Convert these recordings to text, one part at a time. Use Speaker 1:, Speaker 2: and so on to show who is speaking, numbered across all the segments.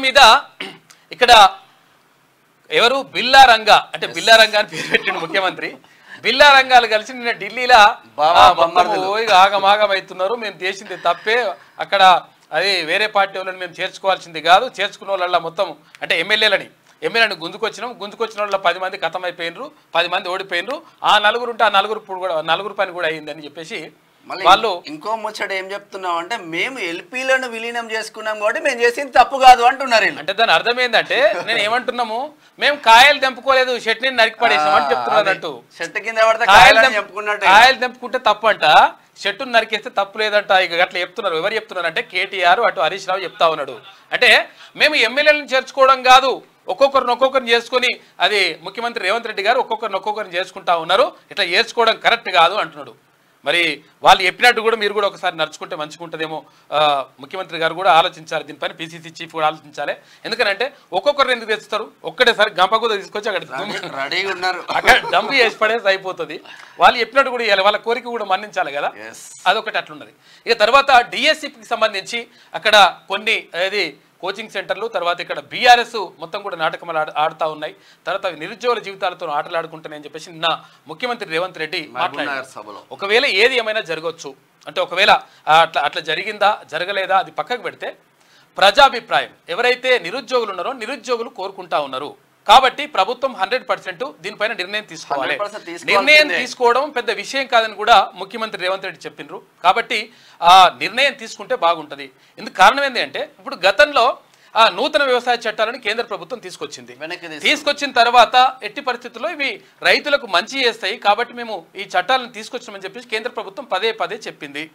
Speaker 1: మీద ఇక్కడ ఎవరు బిల్లా రంగా అంటే బిల్లా రంగా అని పేరు పెట్టిండు ముఖ్యమంత్రి. బిల్లా రంగాలు కలిసి నిన్న ఢిల్లీలో ఆగమాగం అవుతున్నారు. మేము చేసింది తప్పే, అక్కడ అది వేరే పార్టీ వాళ్ళని మేము చేర్చుకోవాల్సింది కాదు, చేర్చుకున్న వాళ్ళ మొత్తం అంటే ఎమ్మెల్యేలను గుంజుకొచ్చిన వాళ్ళ 10 మంది ఖతం అయిపోయినరు, 10 మంది ఓడిపోయినరు. ఆ నలుగురు ఉంటే ఆ నలుగురు పని కూడా అయిందని చెప్పేసి వాళ్ళు
Speaker 2: ఇంకో ముచ్చట ఏం చెప్తున్నాం అంటే మేము ఎల్పీలను విలీనం చేసుకున్నాం కాబట్టి మేము చేసింది తప్పు కాదు అంటున్నారు.
Speaker 1: అంటే దాని అర్థం ఏంటంటే నేను ఏమంటున్నాము, మేము కాయలు తెంపుకోలేదు, చెట్టుని నరికి పడేసాం అని చెప్తున్నారు. అంటూ
Speaker 2: చెట్టు కింద పడితే కాయలు
Speaker 1: తెంపుకుంటే తప్పు అంట, చెట్టును నరికేస్తే తప్పు లేదంట. ఇక అట్లా చెప్తున్నారు. ఎవరు చెప్తున్నారు అంటే కేటీఆర్, అటు హరీష్ రావు చెప్తా ఉన్నాడు. అంటే మేము ఎమ్మెల్యేలను చేర్చుకోవడం కాదు, ఒక్కొక్కరిని చేసుకొని అది ముఖ్యమంత్రి రేవంత్ రెడ్డి గారు ఒక్కొక్కరిని చేసుకుంటా ఉన్నారు, ఇట్లా చేర్చుకోవడం కరెక్ట్ కాదు అంటున్నాడు. మరి వాళ్ళు చెప్పినట్టు కూడా మీరు కూడా ఒకసారి నడుచుకుంటే మంచిగుంటుందేమో. ముఖ్యమంత్రి గారు కూడా ఆలోచించాలి దీనిపైన, పీసీసీ చీఫ్ కూడా ఆలోచించాలి. ఎందుకంటే ఒక్కొక్కరు ఎందుకు తెస్తారు, ఒక్కటేసారి గంపగుద తీసుకొచ్చి అక్కడ డంప్ చేసి పడేసి అయిపోతుంది. వాళ్ళు చెప్పినట్టు కూడా ఇవ్వాలి, వాళ్ళ కోరిక కూడా మన్నించాలి కదా, అదొకటి అట్లున్నది. ఇక తర్వాత డిఎస్సికి సంబంధించి అక్కడ కొన్ని కోచింగ్ సెంటర్లు, తర్వాత ఇక్కడ బీఆర్ఎస్ మొత్తం కూడా నాటకములు ఆడుతూ ఉన్నాయి. తర్వాత నిరుద్యోగుల జీవితాలతో ఆటలాడుకుంటున్నాయని చెప్పేసి నిన్న ముఖ్యమంత్రి రేవంత్ రెడ్డి మాట్లాడారు. ఒకవేళ ఏది ఏమైనా జరగవచ్చు అంటే, ఒకవేళ అట్లా జరిగిందా జరగలేదా అది పక్కకు పెడితే, ప్రజాభిప్రాయం ఎవరైతే నిరుద్యోగులు ఉన్నారో నిరుద్యోగులు కోరుకుంటా ఉన్నారు కాబట్టి ప్రభుత్వం 100% దీనిపైన నిర్ణయం తీసుకోవాలి. నిర్ణయం తీసుకోవడం పెద్ద విషయం కాదని కూడా ముఖ్యమంత్రి రేవంత్ రెడ్డి చెప్పినారు. కాబట్టి ఆ నిర్ణయం తీసుకుంటే బాగుంటుంది. ఎందుకు కారణం ఏంటి అంటే, ఇప్పుడు గతంలో నూతన వ్యవసాయ చట్టాలను కేంద్ర ప్రభుత్వం తీసుకొచ్చిన తర్వాత ఎట్టి పరిస్థితుల్లో ఇవి రైతులకు మంచి చేస్తాయి కాబట్టి మేము ఈ చట్టాలను తీసుకొచ్చామని చెప్పేసి కేంద్ర ప్రభుత్వం పదే చెప్పింది.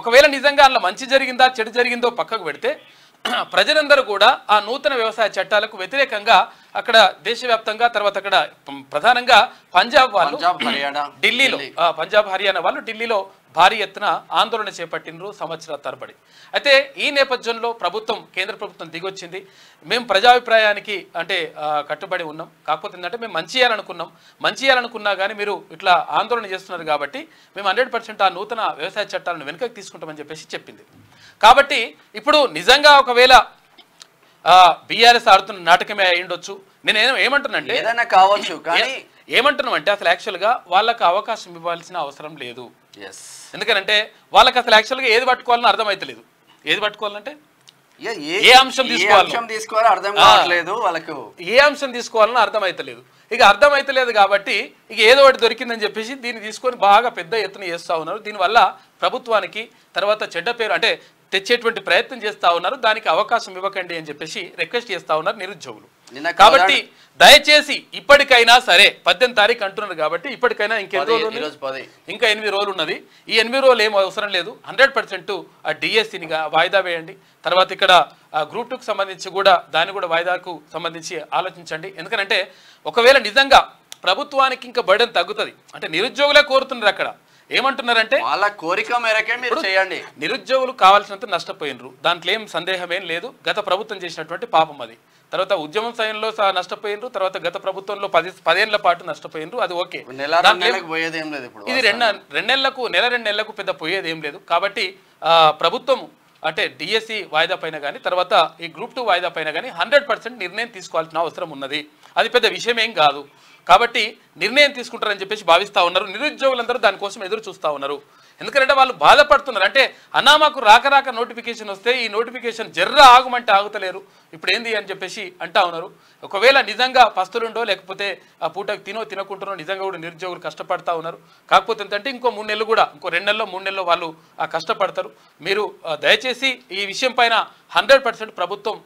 Speaker 1: ఒకవేళ నిజంగా అందులో మంచి జరిగిందా చెడు జరిగిందో పక్కకు పెడితే, ప్రజలందరూ కూడా ఆ నూతన వ్యవసాయ చట్టాలకు వ్యతిరేకంగా అక్కడ దేశవ్యాప్తంగా, తర్వాత అక్కడ ప్రధానంగా పంజాబ్ హర్యానా వాళ్ళు ఢిల్లీలో భారీ ఎత్తున ఆందోళన చేపట్టినరు సంవత్సరాల తరబడి. అయితే ఈ నేపథ్యంలో కేంద్ర ప్రభుత్వం దిగొచ్చింది. మేము ప్రజాభిప్రాయానికి అంటే కట్టుబడి ఉన్నాం, కాకపోతే ఏంటంటే మేము మంచి చేయాలనుకున్నా కానీ మీరు ఇట్లా ఆందోళన చేస్తున్నారు కాబట్టి మేము 100% ఆ నూతన వ్యవసాయ చట్టాలను వెనుకకు తీసుకుంటామని చెప్పేసి చెప్పింది. కాబట్టి ఇప్పుడు నిజంగా ఒకవేళ బీఆర్ఎస్ ఆడుతున్న నాటకమే అయి ఉండొచ్చు. నేను ఏమంటున్నానంటే
Speaker 2: ఏదైనా కావచ్చు, కానీ
Speaker 1: ఏమంటున్నామంటే అసలు యాక్చువల్గా వాళ్ళకు అవకాశం ఇవ్వాల్సిన అవసరం లేదు. ఎందుకంటే వాళ్ళకి అసలు యాక్చువల్గా ఏది పట్టుకోవాలని అర్థమైతలేదు. ఏది పట్టుకోవాలంటే ఏ అంశం తీసుకోవాలని
Speaker 2: అర్థం కావట్లేదు వాళ్ళకు,
Speaker 1: ఏ అంశం తీసుకోవాలని అర్థమైతలేదు. ఇక అర్థమైతలేదు కాబట్టి ఇక ఏదో ఒకటి దొరికిందని చెప్పేసి దీన్ని తీసుకొని బాగా పెద్ద ఎత్తున చేస్తూ ఉన్నారు. దీనివల్ల ప్రభుత్వానికి తర్వాత చెడ్డ పేరు అంటే తెచ్చేటువంటి ప్రయత్నం చేస్తూ ఉన్నారు. దానికి అవకాశం ఇవ్వకండి అని చెప్పేసి రిక్వెస్ట్ చేస్తూ ఉన్నారు నిరుద్యోగులు. కాబట్టి దయచేసి ఇప్పటికైనా సరే 18 తారీఖు అంటున్నారు కాబట్టి ఇప్పటికైనా ఇంకా 8 రోజులు ఉన్నది. ఈ 8 రోజులు ఏం అవసరం లేదు, 100% ఆ డిఎస్సిని వాయిదా వేయండి. తర్వాత ఇక్కడ గ్రూప్ 2కు సంబంధించి కూడా దాన్ని కూడా వాయిదాకు సంబంధించి ఆలోచించండి. ఎందుకంటే ఒకవేళ నిజంగా ప్రభుత్వానికి ఇంకా బర్డెన్ తగ్గుతుంది అంటే నిరుద్యోగులే కోరుతున్నారు. అక్కడ ఏమంటున్నారంటే
Speaker 2: వాళ్ళ కోరిక మేరకే మీరు చేయండి.
Speaker 1: నిరుద్యోగులు కావాల్సినంత నష్టపోయినరు, దాంట్లో ఏం సందేహం ఏం లేదు. గత ప్రభుత్వం చేసినటువంటి పాపం అది. తర్వాత ఉద్యమం సమయంలో నష్టపోయినరు, తర్వాత గత ప్రభుత్వంలో 10 ఏళ్ల పాటు నష్టపోయినరు, అది ఓకే. ఇది 2 నెలలకు పెద్ద పోయేది ఏం లేదు. కాబట్టి ప్రభుత్వం అంటే డిఎస్సి వాయిదా పైన కానీ తర్వాత ఈ గ్రూప్ 2 వాయిదా పైన కానీ 100% నిర్ణయం తీసుకోవాల్సిన అవసరం ఉన్నది. అది పెద్ద విషయం ఏం కాదు. కాబట్టి నిర్ణయం తీసుకుంటారని చెప్పేసి భావిస్తూ ఉన్నారు. నిరుద్యోగులందరూ దానికోసం ఎదురు చూస్తూ ఉన్నారు. ఎందుకంటే వాళ్ళు బాధపడుతున్నారు. అంటే మాకు రాక నోటిఫికేషన్ వస్తే ఈ నోటిఫికేషన్ జర్ర ఆగమంటే ఆగుతలేరు, ఇప్పుడు ఏంది అని చెప్పేసి అంటా ఉన్నారు. ఒకవేళ నిజంగా పస్తులుండో లేకపోతే ఆ పూటకు తినకుంటున్నో నిజంగా కూడా నిరుద్యోగులు కష్టపడతా ఉన్నారు. కాకపోతే ఏంటంటే ఇంకో 3 నెలలు కూడా, ఇంకో 2 నెలల్లో 3 నెలల్లో వాళ్ళు కష్టపడతారు. మీరు దయచేసి ఈ విషయం పైన 100% ప్రభుత్వం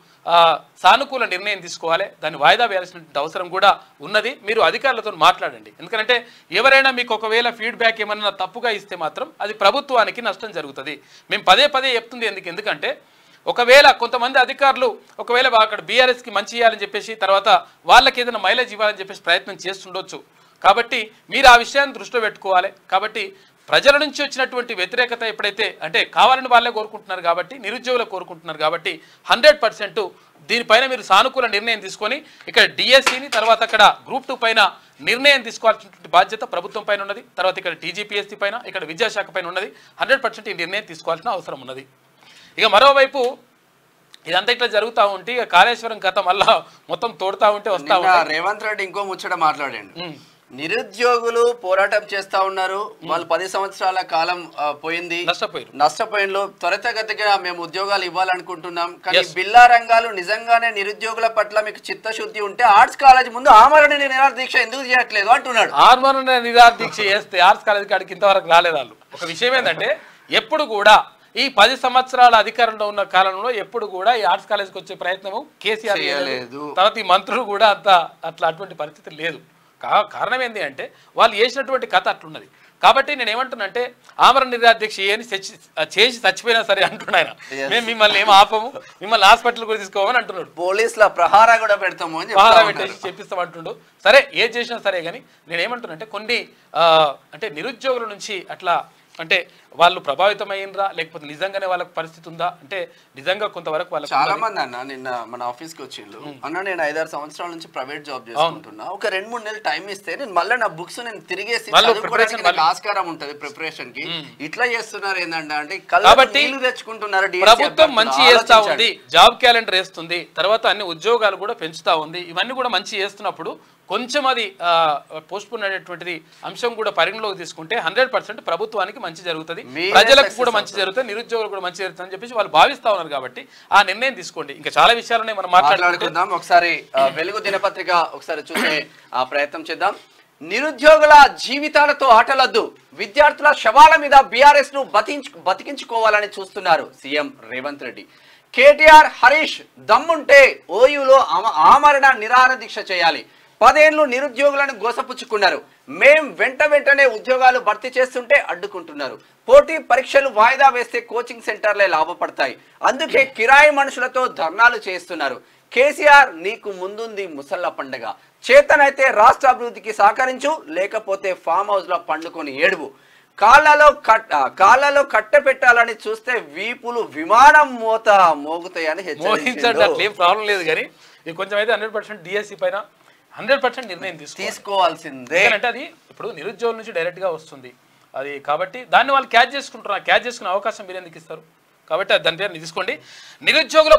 Speaker 1: సానుకూల నిర్ణయం తీసుకోవాలి. దాన్ని వాయిదా వేయాల్సినటువంటి అవసరం కూడా ఉన్నది. మీరు అధికారులతో మాట్లాడండి. ఎందుకంటే ఎవరైనా మీకు ఒకవేళ ఫీడ్బ్యాక్ ఏమన్నా తప్పుగా ఇస్తే మాత్రం అది ప్రభుత్వానికి నష్టం జరుగుతుంది. మేము పదే చెప్తుంది ఎందుకంటే ఒకవేళ కొంతమంది అధికారులు ఒకవేళ అక్కడ బీఆర్ఎస్కి మంచి చేయాలని చెప్పేసి తర్వాత వాళ్ళకి ఏదైనా మైలేజ్ ఇవ్వాలని చెప్పేసి ప్రయత్నం చేస్తుండొచ్చు. కాబట్టి మీరు ఆ విషయాన్ని దృష్టిలో పెట్టుకోవాలి. కాబట్టి ప్రజల నుంచి వచ్చినటువంటి వ్యతిరేకత ఎప్పుడైతే అంటే కావాలని వాళ్ళే కోరుకుంటున్నారు కాబట్టి నిరుద్యోగులు కోరుకుంటున్నారు కాబట్టి 100% దీనిపైన మీరు సానుకూల నిర్ణయం తీసుకొని ఇక్కడ డిఎస్సిని తర్వాత అక్కడ గ్రూప్ 2 పైన నిర్ణయం తీసుకోవాల్సినటువంటి బాధ్యత ప్రభుత్వం పైన ఉన్నది. తర్వాత ఇక్కడ టీజీపీఎస్సీ పైన ఇక్కడ విద్యాశాఖ పైన ఉన్నది. 100% ఈ నిర్ణయం తీసుకోవాల్సిన అవసరం ఉన్నది. ఇక మరోవైపు ఇదంతా ఇట్లా జరుగుతూ ఉంటే ఇక కాళేశ్వరం కథ మళ్ళా మొత్తం తోడుతా ఉంటే వస్తా ఉంటాయి.
Speaker 2: రేవంత్ రెడ్డి ఇంకో ముచ్చట మాట్లాడండి. నిరుద్యోగులు పోరాటం చేస్తా ఉన్నారు, వాళ్ళు 10 సంవత్సరాల కాలం పోయింది, నష్టపోయిన త్వరితగతిగా మేము ఉద్యోగాలు ఇవ్వాలనుకుంటున్నాం. కానీ బిల్లా రంగాలు నిజంగానే నిరుద్యోగుల పట్ల మీకు చిత్తశుద్ధి ఉంటే ఆర్ట్స్ కాలేజ్ ముందు ఆమరణ నిరాహార దీక్ష ఎందుకు చేయట్లేదు అంటున్నాడు.
Speaker 1: ఆమరణ నిరాహార దీక్ష చేస్తే ఆర్ట్స్ కాలేజ్ కాడికి ఇంతవరకు రాలేదు వాళ్ళు. ఒక విషయం ఏంటంటే ఎప్పుడు కూడా ఈ 10 సంవత్సరాల అధికారంలో ఉన్న కాలంలో ఎప్పుడు కూడా ఈ ఆర్ట్స్ కాలేజ్కి వచ్చే ప్రయత్నము కేసీఆర్ చేయలేదు. తర్వాత ఈ మంత్రులు కూడా అట్లా అటువంటి పరిస్థితి లేదు. కారణం ఏంటి అంటే వాళ్ళు చేసినటువంటి కథ అట్లున్నది. కాబట్టి నేను ఏమంటున్నానంటే ఆమరణ నిరాహార దీక్ష చేసి చచ్చిపోయినా సరే అంటున్నాయన, మేము మిమ్మల్ని ఏం ఆపము, మిమ్మల్ని హాస్పిటల్ కూడా తీసుకోమని అంటున్నాడు.
Speaker 2: పోలీసుల ప్రహారా కూడా పెడతాము,
Speaker 1: ప్రహారా పెట్టేసి చెప్పిస్తాం అంటుండు. సరే ఏది చేసినా సరే కానీ నేను ఏమంటున్నా అంటే కొన్ని అంటే నిరుద్యోగుల నుంచి అట్లా అంటే వాళ్ళు ప్రభావితమైనరా లేకపోతే నిజంగానే వాళ్ళకి పరిస్థితి ఉందా అంటే నిజంగా కొంతవరకు వాళ్ళకి
Speaker 2: చాలా మంది అన్న నిన్న మన ఆఫీస్కి వచ్చిండ్రు. అన్న నేను 5-6 సంవత్సరాల నుంచి ప్రైవేట్ జాబ్ చేసుకుంటున్నా, ఒక 2-3 నెలలు టైం ఇస్తే నేను మళ్ళీ నా బుక్స్ నేను తిరిగేసి ఆస్కారం ఉంటది ప్రిపరేషన్ కి. ఇట్లా చేస్తున్నారు ఏంటంటే అంటే కాబట్టి తెచ్చుకుంటున్నారు.
Speaker 1: ప్రభుత్వం మంచి చేస్తా ఉంది, జాబ్ క్యాలెండర్ వేస్తుంది, తర్వాత అన్ని ఉద్యోగాలు కూడా పెంచుతా ఉంది. ఇవన్నీ కూడా మంచి చేస్తున్నప్పుడు కొంచెం అది పోస్ట్పోన్ అనేటువంటిది అంశం కూడా పరిగణలోకి తీసుకుంటే 100% ప్రభుత్వానికి మంచి జరుగుతుంది, ప్రజలకు కూడా మంచి జరుగుతుంది, నిరుద్యోగులకు కూడా మంచి జరుగుతుంది అని చెప్పేసి వాళ్ళు భావిస్తా ఉన్నారు. కాబట్టి ఆ నిర్ణయం తీసుకోండి. ఇంకా చాలా విషయాలనే మనం మాట్లాడుకుందాం.
Speaker 2: ఒకసారి వెలుగు దినపత్రిక ఒకసారి చూసే ప్రయత్నం చేద్దాం. నిరుద్యోగుల జీవితాలతో ఆటలద్దు, విద్యార్థుల శవాల మీద బీఆర్ఎస్ ను బతికించుకోవాలని చూస్తున్నారు సీఎం రేవంత్ రెడ్డి. కేటీఆర్ హరీష్ దమ్ముంటే ఓయూలో ఆమరణ నిరాహార దీక్ష చేయాలి. 10 ఏళ్లు నిరుద్యోగులను గోసపుచ్చుకున్నారు, మేం వెంటనే ఉద్యోగాలు భర్తీ చేస్తుంటే అడ్డుకుంటున్నారు. పోటీ పరీక్షలు వాయిదా వేస్తే కోచింగ్ సెంటర్లే లాభపడతాయి, అందుకే కిరాయి మనుషులతో ధర్నాలు చేస్తున్నారు. కేసీఆర్ నీకు ముందుంది ముసళ్ళ పండుగ, చేతనైతే రాష్ట్ర అభివృద్ధికి సహకరించు, లేకపోతే ఫామ్ హౌస్ లో పండుకొని ఏడువు. కాళ్ళలో కట్ట పెట్టాలని చూస్తే వీపులు విమానం మోగుతాయని హెచ్చరించారు.
Speaker 1: అట్లేం ప్రాబ్లం లేదు కానీ కొంచెం అయితే 100% డిఎస్సి పైన 100% నిర్ణయం
Speaker 2: తీసుకోవాల్సిందే.
Speaker 1: అంటే అది ఇప్పుడు నిరుద్యోగుల నుంచి డైరెక్ట్ గా వస్తుంది అది, కాబట్టి దాన్ని వాళ్ళు క్యాచ్ చేసుకుంటారు. క్యాచ్ చేసుకునే అవకాశం మీరు ఎందుకు ఇస్తారు? కాబట్టి దాని పేరు తీసుకోండి. నిరుద్యోగుల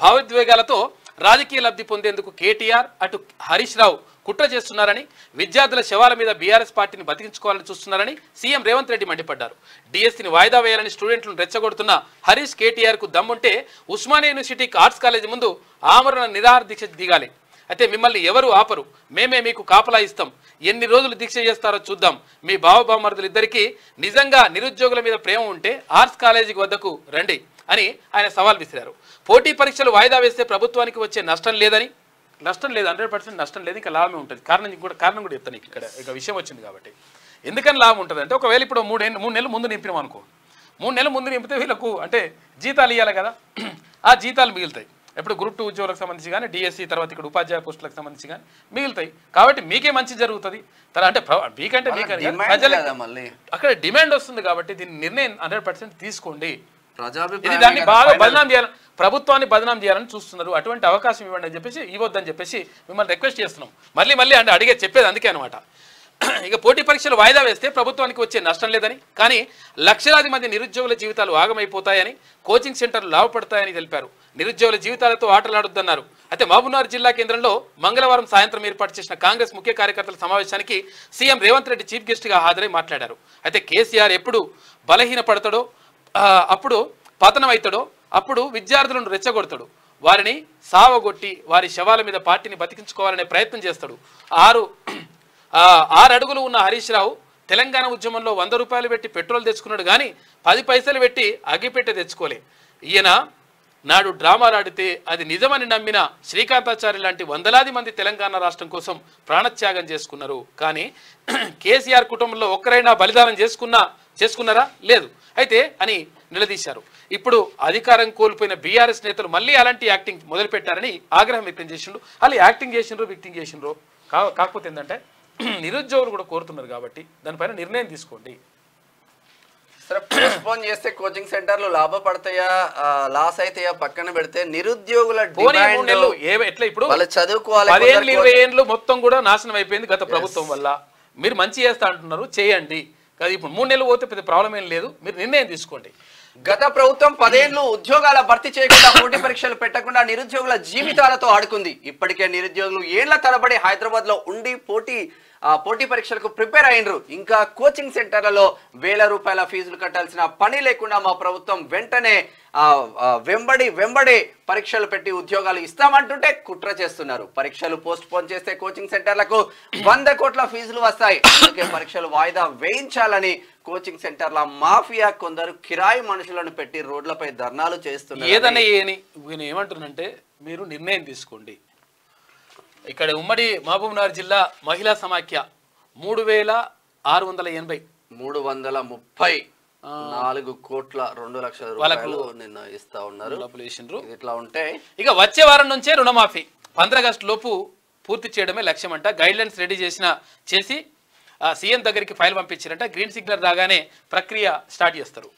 Speaker 1: భావోద్వేగాలతో రాజకీయ లబ్ధి పొందేందుకు కేటీఆర్ అటు హరీష్ రావు కుట్ర చేస్తున్నారని, విద్యార్థుల శవాల మీద బీఆర్ఎస్ పార్టీని బతికించుకోవాలని చూస్తున్నారని సీఎం రేవంత్ రెడ్డి మండిపడ్డారు. డిఎస్సీని వాయిదా వేయాలని స్టూడెంట్లను రెచ్చగొడుతున్న హరీష్ కేటీఆర్ కు దమ్ముంటే ఉస్మానియా యూనివర్సిటీకి ఆర్ట్స్ కాలేజీ ముందు ఆమరణ నిరాహార దీక్ష దిగాలి. అయితే మిమ్మల్ని ఎవరు ఆపరు, మేమే మీకు కాపలా ఇస్తాం, ఎన్ని రోజులు దీక్ష చేస్తారో చూద్దాం. మీ బావబామర్దులు ఇద్దరికీ నిజంగా నిరుద్యోగుల మీద ప్రేమ ఉంటే ఆర్ట్స్ కాలేజీకి వద్దకు రండి అని ఆయన సవాల్ విసిరారు. పోటీ పరీక్షలు వాయిదా వేస్తే ప్రభుత్వానికి వచ్చే నష్టం లేదు, 100% నష్టం లేదు, ఇంకా లాభమే ఉంటుంది. కారణం కూడా చెప్తాను ఇక్కడ ఇక విషయం వచ్చింది కాబట్టి. ఎందుకని లాభం ఉంటుంది అంటే ఒకవేళ ఇప్పుడు 3 నెలలు ముందు నింపినాం అనుకో, 3 నెలలు ముందు నింపితే వీళ్ళకు అంటే జీతాలు ఇవ్వాలి కదా, ఆ జీతాలు మిగులుతాయి. ఎప్పుడు గ్రూప్ 2 ఉద్యోగులకు సంబంధించి కానీ డిఎస్సి తర్వాత ఇక్కడ ఉపాధ్యాయ పోస్టులకు సంబంధించి కానీ మిగులుతాయి. కాబట్టి మీకే మంచి జరుగుతుంది. అంటే మీకంటే అక్కడ డిమాండ్ వస్తుంది. కాబట్టి దీని నిర్ణయం 100% తీసుకోండి. ఇది దాన్ని బాగా బదనాం చేయాలని, ప్రభుత్వాన్ని బదనాం చేయాలని చూస్తున్నారు. అటువంటి అవకాశం ఇవ్వండి అని చెప్పేసి ఇవ్వద్దని చెప్పేసి మిమ్మల్ని రిక్వెస్ట్ చేస్తున్నాం. మళ్ళీ అంటే అడిగే చెప్పేది అందుకే అనమాట. ఇక పోటీ పరీక్షలు వాయిదా వేస్తే ప్రభుత్వానికి వచ్చే నష్టం లేదని, కానీ లక్షలాది మంది నిరుద్యోగుల జీవితాలు ఆగమైపోతాయని, కోచింగ్ సెంటర్లు లాభపడతాయని తెలిపారు. నిరుద్యోగుల జీవితాలతో ఆటలాడొద్దన్నారు. అయితే మహబూబ్నగర్ జిల్లా కేంద్రంలో మంగళవారం సాయంత్రం ఏర్పాటు చేసిన కాంగ్రెస్ ముఖ్య కార్యకర్తల సమావేశానికి సీఎం రేవంత్ రెడ్డి చీఫ్ గెస్ట్గా హాజరై మాట్లాడారు. అయితే కేసీఆర్ ఎప్పుడు బలహీనపడతాడో అప్పుడు పతనమవుతాడో అప్పుడు విద్యార్థులను రెచ్చగొడతాడు, వారిని సావగొట్టి వారి శవాల మీద పార్టీని బతికించుకోవాలనే ప్రయత్నం చేస్తాడు. 6 అడుగులు ఉన్న హరీష్ రావు తెలంగాణ ఉద్యమంలో 100 రూపాయలు పెట్టి పెట్రోల్ తెచ్చుకున్నాడు కానీ 10 పైసలు పెట్టి అగ్గిపెట్టె తెచ్చుకోలే. ఈయన నాడు డ్రామాలాడితే అది నిజమని నమ్మిన శ్రీకాంతాచారి లాంటి వందలాది మంది తెలంగాణ రాష్ట్రం కోసం ప్రాణత్యాగం చేసుకున్నారు. కానీ కేసీఆర్ కుటుంబంలో ఒక్కరైనా బలిదానం చేసుకున్నారా? లేదు. అయితే అని నిలదీశారు. ఇప్పుడు అధికారం కోల్పోయిన బీఆర్ఎస్ నేతలు మళ్ళీ అలాంటి యాక్టింగ్ మొదలుపెట్టారని ఆగ్రహం వ్యక్తం చేసిండ్రు. వాళ్ళు యాక్టింగ్ చేసిండ్రు, విక్టింగ్ చేసిండ్రు. కాకపోతే ఏంటంటే నిరుద్యోగులు కూడా కోరుతున్నారు కాబట్టి దానిపైన నిర్ణయం తీసుకోండి.
Speaker 2: సరే, పోస్ట్పోన్ చేస్తే కోచింగ్ సెంటర్లు లాభపడతాయా లాస్ అవుతాయా పక్కన పెడితే నిరుద్యోగుల
Speaker 1: ఎట్లా ఇప్పుడు
Speaker 2: వాళ్ళు చదువుకోవాలి.
Speaker 1: 10 ఏళ్ళు 20 ఏళ్ళు మొత్తం కూడా నాశనం అయిపోయింది గత ప్రభుత్వం వల్ల. మీరు మంచి చేస్తా అంటున్నారు, చేయండి. కాదు ఇప్పుడు 3 నెలలు పోతే పెద్ద ప్రాబ్లం ఏం లేదు, మీరు నిర్ణయం తీసుకోండి.
Speaker 2: గత ప్రభుత్వం 10 ఏళ్లు ఉద్యోగాల భర్తీ చేయకుండా పోటీ పరీక్షలు పెట్టకుండా నిరుద్యోగుల జీవితాలతో ఆడుకుంది. ఇప్పటికే నిరుద్యోగులు ఏళ్ల తరబడి హైదరాబాద్ లో ఉండి పోటీ పరీక్షలకు ప్రిపేర్ అయినరు. ఇంకా కోచింగ్ సెంటర్లలో వేల రూపాయల ఫీజులు కట్టాల్సిన పని లేకుండా మా ప్రభుత్వం వెంటనే వెంబడి పరీక్షలు పెట్టి ఉద్యోగాలు ఇస్తామంటుంటే కుట్ర చేస్తున్నారు. పరీక్షలు పోస్ట్ పోన్ చేస్తే కోచింగ్ సెంటర్లకు 100 కోట్ల ఫీజులు వస్తాయి. అందుకే పరీక్షలు వాయిదా వేయించాలని కోచింగ్ సెంటర్ల మాఫియా కొందరు కిరాయి మనుషులను పెట్టి రోడ్లపై ధర్నాలు చేస్తున్నారు.
Speaker 1: ఏదైనా ఏమంటున్నంటే మీరు నిర్ణయం తీసుకోండి. ఇక్కడ ఉమ్మడి మహబూబ్నగర్ జిల్లా మహిళా సమాఖ్య 3680
Speaker 2: 334 కోట్ల 2 లక్షల రూపాయలు నిన్న ఇస్తా ఉన్నారు. ఇట్లా ఉంటే
Speaker 1: ఇక వచ్చే వారం నుంచే రుణమాఫీ 15 ఆగస్టు లోపు పూర్తి చేయడమే లక్ష్యం అంట. గైడ్ లైన్స్ రెడీ చేసి సీఎం దగ్గరికి ఫైల్ పంపించారంట. గ్రీన్ సిగ్నల్ రాగానే ప్రక్రియ స్టార్ట్ చేస్తారు.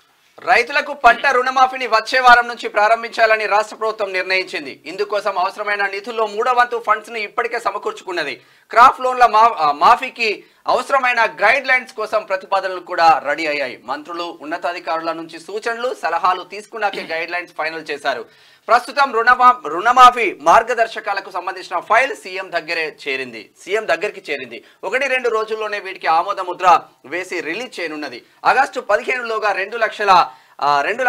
Speaker 2: రైతులకు పంట రుణమాఫీని వచ్చే వారం నుంచి ప్రారంభించాలని రాష్ట్ర ప్రభుత్వం నిర్ణయించింది. ఇందుకోసం అవసరమైన నిధుల్లో 3వ వంతు ఫండ్స్ ను ఇప్పటికే సమకూర్చుకున్నది. క్రాప్ లోన్ల మాఫీకి అవసరమైన గైడ్ లైన్స్ కోసం ప్రతిపాదనలు కూడా రెడీ అయ్యాయి. మంత్రులు ఉన్నతాధికారుల నుంచి సూచనలు సలహాలు తీసుకున్నాకే గైడ్ లైన్స్ ఫైనల్ చేశారు. ప్రస్తుతం రుణమాఫీ మార్గదర్శకాలకు సంబంధించిన ఫైల్ సీఎం దగ్గరికి చేరింది. 1-2 రోజుల్లోనే వీటికి ఆమోద ముద్ర వేసి రిలీజ్ చేయనున్నది. ఆగస్టు 15లోగా 2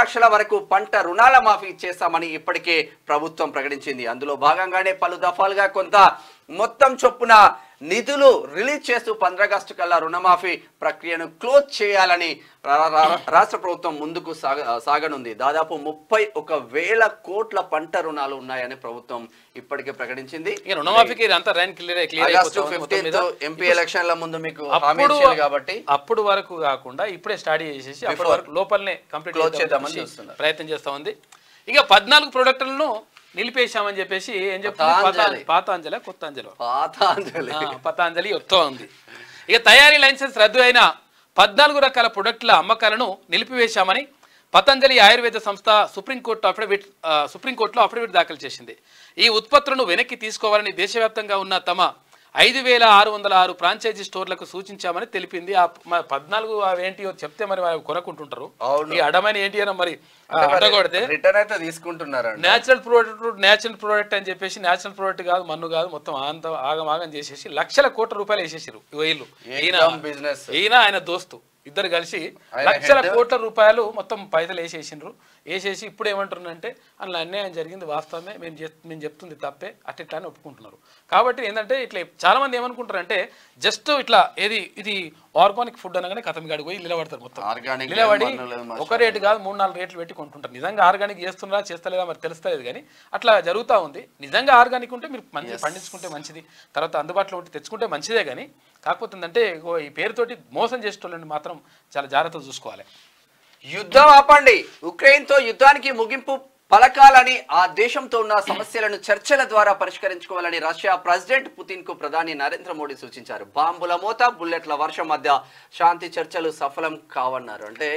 Speaker 2: లక్షల వరకు పంట రుణాల మాఫీ చేస్తామని ఇప్పటికే ప్రభుత్వం ప్రకటించింది. అందులో భాగంగానే పలు దఫాలుగా కొంత మొత్తం చొప్పున నిధులు రిలీజ్ చేస్తూ 15 ఆగస్టు కల్లా రుణమాఫీ ప్రక్రియను క్లోజ్ చేయాలని రాష్ట్ర ప్రభుత్వం ముందుకు సాగనుంది. దాదాపు 31,000 కోట్ల పంట రుణాలు ఉన్నాయని ప్రభుత్వం ఇప్పటికే ప్రకటించింది. ఆగస్టు 15 ఎంపీ ఎలక్షన్ల ముందు మీకు కాబట్టి
Speaker 1: అప్పుడు వరకు కాకుండా ఇప్పుడే స్టార్ట్ చేసేసి అప్పటి వరకు లోపలనే కంప్లీట్ చేద్దామని ప్రయత్నం చేస్తా ఉంది. ఇక 14 ప్రొడక్టులను నిలిపేశామని చెప్పేసి ఏం చెప్తుంది పతాంజలి వస్తూ ఉంది. ఇక తయారీ లైసెన్స్ రద్దు అయిన 14 రకాల ప్రొడక్టుల అమ్మకాలను నిలిపివేశామని పతంజలి ఆయుర్వేద సంస్థ సుప్రీంకోర్టులో అఫిడవిట్ దాఖలు చేసింది. ఈ ఉత్పత్తులను వెనక్కి తీసుకోవాలని దేశవ్యాప్తంగా ఉన్న తమ 5,606 ఫ్రాంచైజీ స్టోర్లకు సూచించామని తెలిపింది. ఆ 14 ఏంటియో చెప్తే మరి కొనుక్కుంటుంటారు. ఈ అడమైన ఏంటి అని మరి అడగొడితే
Speaker 2: రిటర్న్ అయితే తీసుకుంటున్నారు.
Speaker 1: నేచురల్ ప్రోడక్ట్ అని చెప్పేసి నేచురల్ ప్రోడక్ట్ కాదు, మన్ను కాదు, మొత్తం ఆగం చేసేసి లక్షల కోట్ల రూపాయలు వేసేసారు. ఈయన ఆయన దోస్తు ఇద్దరు కలిసి లక్షల కోట్ల రూపాయలు మొత్తం పైసలు వేసేసి ఇప్పుడు ఏమంటున్నారంటే అందులో అన్యాయం జరిగింది, వాస్తవమే, మేము చెప్తుంది తప్పే, అట్లా అని ఒప్పుకుంటున్నారు. కాబట్టి ఏంటంటే ఇట్లా చాలా మంది ఏమనుకుంటారంటే జస్ట్ ఇట్లా ఇది ఆర్గానిక్ ఫుడ్ అనగానే కథం గాడికి పోయి నిలబడతారు. మొత్తం నిలబడి ఒక రేటు కాదు 3-4 రేట్లు పెట్టి కొంటుంటారు. నిజంగా ఆర్గానిక్ చేస్తలేదా మరి తెలుస్తలేదు, కానీ అట్లా జరుగుతూ ఉంది. నిజంగా ఆర్గానిక్ ఉంటే మీరు మంచి పండించుకుంటే మంచిది, తర్వాత అందుబాటులో ఉంటే తెచ్చుకుంటే మంచిదే. కానీ కాకపోతే ఏంటంటే ఈ పేరుతోటి మోసం చేసేటోళ్ళని మాత్రం చాలా జాగ్రత్తగా చూసుకోవాలి.
Speaker 2: యుద్ధం ఆపండి, ఉక్రెయిన్తో యుద్ధానికి ముగింపు పలకాలని, ఆ దేశంతో ఉన్న సమస్యలను చర్చల ద్వారా పరిష్కరించుకోవాలని రష్యా ప్రెసిడెంట్ పుతిన్ కు ప్రధాని నరేంద్ర మోడీ సూచించారు. బాంబుల మోత, బుల్లెట్ల వర్షం మధ్య శాంతి చర్చలు సఫలం కావన్నారు. అంటే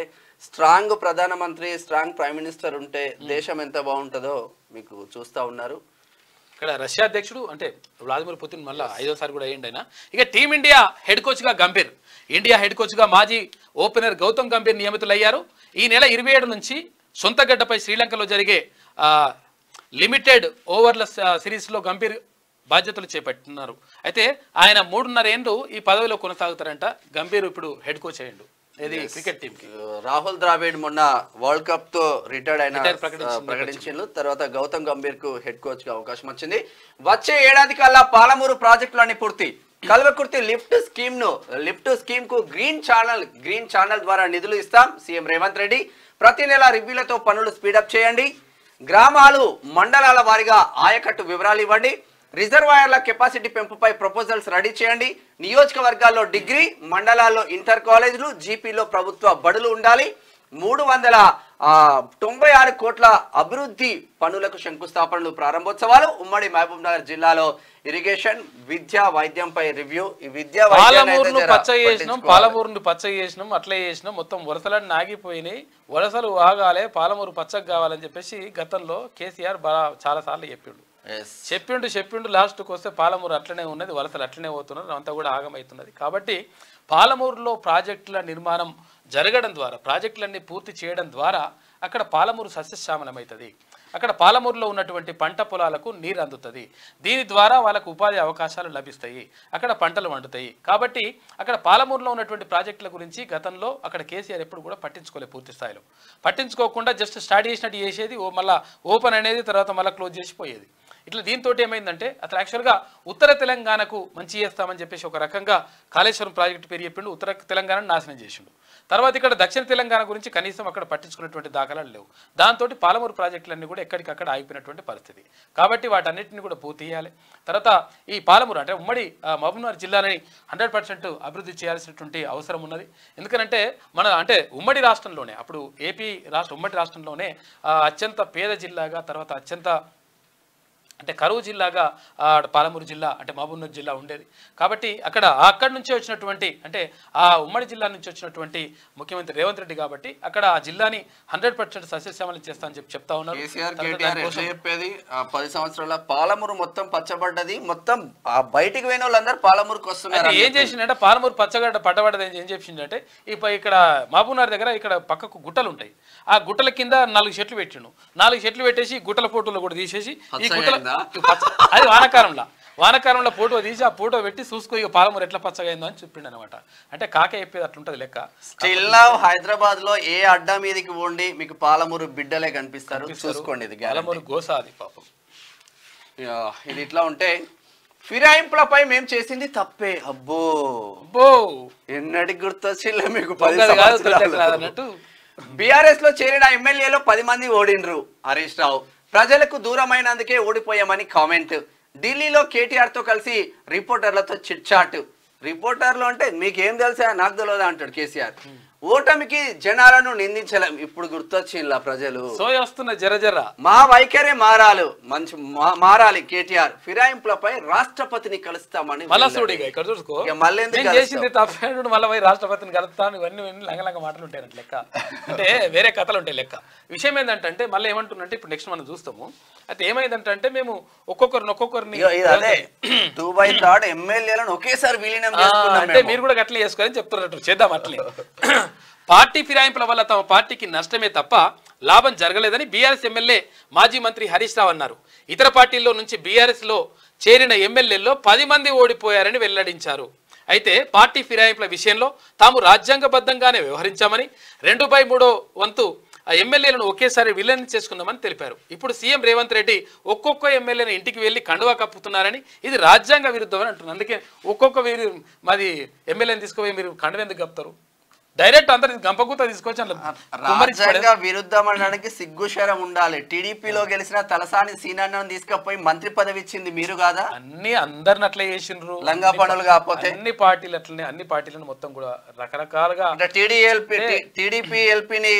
Speaker 2: స్ట్రాంగ్ ప్రధానమంత్రి, స్ట్రాంగ్ ప్రైమ్ మినిస్టర్ ఉంటే దేశం ఎంత బాగుంటుందో మీకు చూస్తా ఉన్నారు.
Speaker 1: ఇక్కడ రష్యా అధ్యక్షుడు అంటే వ్లాదిమిర్ పుతిన్ మళ్ళీ 5వ కూడా అయ్యిండు ఆయన. ఇక టీమిండియా హెడ్ కోచ్గా గంభీర్, ఇండియా హెడ్ కోచ్గా మాజీ ఓపెనర్ గౌతమ్ గంభీర్ నియమితులయ్యారు. ఈ నెల 27 నుంచి సొంత గడ్డపై శ్రీలంకలో జరిగే లిమిటెడ్ ఓవర్ల సిరీస్లో గంభీర్ బాధ్యతలు చేపట్టున్నారు. అయితే ఆయన 3.5 ఏళ్ళు ఈ పదవిలో కొనసాగుతారంట. గంభీర్ ఇప్పుడు హెడ్ కోచ్ అయ్యిండు క్రికెట్ టీమ్ కి.
Speaker 2: రాహుల్ ద్రావిడ్ మొన్న వరల్డ్ కప్ తో రిటైర్డ్ అయిన ప్రకటించారు. తర్వాత గౌతమ్ గంభీర్ కు హెడ్ కోచ్ గా అవకాశం వచ్చింది. వచ్చే ఏడాది కల్లా పాలమూరు ప్రాజెక్టులన్నీ పూర్తి. కల్వకుర్తి లిఫ్ట్ స్కీమ్ కు గ్రీన్ ఛానల్ ద్వారా నిధులు ఇస్తాం సీఎం రేవంత్ రెడ్డి. ప్రతి నెల రివ్యూలతో పనులు స్పీడప్ చేయండి. గ్రామాలు మండలాల వారీగా ఆయకట్టు వివరాలు ఇవ్వండి. రిజర్వాయర్ల కెపాసిటీ పెంపుపై ప్రపోజల్స్ రెడీ చేయండి. నియోజకవర్గాల్లో డిగ్రీ, మండలాల్లో ఇంటర్ కాలేజీలు, జీపీలో ప్రభుత్వ బడులు ఉండాలి. 396 కోట్ల అభివృద్ధి పనులకు శంకుస్థాపనలు, ప్రారంభోత్సవాలు. ఉమ్మడి మహబూబ్ నగర్ జిల్లాలో ఇరిగేషన్, విద్య, వైద్యంపై రివ్యూ.
Speaker 1: పాలమూరును పచ్చ చేసినాం అట్లా చేసినాం, మొత్తం వలసలన్నీ ఆగిపోయినాయి. వలసలు ఆగాలి, పాలమూరు పచ్చగా కావాలని చెప్పేసి గతంలో కేసీఆర్ చాలా సార్లు చెప్పిండు. లాస్ట్కి వస్తే పాలమూరు అట్లనే ఉన్నది, వలసలు అట్లనే పోతున్నారు, అంతా కూడా ఆగమవుతున్నది. కాబట్టి పాలమూరులో ప్రాజెక్టుల నిర్మాణం జరగడం ద్వారా, ప్రాజెక్టులన్నీ పూర్తి చేయడం ద్వారా అక్కడ పాలమూరు సస్యశ్యామలమవుతుంది. అక్కడ పాలమూరులో ఉన్నటువంటి పంట పొలాలకు నీరు అందుతుంది. దీని ద్వారా వాళ్ళకు ఉపాధి అవకాశాలు లభిస్తాయి, అక్కడ పంటలు వండుతాయి. కాబట్టి అక్కడ పాలమూరులో ఉన్నటువంటి ప్రాజెక్టుల గురించి గతంలో అక్కడ కేసీఆర్ ఎప్పుడు కూడా పట్టించుకోలేదు. పూర్తి స్థాయిలో పట్టించుకోకుండా జస్ట్ స్టార్ట్ చేసినట్టు చేసేది, మళ్ళీ ఓపెన్ అనేది, తర్వాత మళ్ళీ క్లోజ్ చేసిపోయేది. ఇట్లా దీంతో ఏమైందంటే అతను యాక్చువల్గా ఉత్తర తెలంగాణకు మంచి చేస్తామని చెప్పేసి ఒక రకంగా కాళేశ్వరం ప్రాజెక్టు పేరు చెప్పిండు, ఉత్తర తెలంగాణను నాశనం చేసిండు. తర్వాత ఇక్కడ దక్షిణ తెలంగాణ గురించి కనీసం అక్కడ పట్టించుకున్నటువంటి దాఖలాలు లేవు. దాంతో పాలమూరు ప్రాజెక్టులన్నీ కూడా ఎక్కడికక్కడ ఆగిపోయినటువంటి పరిస్థితి. కాబట్టి వాటన్నిటిని కూడా పూర్తి చేయాలి. తర్వాత ఈ పాలమూరు అంటే ఉమ్మడి మహబూబ్నగర్ జిల్లాని 100% అభివృద్ధి చేయాల్సినటువంటి అవసరం ఉన్నది. ఎందుకంటే అంటే ఉమ్మడి రాష్ట్రంలోనే, అప్పుడు ఏపీ ఉమ్మడి రాష్ట్రంలోనే అత్యంత పేద జిల్లాగా, తర్వాత అత్యంత అంటే కరువు జిల్లాగా పాలమూరు జిల్లా అంటే మహబూబ్నగర్ జిల్లా ఉండేది. కాబట్టి అక్కడి నుంచే వచ్చినటువంటి, అంటే ఆ ఉమ్మడి జిల్లా నుంచి వచ్చినటువంటి ముఖ్యమంత్రి రేవంత్ రెడ్డి కాబట్టి అక్కడ ఆ జిల్లాని 100% సస్యశ్యామలం చేస్తా అని చెప్తా ఉన్నారు.
Speaker 2: చెప్పేది 10 సంవత్సరాల పాలమూరు మొత్తం పచ్చబడ్డది, మొత్తం బయటికి పోయిన వాళ్ళందరూ పాలమూరుకు వస్తున్నారు.
Speaker 1: ఏం చేసిందంటే పాలమూరు పట్టబడ్డది ఏం చేసిందంటే ఇక్కడ మహబూబ్నగర్ దగ్గర ఇక్కడ పక్కకు గుట్టలు ఉంటాయి. ఆ గుట్టల కింద 4 చెట్లు పెట్టిండు. 4 చెట్లు పెట్టేసి గుట్టల ఫోటోలు కూడా తీసేసి ఈ గుట్టల అది వానకాలంలో ఫోటో తీసి ఆ ఫోటో పెట్టి చూసుకో ఇక పాలమూరు ఎట్లా పచ్చగైందో అని చెప్పిండు అనమాట. అంటే కాక చెప్పేది అట్లుంటది లెక్క.
Speaker 2: స్టిల్ నౌ హైదరాబాద్ లో ఏ అడ్డా మీదకి పోండి మీకు పాలమూరు బిడ్డలే కనిపిస్తారు, చూసుకోండి. ఇది
Speaker 1: పాలమూరు గోసాది పాపం.
Speaker 2: ఇది ఇట్లా ఉంటే ఫిరాయింపులపై మేము చేసింది తప్పే. అబ్బో ఎన్నటికి గుర్తొచ్చిందో మీకు? 10 అన్నట్టు బీఆర్ఎస్ లో చేరిన ఎమ్మెల్యేలో 10 మంది ఓడిండ్రు. హరీష్ రావు ప్రజలకు దూరమైనందుకే ఓడిపోయామని కామెంట్. ఢిల్లీలో కేటీఆర్ తో కలిసి రిపోర్టర్లతో చిట్ చాట్. రిపోర్టర్లు అంటే మీకేం తెలుసా, నాకు తెలియదా అంటాడు కేసీఆర్. ఓటమికి జనాలను నిందించలేం. ఇప్పుడు గుర్తొచ్చిందా ప్రజలు?
Speaker 1: వస్తున్న జర
Speaker 2: మా వైఖరే మారాలి కేటీఆర్. ఫిరాయింపులపై రాష్ట్రపతిని కలుస్తామని
Speaker 1: ఇక్కడ చూసుకో. చేసింది తప్పేడు మళ్ళీ రాష్ట్రపతిని కలుస్తాను. ఇవన్నీ లంగ మాటలు ఉంటాయి లెక్క. అంటే వేరే కథలు ఉంటాయి లెక్క. విషయం ఏంటంటే మళ్ళీ ఏమంటుందంటే ఇప్పుడు నెక్స్ట్ మనం చూస్తాము. అయితే ఏమైందంటే మేము ఒక్కొక్కరిని
Speaker 2: ఎమ్మెల్యేలను ఒకేసారి విలీనం
Speaker 1: అంటే మీరు కూడా అట్లే చేసుకోవాలని చెప్తున్నట్టు చేద్దాం. అట్లే పార్టీ ఫిరాయింపుల వల్ల తమ పార్టీకి నష్టమే తప్ప లాభం జరగలేదని బీఆర్ఎస్ ఎమ్మెల్యే మాజీ మంత్రి హరీష్ రావు అన్నారు. ఇతర పార్టీల్లో నుంచి బీఆర్ఎస్ లో చేరిన ఎమ్మెల్యేల్లో 10 మంది ఓడిపోయారని వెల్లడించారు. అయితే పార్టీ ఫిరాయింపుల విషయంలో తాము రాజ్యాంగబద్ధంగానే వ్యవహరించామని 2/3 వంతు ఎమ్మెల్యేలను ఒకేసారి విలీనం చేసుకుందామని తెలిపారు. ఇప్పుడు సీఎం రేవంత్ రెడ్డి ఒక్కొక్క ఎమ్మెల్యేని ఇంటికి వెళ్ళి కండువా కప్పుతున్నారని, ఇది రాజ్యాంగ విరుద్ధమని అంటున్నారు. అందుకే ఒక్కొక్క మాది ఎమ్మెల్యేని తీసుకుపోయి మీరు కండువ ఎందుకు కప్పుతారు? డైరెక్ట్ అందరి గంపకూత తీసుకొచ్చి
Speaker 2: రాజ్యాంగ విరుద్ధం అనడానికి సిగ్గుశరం ఉండాలి. టీడీపీలో గెలిచిన తలసాని సీనన్నను తీసుకుపోయి మంత్రి పదవి ఇచ్చింది మీరు కాదా?
Speaker 1: అందరిని అట్లా చేసిండ్రు.
Speaker 2: లంగా పనులు కాకపోతే
Speaker 1: అన్ని పార్టీలు అట్లనే, అన్ని పార్టీలను మొత్తం కూడా రకరకాలుగా.
Speaker 2: టీడీపీ ఎల్పీని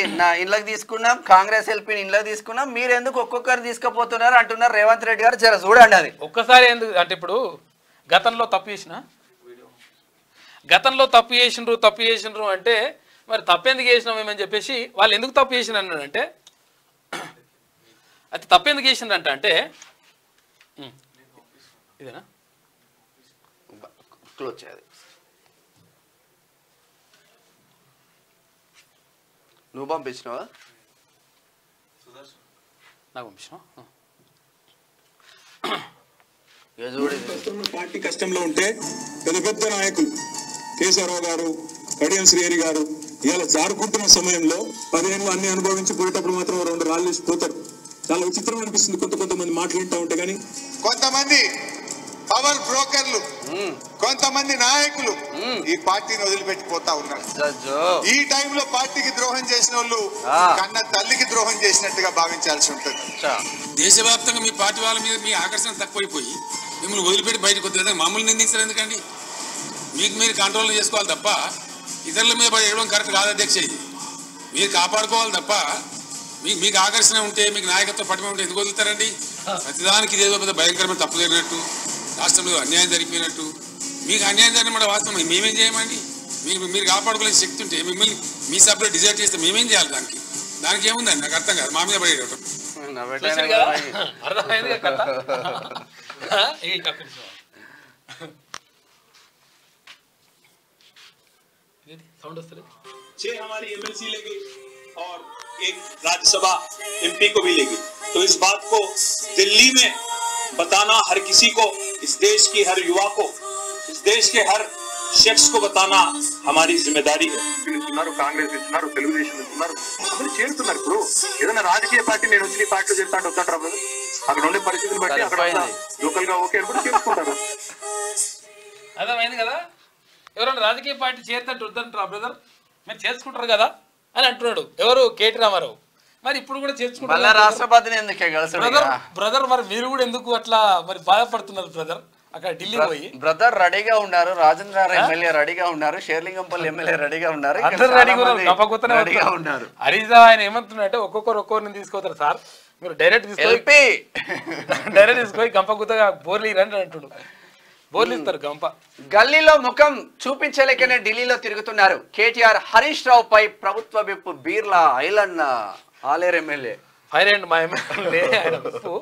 Speaker 2: ఇళ్ళకి తీసుకున్నాం, కాంగ్రెస్ ఎల్పీని ఇళ్ళకి తీసుకున్నాం, మీరు ఎందుకు ఒక్కొక్కరు తీసుకుపోతున్నారు అంటున్నారు రేవంత్ రెడ్డి గారు. జర చూడండి అది
Speaker 1: ఒక్కసారి ఎందుకు అంటే ఇప్పుడు గతంలో తప్పు చేసిండ్రు అంటే మరి తప్పెందుకు చేసినాం ఏమని చెప్పేసి వాళ్ళు ఎందుకు తప్పు చేసిన అన్నాడంటే, అది తప్పెందుకు చేసిండ్రంట అంటే ఇదేనా
Speaker 2: క్లోజ్ చేయాలి. నువ్వు పంపించినావా?
Speaker 1: నాకు పంపించినావా?
Speaker 3: పార్టీ కష్టంలో ఉంటే పెద్ద పెద్ద నాయకులు కేశవరావు గారు, కడియం శ్రీహరి గారు ఇలా జారుకుంటున్న సమయంలో 10 ఏళ్ళు అన్ని అనుభవించి పోయేటప్పుడు మాత్రం 2 రాళ్ళు వేసి పోతారు. చాలా విచిత్రం అనిపిస్తుంది కొంతమంది మాట్లాడుతూ ఉంటే. కానీ
Speaker 4: కొంతమంది పవర్ బ్రోకర్లు, కొంతమంది నాయకులు ఈ పార్టీని వదిలిపెట్టిపోతా ఉన్నారు. ఈ టైంలో పార్టీకి ద్రోహం చేసిన వాళ్ళు కన్న తల్లికి ద్రోహం చేసినట్టుగా భావించాల్సి ఉంటుంది.
Speaker 5: దేశవ్యాప్తంగా మీ పార్టీ వాళ్ళ మీద మీ ఆకర్షణ తక్కువైపోయి మిమ్మల్ని వదిలిపెట్టి బయటకు వద్దు. మమ్మల్ని నిందించారు ఎందుకండి? మీకు మీరు కంట్రోల్ చేసుకోవాలి తప్ప ఇతరుల మీద వేయడం కరెక్ట్ కాదు అధ్యక్ష. ఇది మీరు కాపాడుకోవాలి తప్ప మీకు ఆకర్షణ ఉంటే, మీకు నాయకత్వం పట్టుమ ఉంటే ఎందుకు వదులుతారండి? ప్రతిదానికి ఇదేదో పెద్ద భయంకరమైన తప్పు జరిగినట్టు, రాష్ట్రంలో అన్యాయం జరిగిపోయినట్టు. మీకు అన్యాయం జరిగిన మాట వాస్తవం, మేమేం చేయమండి? మీరు కాపాడుకోలేని శక్తి ఉంటే మిమ్మల్ని మీ సభలో డిజైర్ చేస్తే మేమేం చేయాలి? దానికి ఏముందండి? నాకు అర్థం కాదు. మా మీద పడేయటం
Speaker 3: 6 हमारी एमएलसी ले गई और एक राज्यसभा एमपी को भी ले गई। तो इस बात को दिल्ली में बताना हर किसी को, इस देश की हर युवा को, इस देश के हर शख्स को बताना हमारी जिम्मेदारी है।
Speaker 6: కాంగ్రెస్ ఇస్తున్నారు, తెలుగుదేశం ఇస్తున్నారు, అందరూ చేరుతున్నారు. ఇప్పుడు ఏదైనా రాజకీయ పార్టీ నేను వచ్చి పార్టీ చెప్తాను వద్దంటారా బ్రదర్? అక్కడ ఉండే పరిస్థితిని బట్టి అక్కడ లోకల్ గా ఓకే అనుకుంటే చేసుకుంటారు.
Speaker 1: అర్థమైంది కదా? ఎవరైనా రాజకీయ పార్టీ చేరుతుంటే వద్దంటారా బ్రదర్? మీరు చేసుకుంటారు కదా అని అంటున్నాడు ఎవరు? కేటీ రామారావు. మరి ఇప్పుడు కూడా చేర్చుకుంటారు
Speaker 2: రాష్ట్రపతిని ఎందుకే
Speaker 1: బ్రదర్? మరి మీరు కూడా ఎందుకు అట్లా మరి బాధపడుతున్నారు బ్రదర్? అక్కడ ఢిల్లీ పోయి
Speaker 2: బ్రదర్ రెడీగా ఉన్నారు, రాజేంద్ర ఎమ్మెల్యే రెడీగా ఉన్నారు, షేర్లింగంపల్లి ఎమ్మెల్యే రెడీగా ఉన్నారు,
Speaker 1: రెడీగా ఉన్నారు. హరీజా ఆయన ఏమంటున్నారంటే ఒక్కొక్కరిని తీసుకోతారు సార్, మీరు డైరెక్ట్ తీసుకొని గంపగుత్తగా బోర్లు రండి అంటుడు. బోర్లు ఇస్తారు గంప.
Speaker 2: గల్లీలో ముఖం చూపించలేకనే ఢిల్లీలో తిరుగుతున్నారు కేటీఆర్. హరీష్ రావు పై ప్రభుత్వ విప్పు Birla ఐలన్న Aleru MLA
Speaker 1: fire and మా ఎమ్మెల్యే ఆయన విప్పు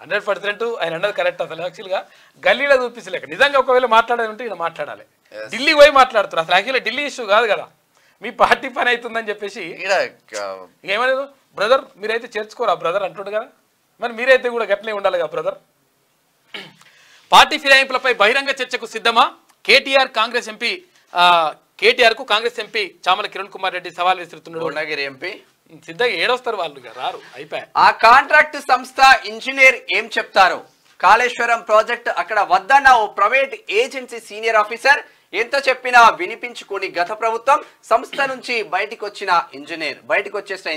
Speaker 1: 100% ఆయన అన్నది కరెక్ట్. అసలు యాక్చువల్గా గల్లీలో చూపించలేక నిజంగా ఒకవేళ మాట్లాడాలి ఉంటే ఈయన మాట్లాడాలి. ఢిల్లీ పోయి మాట్లాడుతున్నారు. అసలు యాక్చువల్గా ఢిల్లీ ఇష్యూ కాదు కదా, మీ పార్టీ పని అవుతుందని చెప్పేసి ఏమలేదు. బ్రదర్ మీరైతే చేర్చుకోరా బ్రదర్ అంటుండు కదా, మరి మీరైతే కూడా గట్లనే ఉండాలి కదా బ్రదర్. పార్టీ ఫిరాయింపులపై బహిరంగ చర్చకు సిద్ధమా? కేటీఆర్ కు కాంగ్రెస్ ఎంపీ చామల కిరణ్ కుమార్ రెడ్డి సవాల్ విసురుతున్నాడు.
Speaker 2: భువనగిరి ఎంపీ
Speaker 1: సిద్ధంగా ఏడొస్తారు వాళ్ళు, రారు, అయిపోయాయి.
Speaker 2: ఆ కాంట్రాక్ట్ సంస్థ ఇంజనీర్ ఏం చెప్తారు? కాళేశ్వరం ప్రాజెక్ట్ అక్కడ వద్దన్న ఓ ప్రైవేట్ ఏజెన్సీ సీనియర్ ఆఫీసర్ ఎంత చెప్పినా వినిపించుకొని గత ప్రభుత్వం సంస్థ నుంచి బయటకు వచ్చేసిన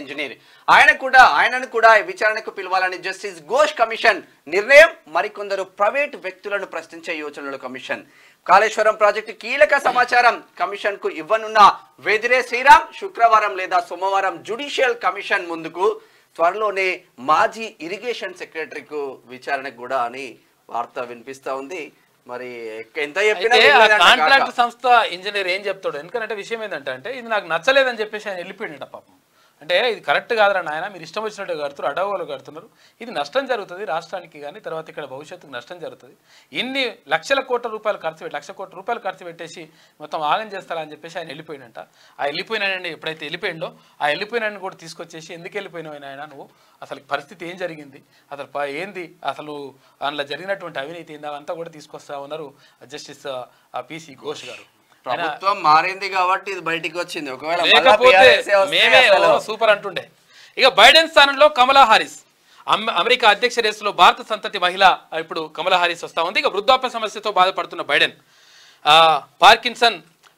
Speaker 2: ఇంజనీర్ ఆయనను కూడా విచారణకు పిలవాలని జస్టిస్ ఘోష్ కమిషన్ నిర్ణయం. మరికొందరు ప్రైవేట్ వ్యక్తులను ప్రశ్నించే యోచనలు కమిషన్. కాళేశ్వరం ప్రాజెక్టు కీలక సమాచారం కమిషన్ కు ఇవ్వనున్న వెదిరే శ్రీరామ్ శుక్రవారం లేదా సోమవారం జ్యుడిషియల్ కమిషన్ ముందుకు, త్వరలోనే మాజీ ఇరిగేషన్ సెక్రటరీకు విచారణకు కూడా అని వార్త వినిపిస్తా ఉంది. మరి ఎంత చెప్పినా
Speaker 1: కాంట్రాక్ట్ సంస్థ ఇంజనీర్ ఏం చెప్తాడు? ఎందుకంటే విషయం ఏంటంటే ఇది నాకు నచ్చలేదని చెప్పేసి ఆయన వెళ్ళిపోయిందట పాపం. అంటే ఇది కరెక్ట్ కాదురా నాయన, మీరు ఇష్టం వచ్చినట్టు కడుతున్నారు, అడవులు కడుతున్నారు, ఇది నష్టం జరుగుతుంది రాష్ట్రానికి, కానీ తర్వాత ఇక్కడ భవిష్యత్తుకు నష్టం జరుగుతుంది. ఇన్ని లక్షల కోట్ల రూపాయలు ఖర్చు పెట్టేసి మొత్తం ఆగం చేస్తారని చెప్పేసి ఆయన వెళ్ళిపోయినంట. ఆ వెళ్ళిపోయినాయని ఎప్పుడైతే వెళ్ళిపోయిండో ఆ వెళ్ళిపోయినాయని కూడా తీసుకొచ్చేసి ఎందుకు వెళ్ళిపోయినావు ఆయన నువ్వు, అసలు పరిస్థితి ఏం జరిగింది, అసలు ఏంది, అసలు అందులో జరిగినటువంటి అవినీతి ఏంది, అవంతా కూడా తీసుకొస్తా ఉన్నారు జస్టిస్ పిసి ఘోష్ గారు.
Speaker 2: ప్రభుత్వం మారింది కాబట్టి ఇది బయటికి వచ్చింది, ఒకవేళ
Speaker 1: మేమే సూపర్ అంటుండే. ఇక బైడెన్ స్థానంలో కమలా హారిస్. అమెరికా అధ్యక్ష రేసులో భారత సంతతి మహిళ ఇప్పుడు కమలా హారిస్ వస్తా ఉంది. ఇక వృద్ధాప్య సమస్యతో బాధపడుతున్న బైడెన్ పార్కిన్సన్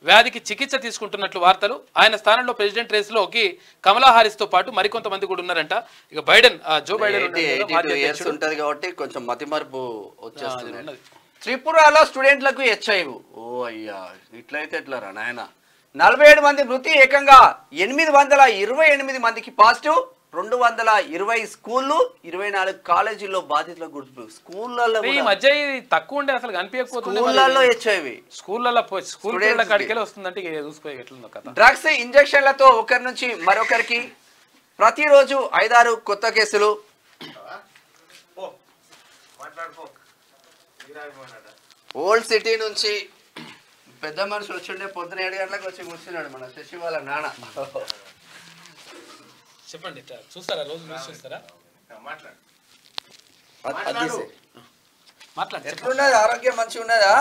Speaker 1: వ్యాధికి చికిత్స తీసుకుంటున్నట్లు వార్తలు. ఆయన స్థానంలో ప్రెసిడెంట్ రేసులోకి కమలా హారిస్ తో పాటు మరికొంతమంది కూడా ఉన్నారంట. ఇక బైడెన్ జో బైడెన్
Speaker 2: ఉంటది కాబట్టి కొంచెం మతిమరుపు వచ్చేస్తుంది. త్రిపురలో స్టూడెంట్లకు HIV. ఓ అయ్యా, ఇట్లయితే ఎట్లరా నాయన. 47 మంది మృతి, ఏకంగా 828 మందికి పాజిటివ్. 220 స్కూళ్ళు, 24 కాలేజీల్లో బాధితుల గుర్తు. స్కూళ్ళల్లో
Speaker 1: ఈ మధ్య తక్కువ ఉండే, అసలు కనిపించకపోతుంది.
Speaker 2: స్కూళ్ళల్లో HIV,
Speaker 1: స్కూళ్ళల్లో కాడికెళ్ళి వస్తుందంటే చూసుకో ఎట్లుందో కథ.
Speaker 2: డ్రగ్స్ ఇంజక్షన్లతో ఒకరి నుంచి మరొకరికి ప్రతిరోజు 5-6 కొత్త కేసులు. ఓల్డ్ సిటీ నుంచి పెద్ద మనిషి వచ్చిండే పొద్దున 7 గంటలకు వచ్చి కూర్చున్నాడు మన శశి వాళ్ళ నాన్న.
Speaker 1: చెప్పండి, చూస్తారా రోజు చూస్తారా? మాట్లాడు.
Speaker 2: ఎట్లున్నది, ఆరోగ్యం మంచిగా ఉన్నదా?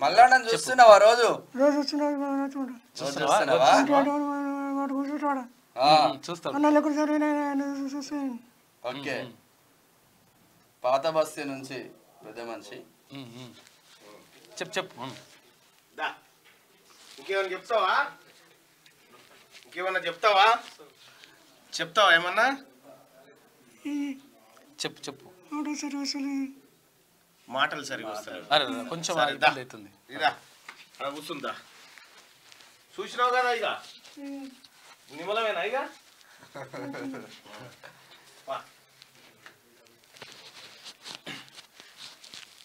Speaker 2: మళ్ళా నన్ను చూస్తున్నావా? రోజు ఓకే. పాత బస్తీ నుంచి పెద్ద మనిషి.
Speaker 1: చెప్పు.
Speaker 7: ఇంకేమన్నా చెప్తావా? ఏమన్నా
Speaker 1: చెప్పు.
Speaker 7: మాటలు సరిగా వస్తారు.
Speaker 1: కొంచెం అవుతుంది.
Speaker 7: కూర్చుందా? చూసినావు కదా ఇక నిమ్మలమేనా ఇక?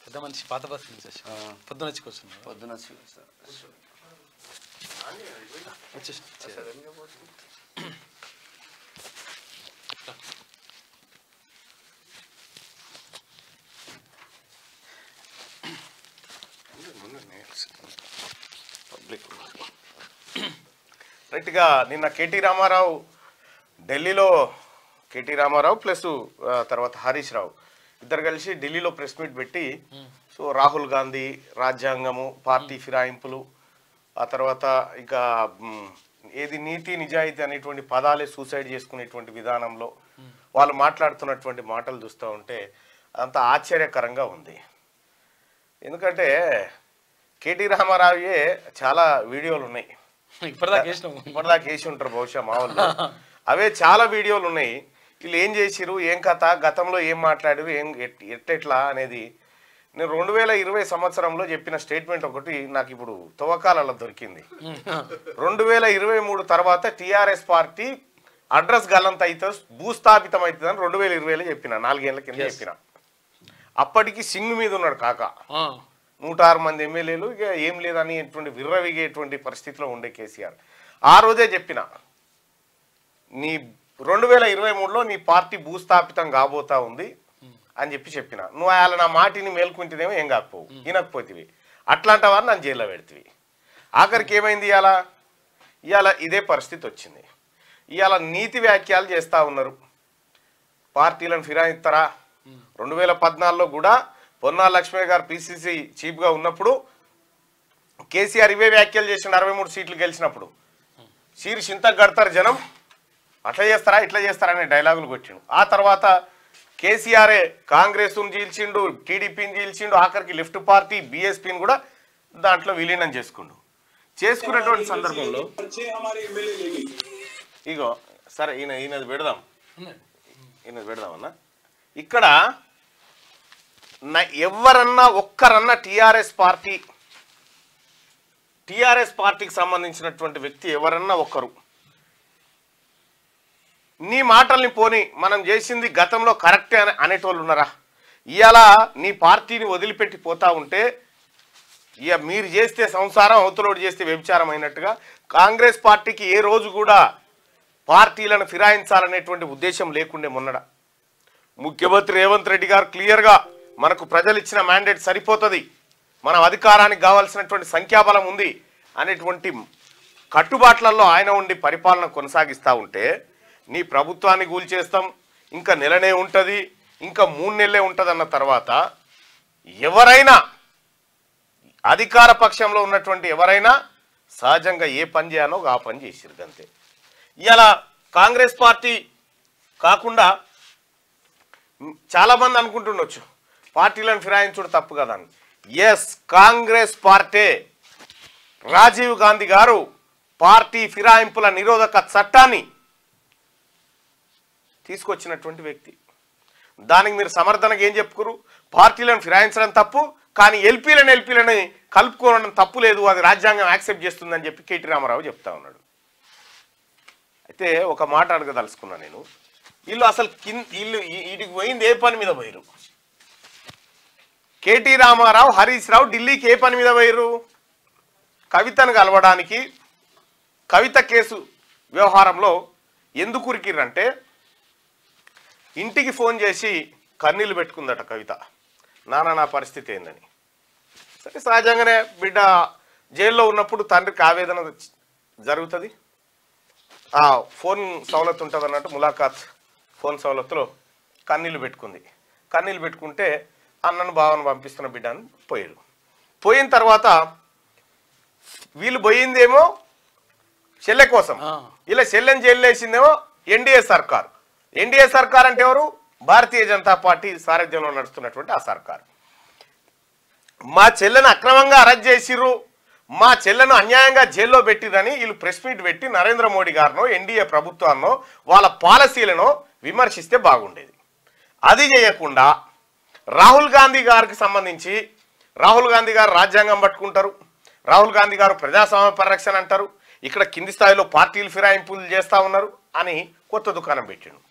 Speaker 1: పెద్ద మనిషి పాత బస్ పొద్దున వచ్చి కూర్చున్నా.
Speaker 7: డైరెక్ట్గా నిన్న కేటీ రామారావు ఢిల్లీలో కేటీ రామారావు ప్లస్ తర్వాత హరీష్ రావు ఇద్దరు కలిసి ఢిల్లీలో ప్రెస్ మీట్ పెట్టి సో రాహుల్ గాంధీ రాజ్యాంగము పార్టీ ఫిరాయింపులు ఆ తర్వాత ఇంకా ఏది నీతి నిజాయితీ అనేటువంటి పదాలే సూసైడ్ చేసుకునేటువంటి విధానంలో వాళ్ళు మాట్లాడుతున్నటువంటి మాటలు చూస్తూ ఉంటే అంత ఆశ్చర్యకరంగా ఉంది. ఎందుకంటే కేటీ రామారావుయే చాలా వీడియోలు ఉన్నాయి, ఇప్పటిదాకా వేసి ఉంటారు బహుశా మా వాళ్ళు, అవే చాలా వీడియోలు ఉన్నాయి. వీళ్ళు ఏం చేసిరు, ఏం కథ, గతంలో ఏం మాట్లాడారు, ఏం ఎట్టెట్లా అనేది నేను 2020 సంవత్సరంలో చెప్పిన స్టేట్మెంట్ ఒకటి నాకు ఇప్పుడు తవ్వకాలలో దొరికింది. 2023 తర్వాత టీఆర్ఎస్ పార్టీ అడ్రస్ గల్లంత అయితే భూస్థాపితం అవుతుందని 2020లో చెప్పిన, 4 ఏళ్ల కింద చెప్పిన. అప్పటికి సింగ్ మీద ఉన్నాడు కాక, 106 మంది ఎమ్మెల్యేలు, ఇక ఏం లేదనేటువంటి విర్రవిగేటువంటి పరిస్థితిలో ఉండే కేసీఆర్. ఆ రోజే చెప్పిన, నీ 2023లో నీ పార్టీ భూస్థాపితం కాబోతా ఉంది అని చెప్పిన. నువ్వు అలా నా మాటిని మేల్కుంటేనేమో ఏం కాకపోవు, వినకపోతివి, అట్లాంటి వారిని నన్ను జైల్లో పెడితివి. ఆఖరికి ఏమైంది, ఇవాళ ఇదే పరిస్థితి వచ్చింది. ఇవాళ నీతి వ్యాఖ్యలు చేస్తూ ఉన్నారు, పార్టీలను ఫిరాయిస్తారా. 2014లో కూడా పొన్నాల లక్ష్మయ్య గారు పిసిసి చీఫ్గా ఉన్నప్పుడు కేసీఆర్ ఇవే వ్యాఖ్యలు చేసిన 63 సీట్లు గెలిచినప్పుడు, సీరు చింతకు కడతారు జనం, అట్లా చేస్తారా ఇట్లా చేస్తారా అనే డైలాగులు కొట్టిండు. ఆ తర్వాత కేసీఆరే కాంగ్రెస్ను చీల్చిండు, టీడీపీని చీల్చిండు, ఆఖరికి లెఫ్ట్ పార్టీ బీఎస్పీని కూడా దాంట్లో విలీనం చేసుకున్నటువంటి సందర్భంలో ఇగో సరే ఈయనది పెడదామన్నా. ఇక్కడ ఎవరన్నా ఒక్కరన్నా టీఆర్ఎస్ పార్టీకి సంబంధించినటువంటి వ్యక్తి ఎవరన్నా ఒక్కరు నీ మాటల్ని పోని మనం చేసింది గతంలో కరెక్టే అనేటోళ్ళు ఉన్నారా? ఇవాళ నీ పార్టీని వదిలిపెట్టి పోతా ఉంటే ఇక మీరు చేస్తే సంసారం, అవతలోడు చేస్తే వ్యభిచారం అయినట్టుగా కాంగ్రెస్ పార్టీకి ఏ రోజు కూడా పార్టీలను ఫిరాయించాలనేటువంటి ఉద్దేశం లేకుండే మొన్నడ ముఖ్యమంత్రి రేవంత్ రెడ్డి గారు క్లియర్గా మనకు ప్రజలు ఇచ్చిన మ్యాండేట్ సరిపోతుంది, మనం అధికారానికి కావాల్సినటువంటి సంఖ్యాబలం ఉంది అనేటువంటి కట్టుబాట్లలో ఆయన ఉండి పరిపాలన కొనసాగిస్తూ ఉంటే నీ ప్రభుత్వాన్ని కూల్చేస్తాం, ఇంకా నెలనే ఉంటుంది, ఇంకా 3 నెలలే ఉంటుంది అన్న తర్వాత ఎవరైనా అధికార పక్షంలో ఉన్నటువంటి ఎవరైనా సహజంగా ఏ పని చేయాలో ఆ పని చేసిరు అంతే. ఇలా కాంగ్రెస్ పార్టీ కాకుండా చాలామంది అనుకుంటుండొచ్చు పార్టీలను ఫిరాయించడం తప్పు కదా అని. ఎస్, కాంగ్రెస్ పార్టీ రాజీవ్ గాంధీ గారు పార్టీ ఫిరాయింపుల నిరోధక చట్టాన్ని తీసుకొచ్చినటువంటి వ్యక్తి. దానికి మీరు సమర్థనగా ఏం చెప్పుకోరు, పార్టీలను ఫిరాయించడం తప్పు, కానీ ఎల్పీలను కలుపుకోవడం తప్పు లేదు, అది రాజ్యాంగం యాక్సెప్ట్ చేస్తుందని చెప్పి కేటీ రామారావు చెప్తా ఉన్నాడు. అయితే ఒక మాట అడగదలుచుకున్నా నేను, వీళ్ళు అసలు వీటికి పోయింది ఏ పని మీద పోయారు? కేటీ రామారావు, హరీష్ రావు ఢిల్లీకి ఏ పని మీద పోయారు? కవితను కలవడానికి. కవిత కేసు వ్యవహారంలో ఎందుకు ఉరికిర్రంటే ఇంటికి ఫోన్ చేసి కన్నీళ్ళు పెట్టుకుందట కవిత, నా పరిస్థితి ఏందని. సరే, సహజంగానే బిడ్డ జైల్లో ఉన్నప్పుడు తండ్రికి ఆవేదన జరుగుతుంది, ఆ ఫోన్ సవలత్ ఉంటుంది అన్నట్టు ములాఖాత్ ఫోన్ సవలత్తులో కన్నీళ్ళు పెట్టుకుంది. కన్నీళ్ళు పెట్టుకుంటే అన్నను బావను పంపిస్తున్న బిడ్డ అని పోయారు. పోయిన తర్వాత వీళ్ళు పోయిందేమో చెల్లె కోసం, ఇలా చెల్లెని జైలు వేసిందేమో ఎన్డీఏ సర్కార్. ఎన్డీఏ సర్కార్ అంటే ఎవరు? భారతీయ జనతా పార్టీ సారథ్యంలో నడుస్తున్నటువంటి ఆ సర్కార్. మా చెల్లెను అక్రమంగా అరెస్ట్ చేసిర్రు, మా చెల్లెను అన్యాయంగా జైల్లో పెట్టిరని వీళ్ళు ప్రెస్ మీట్ పెట్టి నరేంద్ర మోడీ గారినో ఎన్డీఏ ప్రభుత్వాన్నో వాళ్ళ పాలసీలను విమర్శిస్తే బాగుండేది. అది చేయకుండా రాహుల్ గాంధీ గారికి సంబంధించి రాహుల్ గాంధీ గారు రాజ్యాంగం పట్టుకుంటారు, రాహుల్ గాంధీ గారు ప్రజాస్వామ్య పరిరక్షణ అంటారు, ఇక్కడ కింది స్థాయిలో పార్టీలు ఫిరాయింపులు చేస్తూ ఉన్నారు అని కొత్త దుకాణం పెట్టిండు.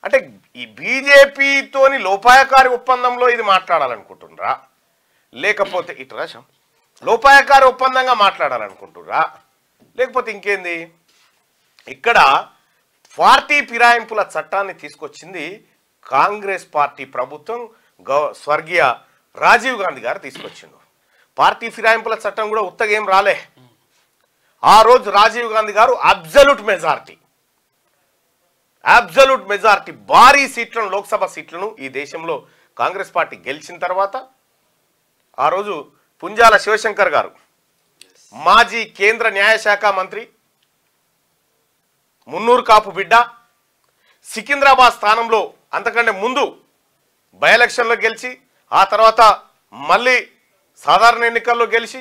Speaker 7: అంటే ఈ బీజేపీతోని లోపాయకారి ఒప్పందంలో ఇది మాట్లాడాలనుకుంటున్నారా, లేకపోతే ఇటు రాశాం లోపాయకారి ఒప్పందంగా మాట్లాడాలనుకుంటున్నారా, లేకపోతే ఇంకేంది? ఇక్కడ పార్టీ ఫిరాయింపుల చట్టాన్ని తీసుకొచ్చింది కాంగ్రెస్ పార్టీ ప్రభుత్వం, స్వర్గీయ రాజీవ్ గాంధీ గారు తీసుకొచ్చిండు. పార్టీ ఫిరాయింపుల చట్టం కూడా ఉత్తగా ఏం రాలే, ఆ రోజు రాజీవ్ గాంధీ గారు అబ్జల్యూట్ మెజారిటీ భారీ సీట్లను, లోక్సభ సీట్లను ఈ దేశంలో కాంగ్రెస్ పార్టీ గెలిచిన తర్వాత ఆ రోజు పుంజాల శివశంకర్ గారు, మాజీ కేంద్ర న్యాయశాఖ మంత్రి, మున్నూరు కాపు బిడ్డ, సికింద్రాబాద్ స్థానంలో అంతకంటే ముందు బై ఎలక్షన్లో గెలిచి ఆ తర్వాత మళ్ళీ సాధారణ ఎన్నికల్లో గెలిచి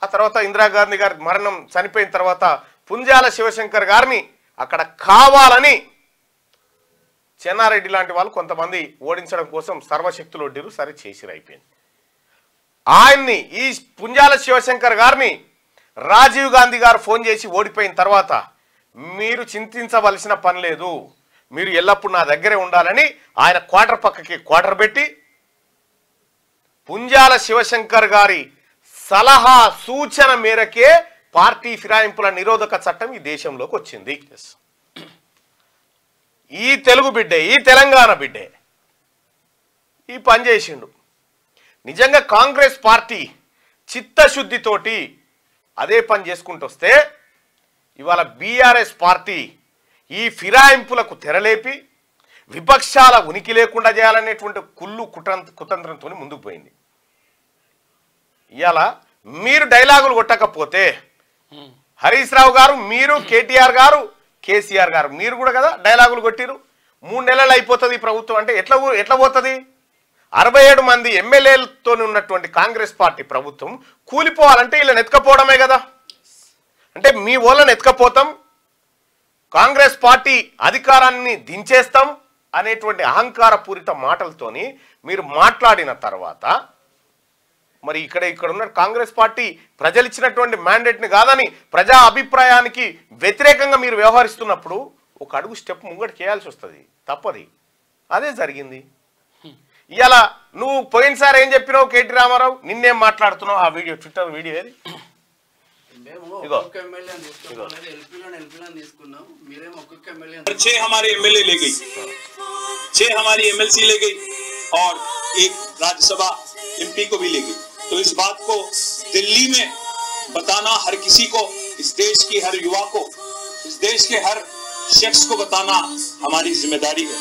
Speaker 7: ఆ తర్వాత ఇందిరాగాంధీ గారి మరణం చనిపోయిన తర్వాత పుంజాల శివశంకర్ గారిని అక్కడ కావాలని చెన్నారెడ్డి లాంటి వాళ్ళు కొంతమంది ఓడించడం కోసం సర్వశక్తులు ఒడ్డిరు, సరే చేసిరు, అయిపోయింది. ఆయన్ని, ఈ పుంజాల శివశంకర్ గారిని రాజీవ్ గాంధీ గారు ఫోన్ చేసి ఓడిపోయిన తర్వాత మీరు చింతించవలసిన పని లేదు, మీరు ఎల్లప్పుడూ నా దగ్గరే ఉండాలని ఆయన క్వార్టర్ పక్కకి క్వార్టర్ పెట్టి పుంజాల శివశంకర్ గారి సలహా సూచన మేరకే పార్టీ ఫిరాయింపుల నిరోధక చట్టం ఈ దేశంలోకి వచ్చింది. ఈ తెలుగు బిడ్డే, ఈ తెలంగాణ బిడ్డే ఈ పని చేసిండు. నిజంగా కాంగ్రెస్ పార్టీ చిత్తశుద్ధితోటి అదే పని చేసుకుంటూ వస్తే ఇవాళ బీఆర్ఎస్ పార్టీ ఈ ఫిరాయింపులకు తెరలేపి విపక్షాల ఉనికి లేకుండా చేయాలనేటువంటి కుతంత్రంతో ముందుకు పోయింది. ఇవాళ మీరు డైలాగులు కొట్టకపోతే హరీష్ రావు గారు, మీరు కేటీఆర్ గారు, కేసీఆర్ గారు, మీరు కూడా కదా డైలాగులు కొట్టిరు. 3 నెలలు అయిపోతుంది ప్రభుత్వం అంటే ఎట్లా పోతుంది? 67 మంది ఎమ్మెల్యేలతో ఉన్నటువంటి కాంగ్రెస్ పార్టీ ప్రభుత్వం కూలిపోవాలంటే వీళ్ళని ఎత్తుకపోవడమే కదా. అంటే మీ వాళ్ళని ఎత్తుకపోతాం, కాంగ్రెస్ పార్టీ అధికారాన్ని దించేస్తాం అనేటువంటి అహంకారపూరిత మాటలతోని మీరు మాట్లాడిన తర్వాత మరి ఇక్కడ ఉన్న కాంగ్రెస్ పార్టీ ప్రజలు ఇచ్చినటువంటి మ్యాండేట్ని కాదని ప్రజా అభిప్రాయానికి వ్యతిరేకంగా మీరు వ్యవహరిస్తున్నప్పుడు ఒక అడుగు స్టెప్ ముంగడికి చేయాల్సి వస్తుంది, తప్పది. అదే జరిగింది. ఇలా నువ్వు పోయినసారి ఏం చెప్పినావు కేటీ రామారావు, నిన్నేం మాట్లాడుతున్నావు? ఆ వీడియో, ట్విట్టర్ వీడియో ఏది?
Speaker 8: 6 हमारे एमएलए ले गई, 6 हमारी एमएलसी ले गई और 1 राज्यसभा एमपी को भी ले गई। तो इस बात को दिल्ली में बताना हर किसी को, इस देश की हर युवा को, इस देश के हर शख्स को बताना हमारी जिम्मेदारी है।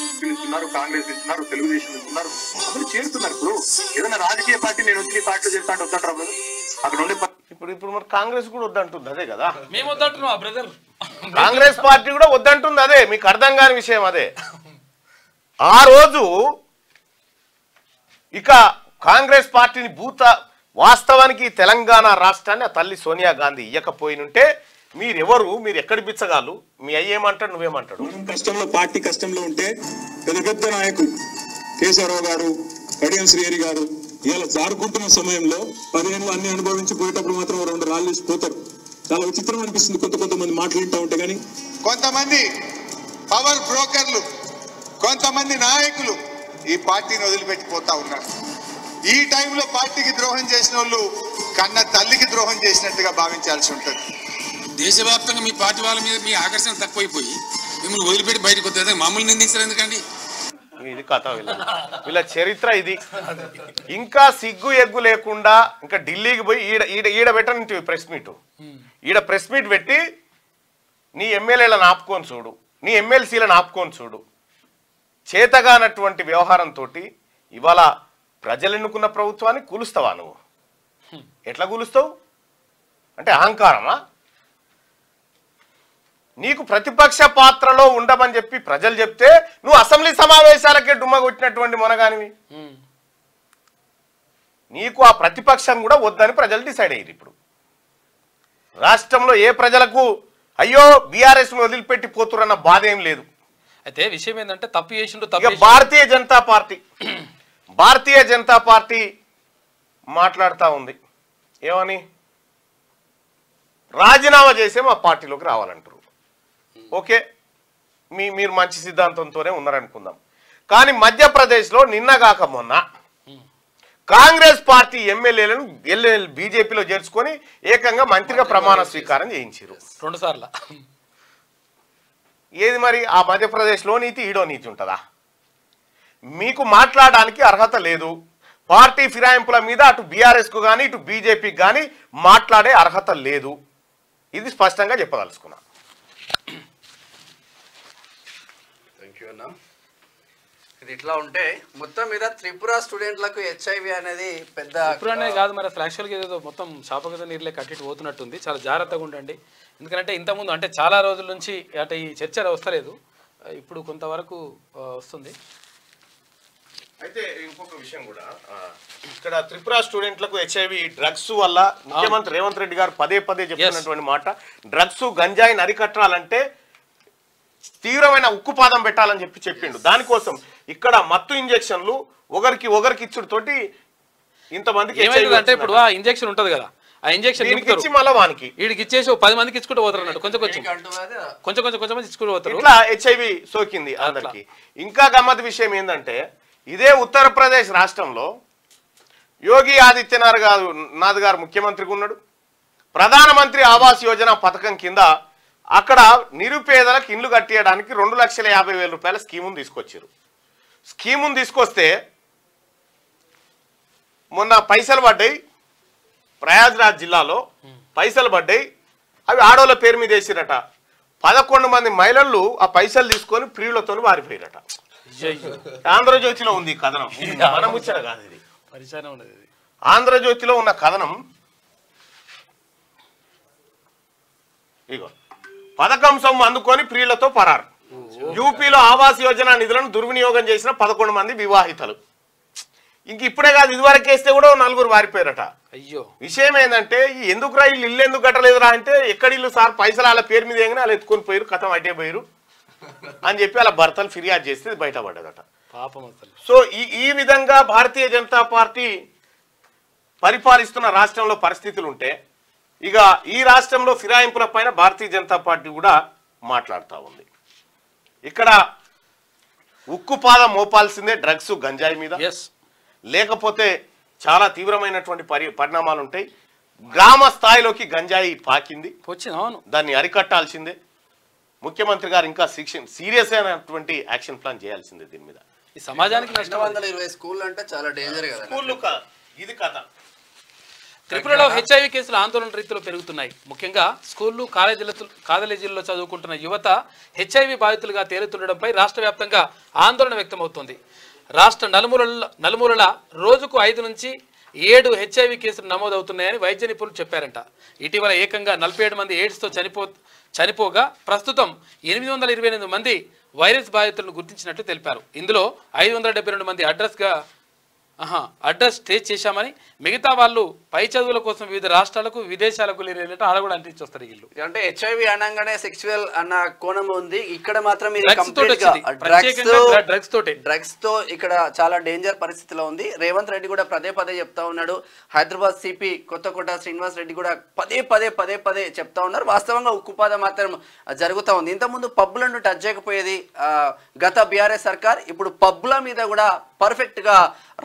Speaker 6: కాంగ్రెస్ ఇస్తున్నారు, తెలుగుదేశం ఇస్తున్నారు, అందరూ చేరుతున్నారు. ఇప్పుడు ఏదైనా రాజకీయ పార్టీ నేను వచ్చి పార్టీలో చేస్తా అంటే వద్దంటారు బ్రదర్. అక్కడ ఉండే
Speaker 7: ఇప్పుడు మరి కాంగ్రెస్ కూడా వద్దంటుంది అదే కదా.
Speaker 1: మేము వద్దంటున్నాం బ్రదర్,
Speaker 7: కాంగ్రెస్ పార్టీ కూడా వద్దంటుంది అదే. మీకు అర్థం కాని విషయం అదే. ఆ రోజు ఇక కాంగ్రెస్ పార్టీని వాస్తవానికి తెలంగాణ రాష్ట్రాన్ని ఆ తల్లి సోనియా గాంధీ ఇయ్యకపోయినుంటే మీరెవరు, మీరు ఎక్కడి బిచ్చగాళ్ళు, మీ అయ్యేమంటాడు, నువ్వేమంటాడు?
Speaker 3: కష్టంలో, పార్టీ కష్టంలో ఉంటే పెద్ద నాయకులు కేశవరావు గారు, కడియం శ్రీహరి గారు ఇలా జారుకుంటున్న సమయంలో 10 ఏళ్ళు అన్ని అనుభవించి పోయేటప్పుడు మాత్రం 2 రాళ్ళు పోతారు. చాలా విచిత్రం అనిపిస్తుంది కొంతమంది మాట్లాడుతూ ఉంటే. కానీ
Speaker 4: కొంతమంది పవర్ బ్రోకర్లు, కొంతమంది నాయకులు ఈ పార్టీని వదిలిపెట్టిపోతా ఉన్నారు. ఈ టైంలో పార్టీకి ద్రోహం చేసిన వాళ్ళు కన్న తల్లికి ద్రోహం చేసినట్టుగా భావించాల్సి ఉంటుంది.
Speaker 5: దేశవ్యాప్తంగా మీ పార్టీ వాళ్ళ మీద మీ ఆకర్షణ తక్కువైపోయి మిమ్మల్ని వదిలిపెట్టి బయటకు వస్తే మమ్మల్ని నిందించారు ఎందుకండి?
Speaker 7: ఇది కథ, వీళ్ళ చరిత్ర ఇది. ఇంకా సిగ్గు ఎగ్గు లేకుండా ఇంకా ఢిల్లీకి పోయి ఈడ పెట్టండి ప్రెస్ మీట్, ఈడ ప్రెస్ మీట్ పెట్టి నీ ఎమ్మెల్యేలను ఆపుకొని చూడు, నీ ఎమ్మెల్సీలను ఆపుకొని చూడు. చేతగానటువంటి వ్యవహారంతో ఇవాళ ప్రజలు ఎన్నుకున్న ప్రభుత్వాన్ని కూలుస్తావా నువ్వు? ఎట్లా కూలుస్తావు? అంటే అహంకారమా? నీకు ప్రతిపక్ష పాత్రలో ఉండమని చెప్పి ప్రజలు చెప్తే నువ్వు అసెంబ్లీ సమావేశాలకే డుమ్మ కొట్టినటువంటి మొనగానివి. నీకు ఆ ప్రతిపక్షం కూడా వద్దని ప్రజలు డిసైడ్ అయ్యారు. ఇప్పుడు రాష్ట్రంలో ఏ ప్రజలకు అయ్యో బీఆర్ఎస్ వదిలిపెట్టి పోతురన్న బాధ ఏం లేదు.
Speaker 1: అయితే విషయం ఏంటంటే తప్పు చేసిండు.
Speaker 7: భారతీయ జనతా పార్టీ మాట్లాడుతూ ఉంది ఏమని, రాజీనామా చేసే మా పార్టీలోకి రావాలంటారు. ఓకే, మీరు మంచి సిద్ధాంతంతోనే ఉన్నారనుకుందాం. కానీ మధ్యప్రదేశ్లో నిన్నగాక మొన్న కాంగ్రెస్ పార్టీ ఎమ్మెల్యేలను బీజేపీలో చేర్చుకొని ఏకంగా మంత్రిగా ప్రమాణ స్వీకారం చేయించారు
Speaker 1: 2 సార్లు.
Speaker 7: ఏది మరి ఆ మధ్యప్రదేశ్లో నీతి, ఈడో నీతి ఉంటుందా? మీకు మాట్లాడడానికి అర్హత లేదు. పార్టీ ఫిరాయింపుల మీద అటు బీఆర్ఎస్ కు కానీ ఇటు బీజేపీకి కానీ మాట్లాడే అర్హత లేదు. ఇది స్పష్టంగా చెప్పదలుచుకున్నా.
Speaker 2: ఇది ఇట్లా ఉంటే మొత్తం మీద త్రిపుర స్టూడెంట్లకు హెచ్ఐవి అనేది పెద్ద
Speaker 1: త్రిపురనే కాదు మరి అసలు యాక్చువల్గా ఏదో మొత్తం శాపగత నీరులే కట్టిట్టు పోతున్నట్టుంది. చాలా జాగ్రత్తగా ఉండండి. ఎందుకంటే ఇంతకుముందు అంటే చాలా రోజుల నుంచి అంటే ఈ చర్చ వస్తలేదు, ఇప్పుడు కొంతవరకు వస్తుంది.
Speaker 7: అయితే ఇంకొక విషయం కూడా, ఇక్కడ త్రిపుర స్టూడెంట్లకు హెచ్ఐవి డ్రగ్స్ వల్ల ముఖ్యమంత్రి రేవంత్ రెడ్డి గారు పదే పదే చెప్తున్నటువంటి మాట, డ్రగ్స్ గంజాయిని అరికట్టాలంటే తీవ్రమైన ఉక్కుపాదం పెట్టాలని చెప్పిండు. దానికోసం ఇక్కడ మత్తు ఇంజెక్షన్లు ఒకరికి ఇచ్చుడుతోటి ఇంతమందికి
Speaker 1: అంటే ఇప్పుడు ఆ ఇంజెక్షన్ ఉంటది కదా, ఆ ఇంజెక్షన్
Speaker 7: ఇచ్చి మళ్ళీ వానికి
Speaker 1: వీడికి ఇచ్చేసి 10 మందికి ఇచ్చుకుంటూ పోతారు అన్నట్టు, కొంచెం మంది ఇచ్చుకుంటూ పోతారు.
Speaker 7: ఇట్లా హెచ్ఐవి సోకింది అందరికి. ఇంకా గమ్మత్ విషయం ఏంటంటే, ఇదే ఉత్తరప్రదేశ్ రాష్ట్రంలో యోగి ఆదిత్యనాథ్ గారు ముఖ్యమంత్రిగా ఉన్నాడు. ప్రధానమంత్రి ఆవాస్ యోజన పథకం కింద అక్కడ నిరుపేదలకు ఇండ్లు కట్టియడానికి 2,50,000 రూపాయల స్కీమును తీసుకొచ్చారు. స్కీమును తీసుకొస్తే మొన్న పైసలు పడ్డాయి, ప్రయాగ్రాజ్ జిల్లాలో పైసలు పడ్డాయి. అవి ఆడోళ్ళ పేరు మీద వేసిరట. 11 మంది మహిళలు ఆ పైసలు తీసుకొని ప్రియులతో వారిపోయారట. ఆంధ్రజ్యోతిలో ఉంది ఈ కథనం, మన ముచ్చట కాదు ఇది. ఆంధ్రజ్యోతిలో ఉన్న కథనం ఇగో, పథకం సొమ్ము అందుకొని ప్రియులతో పరారు. యూపీలో ఆవాస్ యోజన నిధులను దుర్వినియోగం చేసిన 11 మంది వివాహితలు. ఇంక ఇప్పుడే కాదు, ఇదివరకు వేస్తే కూడా 4 వారిపోయారట.
Speaker 1: అయ్యో,
Speaker 7: విషయం ఏంటంటే, ఎందుకురా వీళ్ళు ఇల్లు ఎందుకు కట్టలేదురా అంటే, ఎక్కడిల్లు సార్ పైసలు వాళ్ళ పేరు మీద ఏమైనా వాళ్ళు ఎత్తుకొని పోయారు, కథం అటే పోయారు అని చెప్పి వాళ్ళ భర్తలు ఫిర్యాదు చేస్తే బయటపడ్డదట. సో ఈ విధంగా భారతీయ జనతా పార్టీ పరిపాలిస్తున్న రాష్ట్రంలో పరిస్థితులు ఉంటే, ఇక ఈ రాష్ట్రంలో ఫిరాయింపుల పైన భారతీయ జనతా పార్టీ కూడా మాట్లాడుతూ ఉంది. ఇక్కడ ఉక్కుపాదం మోపాల్సిందే డ్రగ్స్ గంజాయి మీద, లేకపోతే చాలా తీవ్రమైనటువంటి పరిణామాలు ఉంటాయి. గ్రామ స్థాయిలోకి గంజాయి పాకింది, దాన్ని అరికట్టాల్సిందే. ముఖ్యమంత్రి గారు ఇంకా సీరియస్ అయినటువంటి యాక్షన్ ప్లాన్ చేయాల్సిందే దీని మీద.
Speaker 1: ఈ సమాజానికి
Speaker 2: 220 స్కూళ్ళు అంటే చాలా డేంజర్ కదా.
Speaker 7: స్కూళ్ళు ఇది కథ.
Speaker 1: త్రిపురలో హెచ్ఐవి కేసులు ఆందోళన రీతిలో పెరుగుతున్నాయి. ముఖ్యంగా స్కూళ్లు కాలేజీల్లో చదువుకుంటున్న యువత హెచ్ఐవి బాధితులుగా తేలుతుండడంపై రాష్ట్ర వ్యాప్తంగా ఆందోళన వ్యక్తమవుతోంది. రాష్ట్ర నలుమూలల రోజుకు 5 నుంచి 7 హెచ్ఐవి కేసులు నమోదవుతున్నాయని వైద్య నిపుణులు చెప్పారంట. ఇటీవల ఏకంగా 47 మంది ఎయిడ్స్తో చనిపోగా ప్రస్తుతం 828 మంది వైరస్ బాధితులను గుర్తించినట్లు తెలిపారు. ఇందులో 572 మంది అడ్రస్ ట్రేస్ చేశామని, మిగతా వాళ్ళు పై చదువుల కోసం వివిధ రాష్ట్రాలకు విదేశాలకు వెళ్ళినట్టు ఆడ కూడా అంటించి వస్తారు. వీళ్ళు
Speaker 2: అంటే హెచ్ఐవి అనగానే సెక్సువల్ అన్న కోణం ఉంది, ఇక్కడ మాత్రం డ్రగ్స్ తో ఇక్కడ చాలా డేంజర్ పరిస్థితిలో ఉంది. రేవంత్ రెడ్డి కూడా పదే చెప్తా ఉన్నాడు. హైదరాబాద్ సిపి కొత్తకోట శ్రీనివాస్ రెడ్డి కూడా పదే చెప్తా ఉన్నారు. వాస్తవంగా ఉక్కుపాదం మాత్రం జరుగుతూ ఉంది. ఇంతకుముందు పబ్బులను టచ్ చేయకపోయేది గత బీఆర్ఎస్ సర్కార్. ఇప్పుడు పబ్బుల మీద కూడా పర్ఫెక్ట్ గా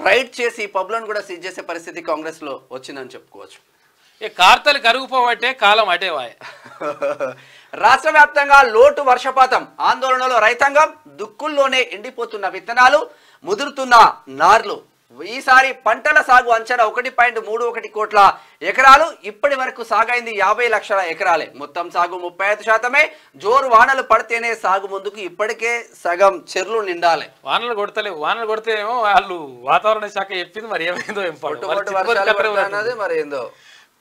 Speaker 2: రైడ్ చేసి పబ్లను కూడా సీజ్ చేసే పరిస్థితి కాంగ్రెస్ లో వచ్చిందని చెప్పుకోవచ్చు.
Speaker 1: కార్తలు కరుగుపోవట్టే కాలం అటేవాయ్.
Speaker 2: రాష్ట్ర వ్యాప్తంగా లోటు వర్షపాతం, ఆందోళనలో రైతాంగం, దుక్కుల్లోనే ఎండిపోతున్న విత్తనాలు, ముదురుతున్న నార్లు. ఈసారి పంటల సాగు అంచనా 1.31 కోట్ల ఎకరాలు. ఇప్పటి వరకు సాగైంది 50 లక్షల ఎకరాలే. మొత్తం సాగు 35%. జోరు వానలు పడితేనే సాగు ముందుకు. ఇప్పటికే సగం చెర్లు నిండాలి.
Speaker 1: వానలు కొడితేనేమో వాళ్ళు వాతావరణ శాఖ చెప్పింది, మరి ఏమైందో
Speaker 2: మరి ఏందో.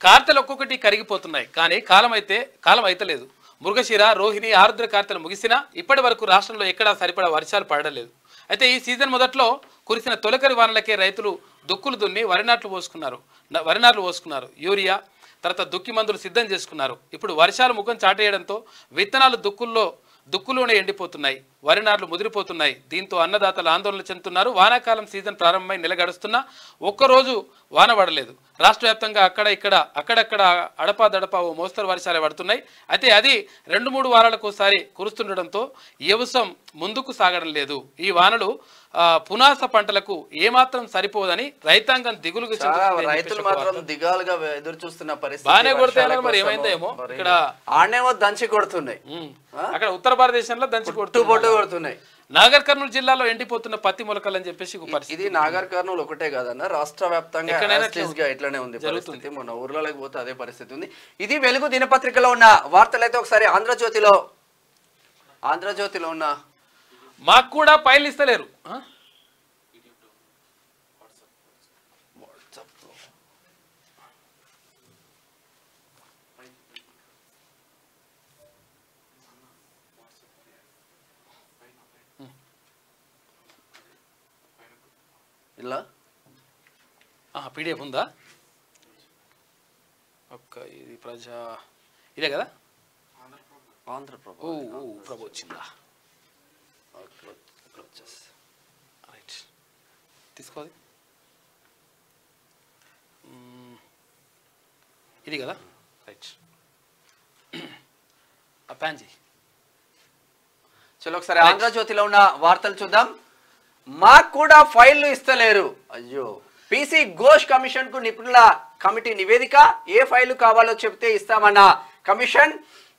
Speaker 1: కార్తెలు ఒక్కొక్కటి కరిగిపోతున్నాయి, కానీ కాలం అయితలేదు. మృగశిర, రోహిణి, ఆరుద్ర కార్తెలు ముగిసినా ఇప్పటి వరకు రాష్ట్రంలో ఎక్కడా సరిపడా వర్షాలు పడలేదు. అయితే ఈ సీజన్ మొదట్లో కురిసిన తొలకరి వానలకే రైతులు దుక్కులు దున్ని వరి నాట్లు పోసుకున్నారు. యూరియా తర్వాత దుక్కి మందులు సిద్ధం చేసుకున్నారు. ఇప్పుడు వర్షాలు ముఖం చాటేయడంతో విత్తనాలు దుక్కులోనే ఎండిపోతున్నాయి, వరి నాట్లు ముదిరిపోతున్నాయి. దీంతో అన్నదాతలు ఆందోళన చెందుతున్నారు. వానాకాలం సీజన్ ప్రారంభమై నెల గడుస్తున్నా ఒక్కరోజు వాన పడలేదు. రాష్ట్ర వ్యాప్తంగా అక్కడక్కడ అడపాదడపా ఓ మోస్తరు వర్షాలు పడుతున్నాయి. అయితే అది 2-3 వారాలకోసారి కురుస్తుండడంతో వ్యవసాయం ముందుకు సాగడం లేదు. ఈ వానలు పునాస పంటలకు ఏమాత్రం సరిపోదని రైతాంగం దిగులుగా
Speaker 2: రైతులు మాత్రం దిగాలుగా ఎదురు చూస్తున్న పరిస్థితి.
Speaker 1: బాగానే కొడితే మరి ఏమైందేమో. ఇక్కడ
Speaker 2: ఆడనేమో దంచి కొడుతున్నాయి,
Speaker 1: అక్కడ ఉత్తర భారతదేశంలో దంచి
Speaker 2: కొడుతున్నాయి.
Speaker 1: నాగర్ కర్నూలు జిల్లాలో ఎండిపోతున్న పత్తి మొలకలు అని చెప్పేసి
Speaker 2: ఇది నాగర్ కర్నూలు ఒకటే కాదన్న, రాష్ట్ర వ్యాప్తంగా ఇట్లానే ఉంది పరిస్థితి. మొన్న ఊర్లలోకి పోతే అదే పరిస్థితి ఉంది. ఇది వెలుగు దినపత్రికలో ఉన్న వార్తలు. అయితే ఒకసారి ఆంధ్రజ్యోతిలో ఉన్న
Speaker 1: మాకు కూడా ఫైల్ ఇస్తలేరు.
Speaker 2: ఇలా
Speaker 1: పీడిఎఫ్ ఉందా? ఇది ప్రజా ఇదే కదా,
Speaker 2: ఆంధ్రప్రభ
Speaker 1: ప్రభు వచ్చిందా? రైట్, తీసుకోవాలి. ఇది కదా, రైట్. ప్యాన్జీ
Speaker 2: చలో ఒకసారి ఆంధ్రజ్యోతిలో ఉన్న వార్తలు చూద్దాం. మాకు కూడా ఫైళ్లు ఇస్తలేరు. అయ్యో, పీసీ ఘోష్ కమిషన్ కు నిపుణుల కమిటీ నివేదిక. ఏ ఫైళ్లు కావాలో చెప్తే ఇస్తామన్న కమిషన్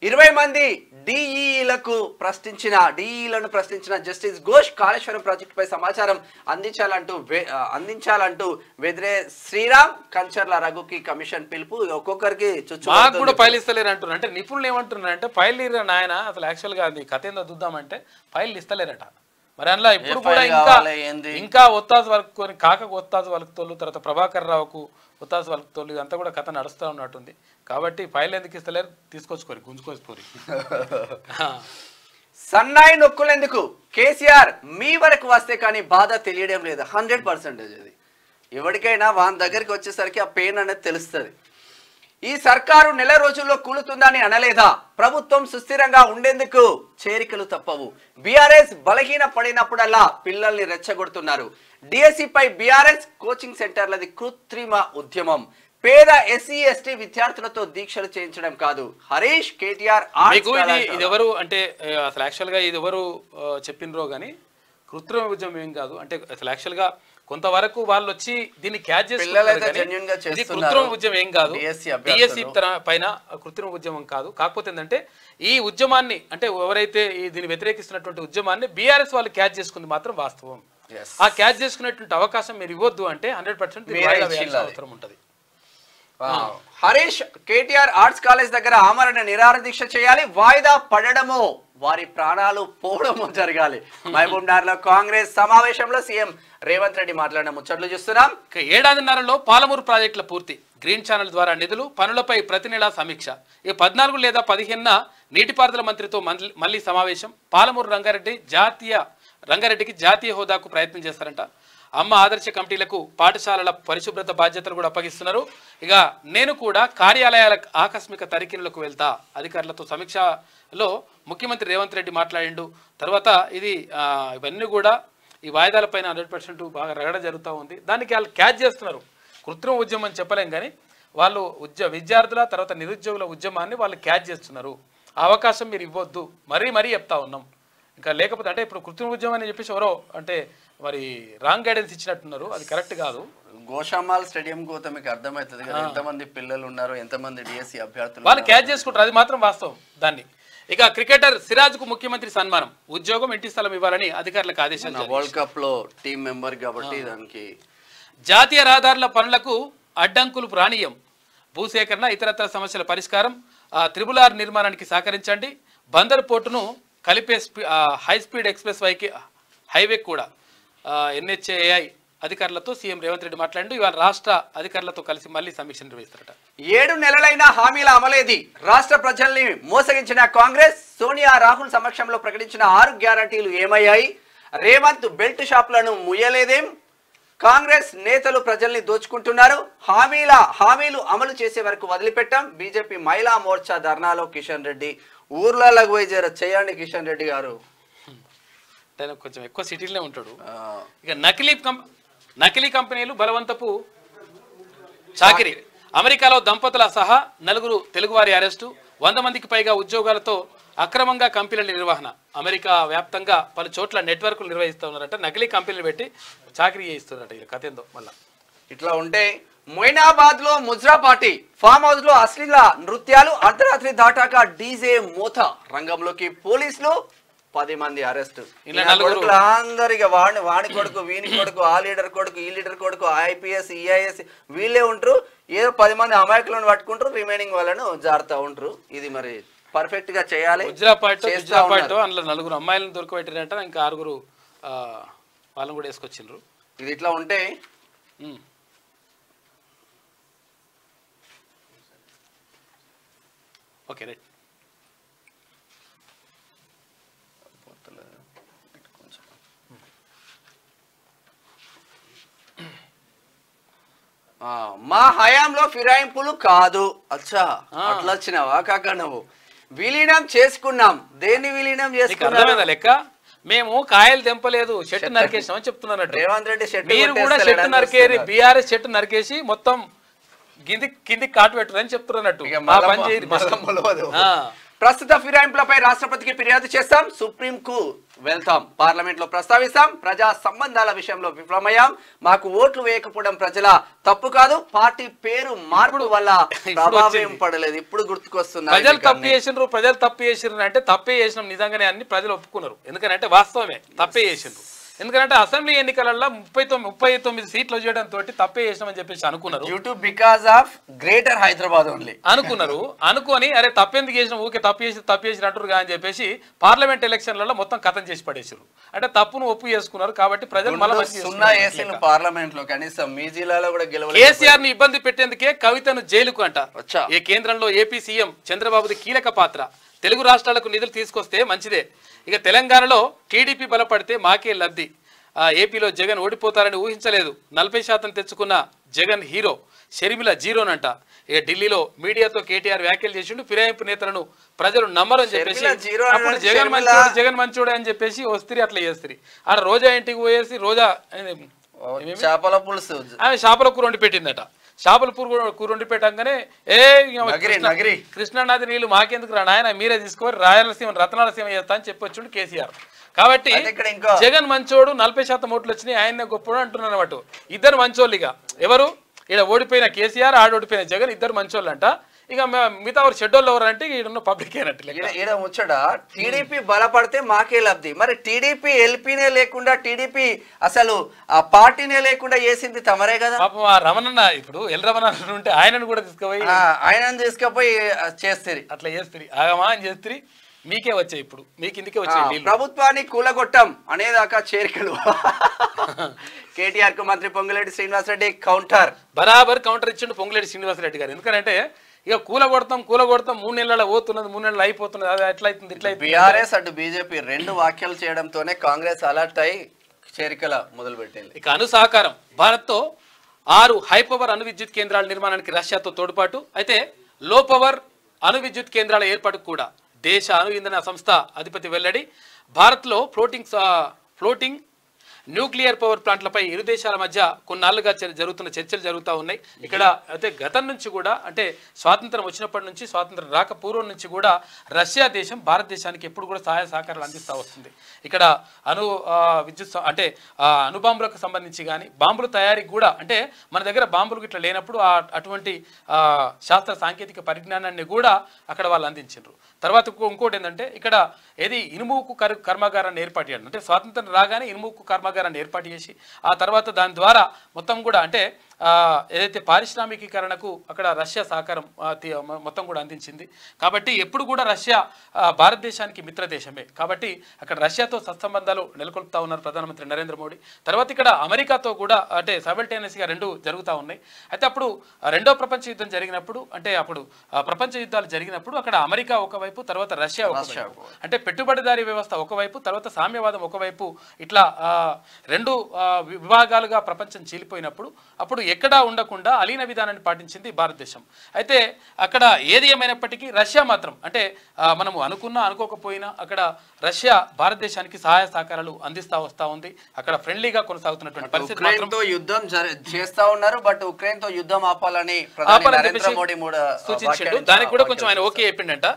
Speaker 2: 20 మంది డిఈలను ప్రశ్నించిన జస్టిస్ ఘోష్ కాళేశ్వరం ప్రాజెక్టుపై సమాచారం అందించాలంటూ వెదిరే శ్రీరామ్, కంచర్ల రఘుకి కమిషన్ పిలుపు. ఒక్కొక్కరికి
Speaker 1: మాకు కూడా ఫైల్ ఇస్తలేరు అంటున్నారు. అంటే నిపుణులు ఏమంటున్నారు అంటే ఫైల్ నాయన అసలు యాక్చువల్ గా అది కథ ఏందో చూద్దామంటే ఫైల్ ఇస్తలేరట. మరి అందులో ఇప్పుడు కూడా ఇంకా ఒత్తాసు వలుకుని కాకకు ఒత్తాసు వలుకుతోళ్ళు, తర్వాత ప్రభాకర్ రావుకు ఒత్తాసు వలుకుతోళ్ళు, ఇదంతా కూడా కథ నడుస్తూ ఉన్నట్టుంది. కాబట్టి ఫైల్ ఎందుకు ఇస్తలేరు, తీసుకొచ్చుకోరు, గుంజుకొచ్చుకోరు.
Speaker 2: సన్నాయి నొక్కులేందుకు కేసీఆర్ మీ వరకు వస్తే కానీ బాధ తెలియడం లేదు. 100% అది ఎవరికైనా వాని దగ్గరికి వచ్చేసరికి ఆ పెయిన్ అనేది తెలుస్తుంది. ఈ సర్కారు నెల రోజుల్లో కూలుతుందని అనలేదా? ప్రభుత్వం సుస్థిరంగా ఉండేందుకు చేరికలు తప్పవు. బీఆర్ఎస్ బలహీన పడినప్పుడల్లా పిల్లల్ని రెచ్చగొడుతున్నారు. డిఎస్సిపై బీఆర్ఎస్ కోచింగ్ సెంటర్లది కృత్రిమ ఉద్యమం. పేద ఎస్సీ ఎస్టీ విద్యార్థులతో దీక్షలు చేయించడం కాదు. హరీష్ కేటీఆర్
Speaker 1: ఇది ఎవరు అంటే అసలు యాక్చువల్ గా ఇది ఎవరు చెప్పినరో గానీ కృత్రిమ ఉద్యమం ఏం కాదు. అంటే అసలు యాక్చువల్ గా కొంతవరకు వాళ్ళు వచ్చి దీన్ని క్యాచ్ చేసుకుంటారు. కృత్రిమ ఉద్యమం ఏం కాదు, డిఎస్సి పైన కృత్రిమ ఉద్యమం కాదు. కాకపోతే ఏంటంటే ఈ ఉద్యమాన్ని అంటే ఎవరైతే దీన్ని వ్యతిరేకిస్తున్నటువంటి ఉద్యమాన్ని బీఆర్ఎస్ వాళ్ళు క్యాచ్ చేసుకుంది మాత్రం వాస్తవం. ఆ క్యాచ్ చేసుకునేటువంటి అవకాశం మీరు ఇవ్వద్దు అంటే 100% అవసరం ఉంటుంది.
Speaker 2: హరీష్ కేటీఆర్ ఆర్ట్స్ కాలేజ్ దగ్గర ఆమరణ నిరాహార దీక్ష చేయాలి. వాయిదా పడడమో వారి ప్రాణాలు పోవడమో జరగాలి. మహబూబ్నగర్ లో కాంగ్రెస్ సమావేశంలో సీఎం రేవంత్ రెడ్డి మాట్లాడిన ముచ్చట్లు చూస్తున్నాం.
Speaker 1: ఏడాదిన్నరలో పాలమూరు ప్రాజెక్టుల పూర్తి, గ్రీన్ ఛానల్ ద్వారా నిధులు, పనులపై ప్రతి నెలా సమీక్ష. ఈ 14 లేదా 15 నీటిపారుదల మంత్రితో మళ్ళీ సమావేశం. పాలమూరు రంగారెడ్డికి జాతీయ హోదాకు ప్రయత్నం చేస్తారంట. అమ్మ ఆదర్శ కమిటీలకు పాఠశాలల పరిశుభ్రత బాధ్యతలు కూడా అప్పగిస్తున్నారు. ఇక నేను కూడా కార్యాలయాల ఆకస్మిక తనిఖీలకు వెళ్తా. అధికారులతో సమీక్షలో ముఖ్యమంత్రి రేవంత్ రెడ్డి మాట్లాడిండు. తర్వాత ఇవన్నీ కూడా ఈ వాయిదాల పైన 100% బాగా రగడ జరుగుతూ ఉంది. దానికి వాళ్ళు క్యాచ్ చేస్తున్నారు. కృత్రిమ ఉద్యమం అని చెప్పలేం కానీ వాళ్ళు విద్యార్థుల తర్వాత నిరుద్యోగుల ఉద్యమాన్ని వాళ్ళు క్యాచ్ చేస్తున్నారు. ఆ అవకాశం మీరు ఇవ్వద్దు మరీ చెప్తా ఉన్నాం. ఇంకా లేకపోతే అంటే ఇప్పుడు కృత్రిమ ఉద్యమం అని చెప్పేసి ఎవరో అంటే మరి రాంగ్ గైడెన్స్ ఇచ్చినట్టున్నారు. అది కరెక్ట్ కాదు.
Speaker 2: గోషామాల్ స్టేడియం పోతే మీకు అర్థమవుతుంది కదా ఎంతమంది పిల్లలు ఉన్నారు, ఎంతమంది డిఎస్సి అభ్యర్థులు
Speaker 1: వాళ్ళు క్యాచ్ చేసుకుంటారు. అది మాత్రం వాస్తవం. దాన్ని ఇక క్రికెటర్ సిరాజ్ కు ముఖ్యమంత్రి సన్మానం, ఉద్యోగం, ఇంటి స్థలం ఇవ్వాలని అధికారులకు ఆదేశాలు.
Speaker 2: వరల్డ్ కప్ లో టీం మెంబర్ కాబట్టి దానికి
Speaker 1: జాతీయ రహదారుల పనులకు అడ్డంకులు ప్రాణీయం, భూసేకరణ, ఇతరత్ర సమస్యల పరిష్కారం, త్రిబుల్-R నిర్మాణానికి సహకరించండి. బందర్ పోర్టును కలిపే హై స్పీడ్ ఎక్స్ప్రెస్ హైవే కూడా NHAI అధికారులతో సీఎం రేవంత్ రెడ్డి మాట్లాడి ఇవాళ రాష్ట్ర అధికారులతో కలిసి మళ్ళీ సమీక్ష నిర్వహిస్తారట.
Speaker 2: 7 నెలలైన హామీల అమలేది. రాష్ట్ర ప్రజల్ని మోసగించిన కాంగ్రెస్ సోనియా రాహుల్ సమక్షంలో ప్రకటించిన 6 గ్యారంటీలు ఏమయ్యాయి? రేవంత్ బెల్ట్ షాపులను ముయ్యలేదేం? కాంగ్రెస్ నేతలు ప్రజల్ని దోచుకుంటున్నారు. హామీలు అమలు చేసే వరకు వదిలిపెట్టాం. బీజేపీ మహిళా మోర్చా ధర్నాలో కిషన్ రెడ్డి. ఊర్లలోకి పోయి చేయండి కిషన్ రెడ్డి గారు.
Speaker 1: కొంచెం ఎక్కువ సిటీలోనే ఉంటాడు. ఇక నకిలీ కంపెనీలు బలవంతపు చాకిరీ. అమెరికాలో దంపతుల సహా 4 తెలుగువారి అరెస్టు. 100 మందికి పైగా ఉద్యోగాలతో అక్రమంగా కంపెనీల నిర్వహణ. అమెరికా వ్యాప్తంగా పలు చోట్ల నెట్వర్క్లు నిర్వహిస్తూ ఉన్నారట. నకిలీ కంపెనీలు పెట్టి చాకరీ చేస్తున్నారట. ఇలా కథ ఏందో మళ్ళా
Speaker 2: ఇట్లా ఉంటే మొయినాబాద్ లో ముజ్రా పార్టీ ఫామ్ హౌస్ లో అశ్లీల నృత్యాలు. అర్ధరాత్రి దాటాక డీజే మోత. రంగంలోకి పోలీసులు. 10 మంది అరెస్ట్.
Speaker 1: నలుగురు
Speaker 2: అందరిగా వాడి కొడుకు వీని కొడుకు ఆ లీడర్ కొడుకు ఈ లీడర్ కొడుకు ఐపీఎస్ ఈఐఎస్ వీళ్ళే ఉంటారు. ఏదో 10 మంది అమాయకులను పట్టుకుంటారు, రిమైనింగ్ వాళ్ళను జారుతా ఉంటారు. ఇది మరి పర్ఫెక్ట్ గా చేయాలి.
Speaker 1: గుజరాపాటు అందులో 4 అమ్మాయిలను దొరికిపెట్టారంట, ఇంకా 6 వాళ్ళని కూడా వేసుకొచ్చిండ్రు.
Speaker 2: ఇది ఇట్లా ఉంటే
Speaker 1: ఓకే రైట్.
Speaker 2: మా హయాంలో ఫిరాయింపులు కాదు. అచ్చా అట్లా వచ్చినావా కాక నువ్వు? విలీనం చేసుకున్నాం. దేన్ని విలీనం చేసుకున్నాం
Speaker 1: లెక్క? మేము కాయలు తెంపలేదు, చెట్టు నరికేసామని చెప్తున్నారు
Speaker 2: రేవంత్ రెడ్డి.
Speaker 1: మీరు కూడా చెట్టు నరికేరి, బీఆర్ఎస్ చెట్టు నరికేసి మొత్తం కిందికి కాటు పెట్టురని చెప్తున్నట్టు.
Speaker 2: ప్రస్తుత ఫిరాయింపులపై రాష్ట్రపతికి ఫిర్యాదు చేస్తాం, సుప్రీం కు వెళ్తాం, పార్లమెంట్ లో ప్రస్తావిస్తాం, ప్రజా సంబంధాల విషయంలో విఫలమయ్యాం, మాకు ఓట్లు వేయకపోవడం ప్రజల తప్పు కాదు, పార్టీ పేరు మార్పుడు వల్ల ప్రభావం పడలేదు. ఇప్పుడు గుర్తుకొస్తున్నా
Speaker 1: ప్రజలు తప్పు చేసిండ్రు అంటే తప్పే చేసినాం నిజంగానే అని ప్రజలు ఒప్పుకున్నారు. ఎందుకంటే వాస్తవమే తప్పే చేసిండ్రు. ఎందుకంటే అసెంబ్లీ ఎన్నికలలో 39 సీట్లు చేయడంతో తప్పే చేసినామని చెప్పేసి అనుకున్నారు.
Speaker 2: YouTube because of greater Hyderabad only
Speaker 1: అనుకొని అరే తప్పెందుకు చేసినాం, ఊకే తప్పు చేసి అంటారు అని చెప్పేసి పార్లమెంట్ ఎలక్షన్లలో మొత్తం కథం చేసి పడేసారు. అంటే తప్పును ఒప్పు చేసుకున్నారు. కాబట్టి ప్రజలు
Speaker 2: పార్లమెంట్ లో కనీసం మీ జిల్లాలో కూడా
Speaker 1: కేసీఆర్ ని ఇబ్బంది పెట్టేందుకే కవితను జైలుకు అంట. ఈ కేంద్రంలో ఏపీ సీఎం చంద్రబాబుది కీలక పాత్ర. తెలుగు రాష్ట్రాలకు నిధులు తీసుకొస్తే మంచిదే, ఇక తెలంగాణలో టీడీపీ బలపడితే మాకే లబ్ధి. ఏపీలో జగన్ ఓడిపోతారని ఊహించలేదు, 40% తెచ్చుకున్న జగన్ హీరో, షర్మిల జీరోనంట. ఇక ఢిల్లీలో మీడియాతో కేటీఆర్ వ్యాఖ్యలు చేసిండు, ఫిరాయింపు నేతలను ప్రజలు నమ్మరని చెప్పేసి అప్పుడు జగన్ మంచోడే అని చెప్పేసి వస్తిరి అట్లా చేస్తిరి. ఆడ రోజా ఇంటికి పోయేసి రోజా
Speaker 2: చేపల పులుసు
Speaker 1: ఆమె చేపల కూర వండి పెట్టిందట. చేపల కూర వండి పెట్టంగానే కృష్ణానది నీళ్ళు మాకెందుకు రా నాయన, మీరే తీసుకోవాలి, రాయలసీమ రత్నాలసీమ చేస్తా అని చెప్పొచ్చుండు కేసీఆర్. కాబట్టి జగన్ మంచోడు, 40% ఓట్లు వచ్చినాయి, ఆయన్నే గొప్పడు అంటున్నారు అన్నమాట. ఇద్దరు మంచోళ్ళుగా ఎవరు? ఇక్కడ ఓడిపోయిన కేసీఆర్, ఆడ ఓడిపోయిన జగన్, ఇద్దరు మంచోళ్ళు అంట. ఇక మిగతా షెడ్యూల్ ఎవరు అంటే ఈడున్న పబ్లిక్
Speaker 2: అయినట్టు ముచ్చట. టీడీపీ బలపడితే మాకే లబ్ధి. మరి టీడీపీ ఎల్పీనే లేకుండా, టీడీపీ అసలు ఆ పార్టీనే లేకుండా చేసింది తమరే కదా.
Speaker 1: పాపం ఆ రమణన్న, ఇప్పుడు ఎల్ రమణన్న ఉంటే ఆయనను కూడా
Speaker 2: తీసుకుపోయి చేస్తారు,
Speaker 1: అట్లా చేస్తారు, ఆగమా అని చేస్తారు. మీకే వచ్చాయి, ఇప్పుడు మీ కిందికే వచ్చాయి.
Speaker 2: ప్రభుత్వాన్ని కూలగొట్టం అనేదాకా చేరికలు. కేటీఆర్ కు మంత్రి పొంగులేటి శ్రీనివాసరెడ్డి కౌంటర్,
Speaker 1: బరాబర్ కౌంటర్ ఇచ్చిండు పొంగులేటి శ్రీనివాసరెడ్డి గారు. ఎందుకంటే ఇక కూల కొడతాం 3 నెలల పోతున్నది, 3 నెలలు అయిపోతున్నది, అది ఎట్లయితుంది ఇట్లా.
Speaker 2: బీఆర్ఎస్ అటు బీజేపీ 2 వ్యాఖ్యలు చేయడంతోనే కాంగ్రెస్ అలర్ట్ అయి చేరికల మొదలు పెట్టింది.
Speaker 1: ఇక అణు సహకారం, భారత్తో 6 హై పవర్ అణు విద్యుత్ కేంద్రాల నిర్మాణానికి రష్యాతో తోడ్పాటు. అయితే లో పవర్ అణు విద్యుత్ కేంద్రాల ఏర్పాటుకు కూడా దేశ అణు ఇంధన సంస్థ అధిపతి వెల్లడి. భారత్లో ఫ్లోటింగ్ న్యూక్లియర్ పవర్ ప్లాంట్లపై ఇరు దేశాల మధ్య కొన్నాళ్ళుగా జరుగుతున్న చర్చలు జరుగుతూ ఉన్నాయి. ఇక్కడ అయితే గతం నుంచి కూడా, అంటే స్వాతంత్రం వచ్చినప్పటి నుంచి, స్వాతంత్రం రాక పూర్వం నుంచి కూడా రష్యా దేశం భారతదేశానికి ఎప్పుడు కూడా సహాయ సహకారాలు అందిస్తూ వస్తుంది. ఇక్కడ విద్యుత్ అంటే అణుబాంబులకు సంబంధించి కానీ, బాంబుల తయారీకి కూడా, అంటే మన దగ్గర బాంబులు ఇట్లా లేనప్పుడు అటువంటి శాస్త్ర సాంకేతిక పరిజ్ఞానాన్ని కూడా అక్కడ వాళ్ళు అందించారు. తర్వాత ఇంకోటి ఏంటంటే ఇక్కడ ఇనుముకు కర్మాగారాన్ని ఏర్పాటు చేయడం. అంటే స్వాతంత్రం రాగానే ఇనుముకు కర్మాగారాన్ని ఏర్పాటు చేసి ఆ తర్వాత దాని ద్వారా మొత్తం కూడా, అంటే ఏదైతే పారిశ్రామికీకరణకు అక్కడ రష్యా సహకారం మొత్తం కూడా అందించింది. కాబట్టి ఎప్పుడు కూడా రష్యా భారతదేశానికి మిత్ర దేశమే. కాబట్టి అక్కడ రష్యాతో సత్సంబంధాలు నెలకొల్పుతా ఉన్నారు ప్రధానమంత్రి నరేంద్ర మోడీ. తర్వాత ఇక్కడ అమెరికాతో కూడా, అంటే సైమల్టేనియస్గా 2 జరుగుతూ ఉన్నాయి. అయితే అప్పుడు రెండో ప్రపంచ యుద్ధం జరిగినప్పుడు, అంటే అప్పుడు ప్రపంచ యుద్ధాలు జరిగినప్పుడు అక్కడ అమెరికా ఒకవైపు, తర్వాత రష్యా ఒకవైపు, అంటే పెట్టుబడిదారీ వ్యవస్థ ఒకవైపు, తర్వాత సామ్యవాదం ఒకవైపు, ఇట్లా 2 విభాగాలుగా ప్రపంచం చీలిపోయినప్పుడు అప్పుడు ఎక్కడా ఉండకుండా అలీన విధానాన్ని పాటించింది భారతదేశం. అయితే అక్కడ ఏది ఏమైనప్పటికీ రష్యా మాత్రం, అంటే మనము అనుకోకపోయినా అక్కడ రష్యా భారతదేశానికి సహాయ సహకారాలు అందిస్తా వస్తా ఉంది. అక్కడ ఫ్రెండ్లీగా కొనసాగుతున్నటువంటి పరిస్థితి మాత్రం
Speaker 2: యుద్ధం చేస్తా ఉన్నారు. బట్ ఉక్రెయిన్ తో యుద్ధం ఆపాలని నరేంద్ర మోడీ
Speaker 1: సూచించాడు. దానికి కూడా కొంచెం ఆయన ఓకే చెప్పిండంట.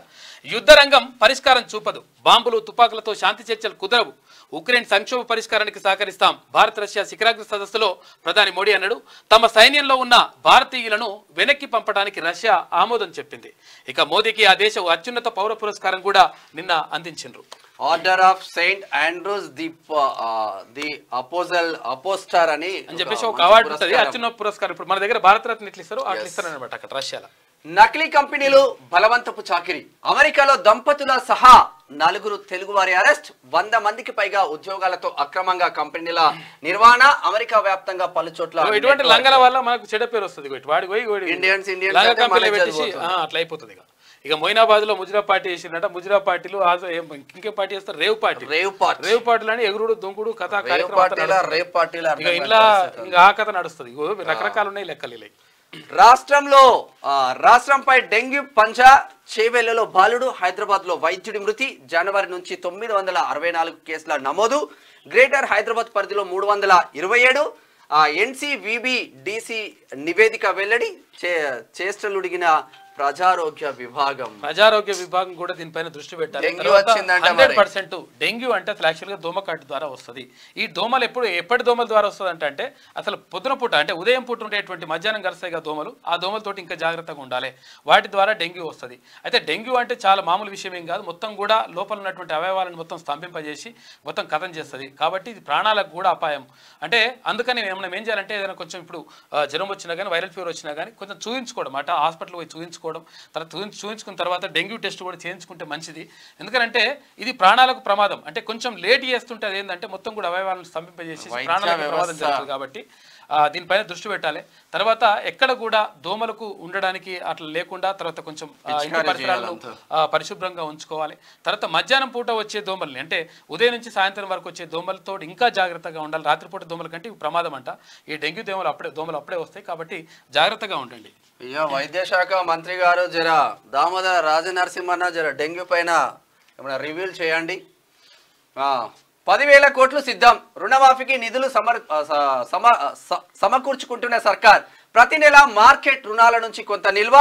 Speaker 1: యుద్ధ రంగం పరిష్కారం చూపదు, బాంబులు తుపాకులతో శాంతి చర్చలు కుదరవు, ఉక్రెయిన్ సంక్షోభ పరిష్కారానికి సహకరిస్తాం. భారత రష్యా శిఖరాగ్ర సదస్సులో ప్రధాని మోడీ అన్నాడు. తమ సైన్యంలో ఉన్న భారతీయులను వెనక్కి పంపడానికి రష్యా ఆమోదం చెప్పింది. ఇక మోదీకి ఆ దేశ అత్యున్నత పౌర పురస్కారం కూడా నిన్న అందించారు.
Speaker 2: Order of Saint Andrews the apostle అని
Speaker 1: చెప్పేసి ఒక అవార్డు ఉంటుంది, అత్యున్నత పురస్కారం. ఇప్పుడు మన దగ్గర భారతరత్న ఎట్లా ఇస్తారు అట్లా ఇస్తారు అనమాట అక్కడ రష్యాలో.
Speaker 2: నకిలీ కంపెనీలు బలవంతపు చాకిరీ. అమెరికాలో దంపతుల సహా 4 తెలుగువారి అరెస్ట్. 100 మందికి పైగా ఉద్యోగాలతో అక్రమంగా కంపెనీల నిర్వహణ. అమెరికా వ్యాప్తంగా పలు చోట్ల
Speaker 1: ఇటువంటి లంగల వల్ల మనకు చెడ్డ పేరు వస్తుంది. అట్లా అయిపోతుంది. ఇక మొయినాబాద్ లో ముజిరా పార్టీ చేసిందట. ముజిరా పార్టీలు ఇంకే పార్టీ చేస్తారు, రేవ్ పార్టీలు అని ఎగురుడు దుంకుడు కథ ఇక ఇంట్లో ఇంకా ఆ కథ నడుస్తుంది. రకరకాలు ఉన్నాయి లెక్కలు.
Speaker 2: రాష్ట్రంపై డెంగ్యూ పంజా. చేవెళ్లలో బాలుడు. హైదరాబాద్ లో వైద్యుడి మృతి. జనవరి నుంచి 964 కేసుల నమోదు. గ్రేటర్ హైదరాబాద్ పరిధిలో 327. NCVB DC నివేదిక వెల్లడి. చేష్టలుడిగిన ప్రజారోగ్య విభాగం కూడా దీనిపైన దృష్టి పెట్టాలి. 100% డెంగ్యూ అంటే అసలు యాక్చువల్గా దోమకాటు ద్వారా వస్తుంది. ఈ దోమలు ఎప్పటి దోమల ద్వారా వస్తుంది అంటే అసలు పొద్దున పూట అంటే ఉదయం పూట ఉండేటువంటి మధ్యాహ్నం గరుస్తాయి కదా దోమలు, ఆ దోమలతోటి ఇంకా జాగ్రత్తగా ఉండాలి. వాటి ద్వారా డెంగ్యూ వస్తుంది. అయితే డెంగ్యూ అంటే చాలా మామూలు విషయం ఏం కాదు. మొత్తం కూడా లోపల ఉన్నటువంటి అవయవాలను మొత్తం స్తంభింపజేసి మొత్తం కథం చేస్తుంది. కాబట్టి ఇది ప్రాణాలకు కూడా అపాయం. అంటే అందుకని మనం ఏం చేయాలంటే ఏదైనా కొంచెం ఇప్పుడు జ్వరం వచ్చినా కానీ వైరల్ ఫీవర్ వచ్చినా కానీ కొంచెం చూయించుకోవడం అట, హాస్పిటల్ పోయి చూయించుకోవడం. తర్వాత చూయించుకున్న తర్వాత డెంగ్యూ టెస్ట్ కూడా చేయించుకుంటే మంచిది. ఎందుకంటే ఇది ప్రాణాలకు ప్రమాదం. అంటే కొంచెం లేట్ చేస్తుంటే అది ఏంటంటే మొత్తం కూడా అవయవాలను స్తంభింపజేసి ప్రాణాలకు ప్రమాదం జరుగుతుంది. కాబట్టి దీనిపైన దృష్టి పెట్టాలి. తర్వాత ఎక్కడ కూడా దోమలకు ఉండడానికి అట్లా లేకుండా తర్వాత కొంచెం ఇంటి పరిసరాలను పరిశుభ్రంగా ఉంచుకోవాలి. తర్వాత మధ్యాహ్నం పూట వచ్చే దోమల్ని అంటే ఉదయం నుంచి సాయంత్రం వరకు వచ్చే దోమలతో ఇంకా జాగ్రత్తగా ఉండాలి. రాత్రిపూట దోమల కంటే ప్రమాదం అంట. ఈ డెంగ్యూ దోమలు అప్పుడే వస్తాయి. కాబట్టి జాగ్రత్తగా ఉండండి. వైద్య శాఖ మంత్రి గారు జర దామోదర రాజనరసింహన్న జర డెంగ్యూ పైన ఏమైనా రివ్యూలు చేయండి. 10,000 కోట్లు సిద్ధం. రుణమాఫీకి నిధులు సమకూర్చుకుంటున్న సర్కార్. ప్రతి నెల మార్కెట్ రుణాల నుంచి కొంత నిల్వ.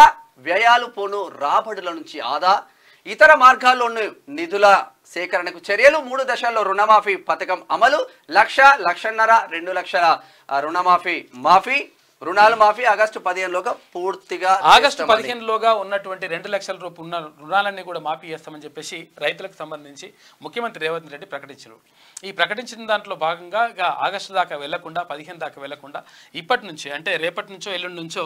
Speaker 2: వ్యయాలు పోను రాబడుల నుంచి ఆదా. ఇతర మార్గాల్లోని నిధుల సేకరణకు చర్యలు. 3 దశల్లో రుణమాఫీ పథకం అమలు. 1,00,000, 2 లక్షల రుణాలు మాఫీ. ఆగస్టు 15లోగా పూర్తిగా
Speaker 1: ఆగస్టు 15లోగా ఉన్నటువంటి 2 లక్షల రూపాయల రుణాలన్నీ కూడా మాఫీ చేస్తామని చెప్పేసి రైతులకు సంబంధించి ముఖ్యమంత్రి రేవంత్ రెడ్డి ప్రకటించారు. ఈ ప్రకటించిన దాంట్లో భాగంగా ఆగస్టు దాకా వెళ్లకుండా 15 దాకా వెళ్లకుండా ఇప్పటి నుంచి అంటే రేపటి నుంచో ఎల్లుండి నుంచో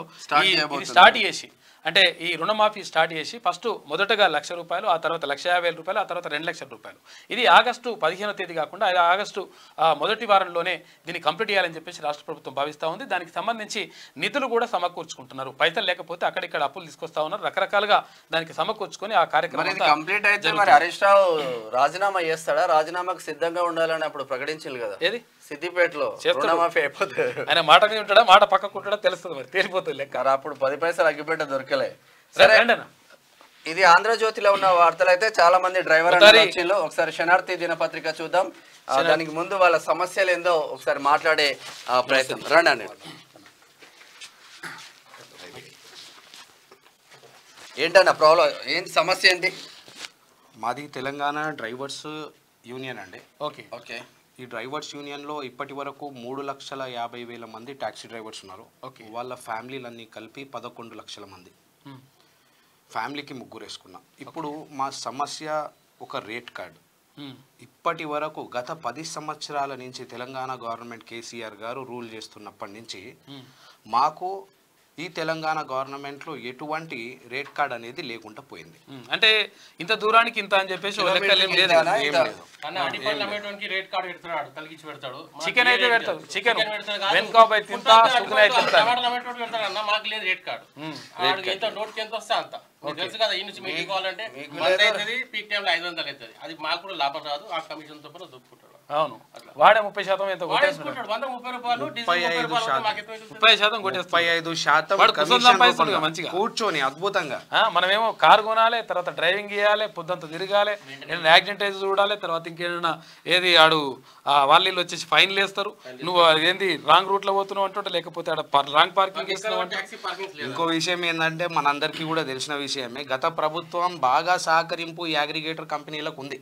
Speaker 1: స్టార్ట్ చేసి అంటే ఈ రుణమాఫీ స్టార్ట్ చేసి ఫస్ట్ మొదటగా 1,00,000 రూపాయలు, ఆ తర్వాత 1,50,000 రూపాయలు, ఆ తర్వాత 2 లక్షల రూపాయలు. ఇది ఆగస్టు 15వ తేదీ కాకుండా ఆగస్టు మొదటి వారంలోనే దీన్ని కంప్లీట్ చేయాలని చెప్పేసి రాష్ట్ర ప్రభుత్వం భావిస్తూ ఉంది. దానికి సంబంధించి నిధులు కూడా సమకూర్చుకుంటున్నారు. పైసలు లేకపోతే అక్కడిక్కడ అప్పులు తీసుకొస్తా ఉన్నారు. రకరకాలుగా దానికి సమకూర్చుకొని ఆ కార్యక్రమం
Speaker 2: కంప్లీట్ అయితే మరి హరీష్ రావు రాజీనామా చేస్తాడా? రాజీనామాకు సిద్ధంగా ఉండాలని అప్పుడు ప్రకటించారు కదా. ఏది సిద్దిపేటలో రుణమాఫీ అయిపోతుంది.
Speaker 1: ఆయన మాట మీద ఉంటాడా మాట పక్కకు ఉంటాడా తెలుస్తుంది. మరి తేలిపోతుంది లెక్క.
Speaker 2: అప్పుడు 10 పైసలు అగ్గిపెట్ట దొరకలే. సరే ఇది ఆంధ్రజ్యోతిలో ఉన్న వార్తలు. అయితే చాలా మంది డ్రైవర్ ఒకసారి శనార్థి దినపత్రిక చూద్దాం. దానికి ముందు వాళ్ళ సమస్యలు ఏందో ఒకసారి మాట్లాడే ప్రయత్నం. రండి. ఏంటన్నా ప్రాబ్లం ఏంటి? సమస్య ఏంటి?
Speaker 9: మాది తెలంగాణ డ్రైవర్స్ యూనియన్ అండి.
Speaker 2: ఓకే.
Speaker 9: ఈ డ్రైవర్స్ యూనియన్లో ఇప్పటి వరకు 3,50,000 మంది ట్యాక్సీ డ్రైవర్స్ ఉన్నారు. వాళ్ళ ఫ్యామిలీలన్నీ కలిపి 11 లక్షల మంది. ఫ్యామిలీకి 3 వేసుకున్నాం. ఇప్పుడు మా సమస్య ఒక రేట్ కార్డు. ఇప్పటి వరకు గత 10 సంవత్సరాల నుంచి తెలంగాణ గవర్నమెంట్ కేసీఆర్ గారు రూల్ చేస్తున్నప్పటి నుంచి మాకు ఈ తెలంగాణ గవర్నమెంట్లో ఎటువంటి రేట్ కార్డ్ అనేది లేకుండా పోయింది.
Speaker 1: అంటే ఇంత దూరానికి ఇంత అని చెప్పేసి చికెన్ అయితే పెడతాడు. చికెన్ వెన్కాప్ అయితే ఇంత, చికెన్ అయితే
Speaker 10: మాకు లేదు రేట్ కార్డు. నోట్కి ఎంత వస్తే అంత తెలుసు కదా. ఈ నుంచి మీటింగ్ కావాలంటే పీక్ టైంలో 500 అవుతుంది. అది మాకు కూడా లాభం రాదు. ఆ కమిషన్ తో పాటు దొరుకుతుంటాడు.
Speaker 1: అవును, వాడే 30% ఎంత
Speaker 10: 35%
Speaker 9: మంచిగా కూర్చొని అద్భుతంగా.
Speaker 1: మనమేమో కారు కొనాలి, తర్వాత డ్రైవింగ్ చేయాలి, పొద్దుంతా తిరగాలి, ఏదైనా యాక్సిడెంట్ అయితే చూడాలి, తర్వాత ఇంకేదైనా ఏది ఆడు వాళ్ళు వచ్చేసి ఫైన్లు వేస్తారు. నువ్వు ఏంది రాంగ్ రూట్ లో పోతున్నావు అంటుంటే, లేకపోతే ఆడ రాంగ్ పార్కింగ్ చేస్తున్నావు అంటే.
Speaker 9: ఇంకో విషయం ఏంటంటే మనందరికీ కూడా తెలిసిన విషయమే, గత ప్రభుత్వం బాగా సహకరింపు ఈ అగ్రిగేటర్ కంపెనీలకు ఉంది.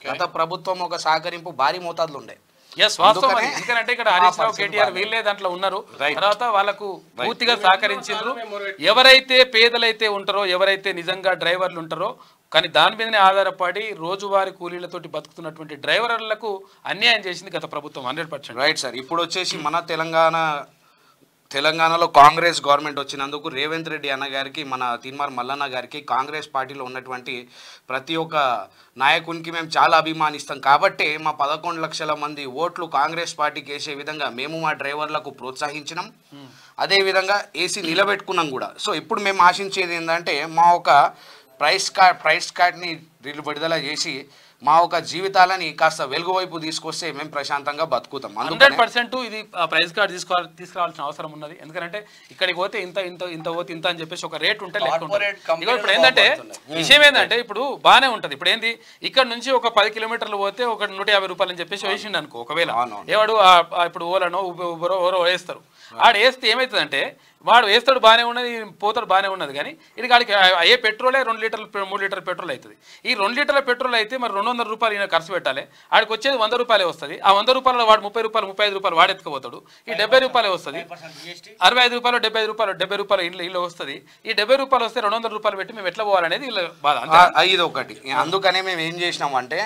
Speaker 9: గత ప్రభుత్వం ఒక సహకరింపు భారీ మోతాదులు ఉండే.
Speaker 1: ఎందుకంటే ఇక్కడ హరీష్ రావు, కేటీఆర్ వీళ్ళే దాంట్లో ఉన్నారు. తర్వాత వాళ్ళకు పూర్తిగా సహకరించారు. ఎవరైతే పేదలైతే ఉంటారో, ఎవరైతే నిజంగా డ్రైవర్లు ఉంటారో కానీ దాని మీదనే ఆధారపడి రోజువారీ కూలీలతోటి బతుకుతున్నటువంటి డ్రైవర్లకు అన్యాయం చేసింది గత ప్రభుత్వం 100%.
Speaker 9: Right sir. ఇప్పుడు వచ్చేసి మన తెలంగాణలో కాంగ్రెస్ గవర్నమెంట్ వచ్చినందుకు రేవంత్ రెడ్డి అన్న గారికి, మన తీన్మార్ మల్లన్న గారికి, కాంగ్రెస్ పార్టీలో ఉన్నటువంటి ప్రతి ఒక్క నాయకునికి మేము చాలా అభిమానిస్తాం. కాబట్టి మా 11 లక్షల మంది ఓట్లు కాంగ్రెస్ పార్టీకి వేసే విధంగా మేము మా డ్రైవర్లకు ప్రోత్సహించినాం. అదేవిధంగా ఏసీ నిలబెట్టుకున్నాం కూడా. సో ఇప్పుడు మేము ఆశించేది ఏంటంటే మా ఒక ప్రైస్ కార్డ్ని విడుదల చేసి మా ఒక జీవితాలని కాస్త వెలుగు వైపు తీసుకొస్తే మేము ప్రశాంతంగా బతుకుతాం.
Speaker 1: 100% ఇది ప్రైస్ కార్డ్ తీసుకురావాల్సిన అవసరం ఉన్నది. ఎందుకంటే ఇక్కడికి పోతే ఇంత పోతే ఇంత అని చెప్పేసి ఒక రేట్ ఉంటే లెక్క ఉంటుంది. ఇప్పుడు ఏంటంటే విషయం ఏంటంటే ఇప్పుడు బాగానే ఉంటుంది. ఇప్పుడు ఏంది ఇక్కడ నుంచి ఒక 10 కిలోమీటర్లు పోతే ఒక 150 రూపాయలు అని చెప్పేసి వేసిండు అనుకో. ఒకవేళ ఏవాడు ఇప్పుడు ఓలానో ఊబరో ఎవరో వేస్తారు. ఆడ వేస్తే ఏమవుతుందంటే వాడు వేస్తాడు బాగానే ఉన్నది, పోతాడు బాగానే ఉన్నది. కానీ ఇది కాడికి అయ్యే పెట్రోలే 2 లీటర్లు 3 లీటర్ల పెట్రోల్ అవుతుంది. ఈ 2 లీటర్ల పెట్రోల్ అయితే మరి 200 రూపాయలు ఈయన ఖర్చు పెట్టాలి. ఆడికి వచ్చేది 100 రూపాయలే వస్తుంది. ఆ 100 రూపాయలు వాడు 30 రూపాయలు 35 రూపాయలు వాడు ఎత్తుకుపోతాడు. ఈ 70 రూపాయలే వస్తుంది. 65 రూపాయలు 70 రూపాయలు ఇల్లు వస్తుంది. ఈ 70 రూపాయలు వస్తే 200 రూపాయలు పెట్టి మేము ఎట్లా పోవాలనేది వీళ్ళ బాధ.
Speaker 9: ఇది ఒకటి. అందుకనే మేము ఏం చేసినామంటే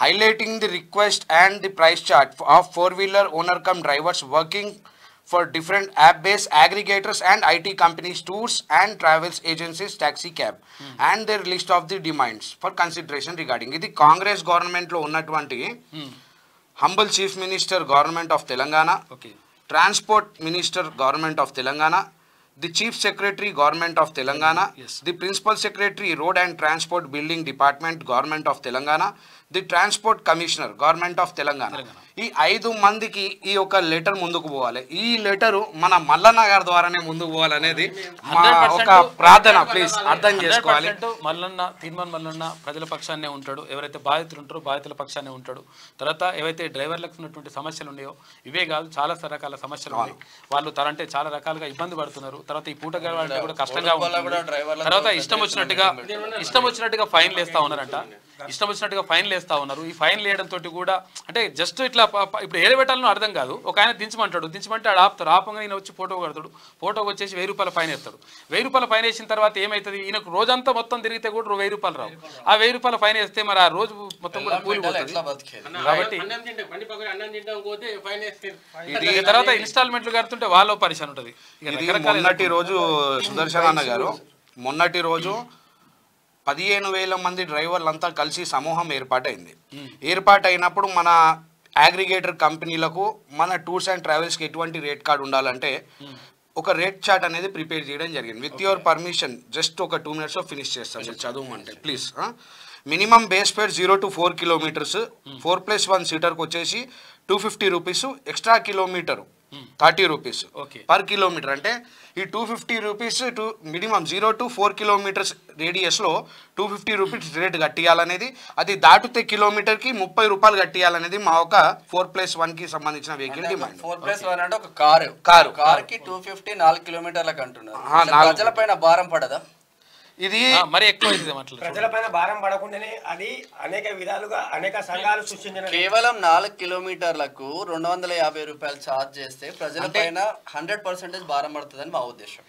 Speaker 9: highlighting the request and the price chart of 4-wheeler owner cum drivers working for different app-based aggregators and IT companies, tours and travels agencies, taxi cab, and their list of the demands for consideration regarding. Idi Congress government lo unnatvanti humble chief minister government of Telangana, transport minister government of Telangana, the chief secretary government of Telangana, the principal secretary road and transport building department government of Telangana, the transport commissioner government of Telangana. ఈ 5 మందికి ఈ ఒక letter ముందుకు పోవాలి. ఈ letter మన మల్లన్న గారి ద్వారానే ముందుకు పోవాలనేది మా ఒక ప్రార్థన. ప్లీజ్ అర్థం చేసుకోవాలి.
Speaker 1: తీన్మార్ మల్లన్న ప్రజల పక్షాన్నే ఉంటాడు. ఎవరైతే బాధితులు ఉంటారో బాధితుల పక్షాన్నే ఉంటాడు. తర్వాత ఏవైతే డ్రైవర్లకు ఉన్నటువంటి సమస్యలు ఉన్నాయో ఇవే కాదు, చాలా రకాల సమస్యలు ఉన్నాయి. వాళ్ళు అంటే చాలా రకాలుగా ఇబ్బంది పడుతున్నారు. తర్వాత ఈ పూట గడవాలంటే కూడా కష్టంగా ఉంటుంది. తర్వాత ఇష్టం వచ్చినట్టుగా ఫైన్లు వేస్తా ఉన్నారంట. ఇష్టం వచ్చినట్టుగా ఫైన్లు వేస్తా ఉన్నారు. ఈ ఫైన్లు వేయడంతో కూడా అంటే జస్ట్ ఇట్లా ఇప్పుడు ఏది పెట్టాలనో అర్థం కాదు. ఒక ఆయన దించమంటే ఆడ ఆపుతారు. ఆపంగా ఈయన వచ్చి ఫోటో కడతాడు. ఫోటోకి వచ్చేసి 1000 రూపాయల ఫైన్ వేస్తాడు. 1000 రూపాయల ఫైన్ వేసిన తర్వాత ఏమవుతుంది, ఈయనకు రోజంతా మొత్తం తిరిగితే కూడా 1000 రూపాయలు రావు. ఆ 1000 రూపాయల ఫైన్ వేస్తే మరి ఆ రోజు మొత్తం కూడా కూలిపోతుంది. కాబట్టి తర్వాత ఇన్స్టాల్మెంట్లు కడుతుంటే వాళ్ళ పరిశాన్ ఉంటుంది.
Speaker 9: మొన్నటి రోజు సుదర్శన్ అన్న గారు 15,000 మంది డ్రైవర్లంతా కలిసి సమూహం ఏర్పాటైంది. ఏర్పాటైనప్పుడు మన అగ్రిగేటర్ కంపెనీలకు మన టూర్స్ అండ్ ట్రావెల్స్కి ఎటువంటి రేట్ కార్డ్ ఉండాలంటే ఒక రేట్ చార్ట్ అనేది ప్రిపేర్ చేయడం జరిగింది. విత్ యువర్ పర్మిషన్ జస్ట్ ఒక 2 minutesలో ఫినిష్ చేస్తాను. మీరు చదవమంటే please. Minimum base fare 0 to 4 kilometers, 4+1 సీటర్కి వచ్చేసి 250 rupees, extra kilometre 30 rupees per kilometre. అంటే ఈ 250 రూపీస్ మినిమం 0 to 4 kilometers రేడియస్లో 250 రూపీస్ రేట్ కట్టియాలనేది, అది దాటితే కిలోమీటర్కి 30 రూపాయలు కట్టియాలనేది మా ఒక 4+1కి సంబంధించిన వెహికల్ డిమాండ్.
Speaker 2: 4+1 అంటే ఒక కారుకి 250 4 కిలోమీటర్లకు అంటున్నారు. ప్రజలపైన భారం పడదా?
Speaker 9: ఇది
Speaker 1: మరి ఎక్కువ
Speaker 11: ప్రజలపైన భారం పడకుండానే అది అనేక విధాలుగా అనేక సంఘాలు సృష్టించిన
Speaker 2: కేవలం 4 కిలోమీటర్లకు 250 రూపాయలు ఛార్జ్ చేస్తే ప్రజలపైన 100% భారం పడుతుందని మా ఉద్దేశం.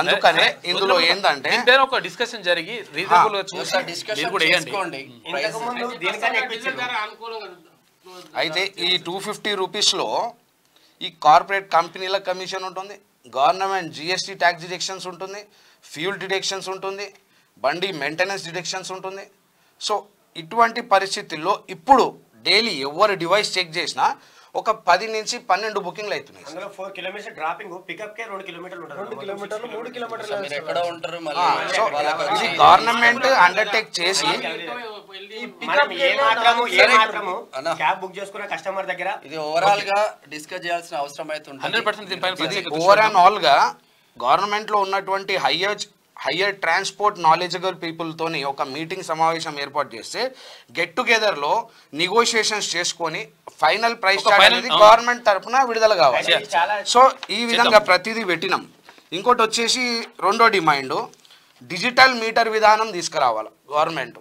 Speaker 9: అందుకనే ఇందులో ఏంటంటే
Speaker 1: ఒక డిస్కషన్ జరిగి రీజనబుల్ గా చూసి
Speaker 2: చేసుకోండి.
Speaker 9: అయితే ఈ 250 రూపీస్లో ఈ కార్పొరేట్ కంపెనీల కమిషన్ ఉంటుంది, గవర్నమెంట్ జిఎస్టీ ట్యాక్స్ డిడక్షన్స్ ఉంటుంది, ఫ్యూల్ డిడక్షన్స్ ఉంటుంది, బండి మెయింటెనెన్స్ డిడక్షన్స్ ఉంటుంది. సో ఇటువంటి పరిస్థితుల్లో ఇప్పుడు డైలీ ఎవరు డివైస్ చెక్ చేసినా ఒక 10 నుంచి 12 బుకింగ్లు అవుతున్నాయి.
Speaker 11: అందులో 4 కిలోమీటర్స్ డ్రాపింగ్, పికప్ కే 2 కిలోమీటర్లు ఉంటుంది. 2 కిలోమీటర్లు 3 కిలోమీటర్లు
Speaker 2: మీరు ఎక్కడ ఉంటారు మళ్ళీ?
Speaker 9: సో ఇది గవర్నమెంట్ అండర్టేక్ చేసి
Speaker 11: క్యాబ్ బుక్ చేసుకున్న కస్టమర్ దగ్గర
Speaker 2: ఇది ఓవరాల్ గా డిస్కస్ చేయాల్సిన అవసరం అయితే
Speaker 9: ఉంటుంది. ఓవర్ అండ్ ఆల్ గా గవర్నమెంట్ లో ఉన్నటువంటి హయ్యర్ ట్రాన్స్పోర్ట్ నాలెడ్జబుల్ పీపుల్తోని ఒక మీటింగ్ సమావేశం ఏర్పాటు చేస్తే గెట్ టుగెదర్ లో నెగోషియేషన్స్ చేసుకొని ఫైనల్ ప్రైస్ అనేది గవర్నమెంట్ తరఫున విడుదల కావాలి. సో ఈ విధంగా ప్రతిదీ పెట్టినాం. ఇంకోటి వచ్చేసి రెండో డిమాండ్, డిజిటల్ మీటర్ విధానం తీసుకురావాలి గవర్నమెంట్.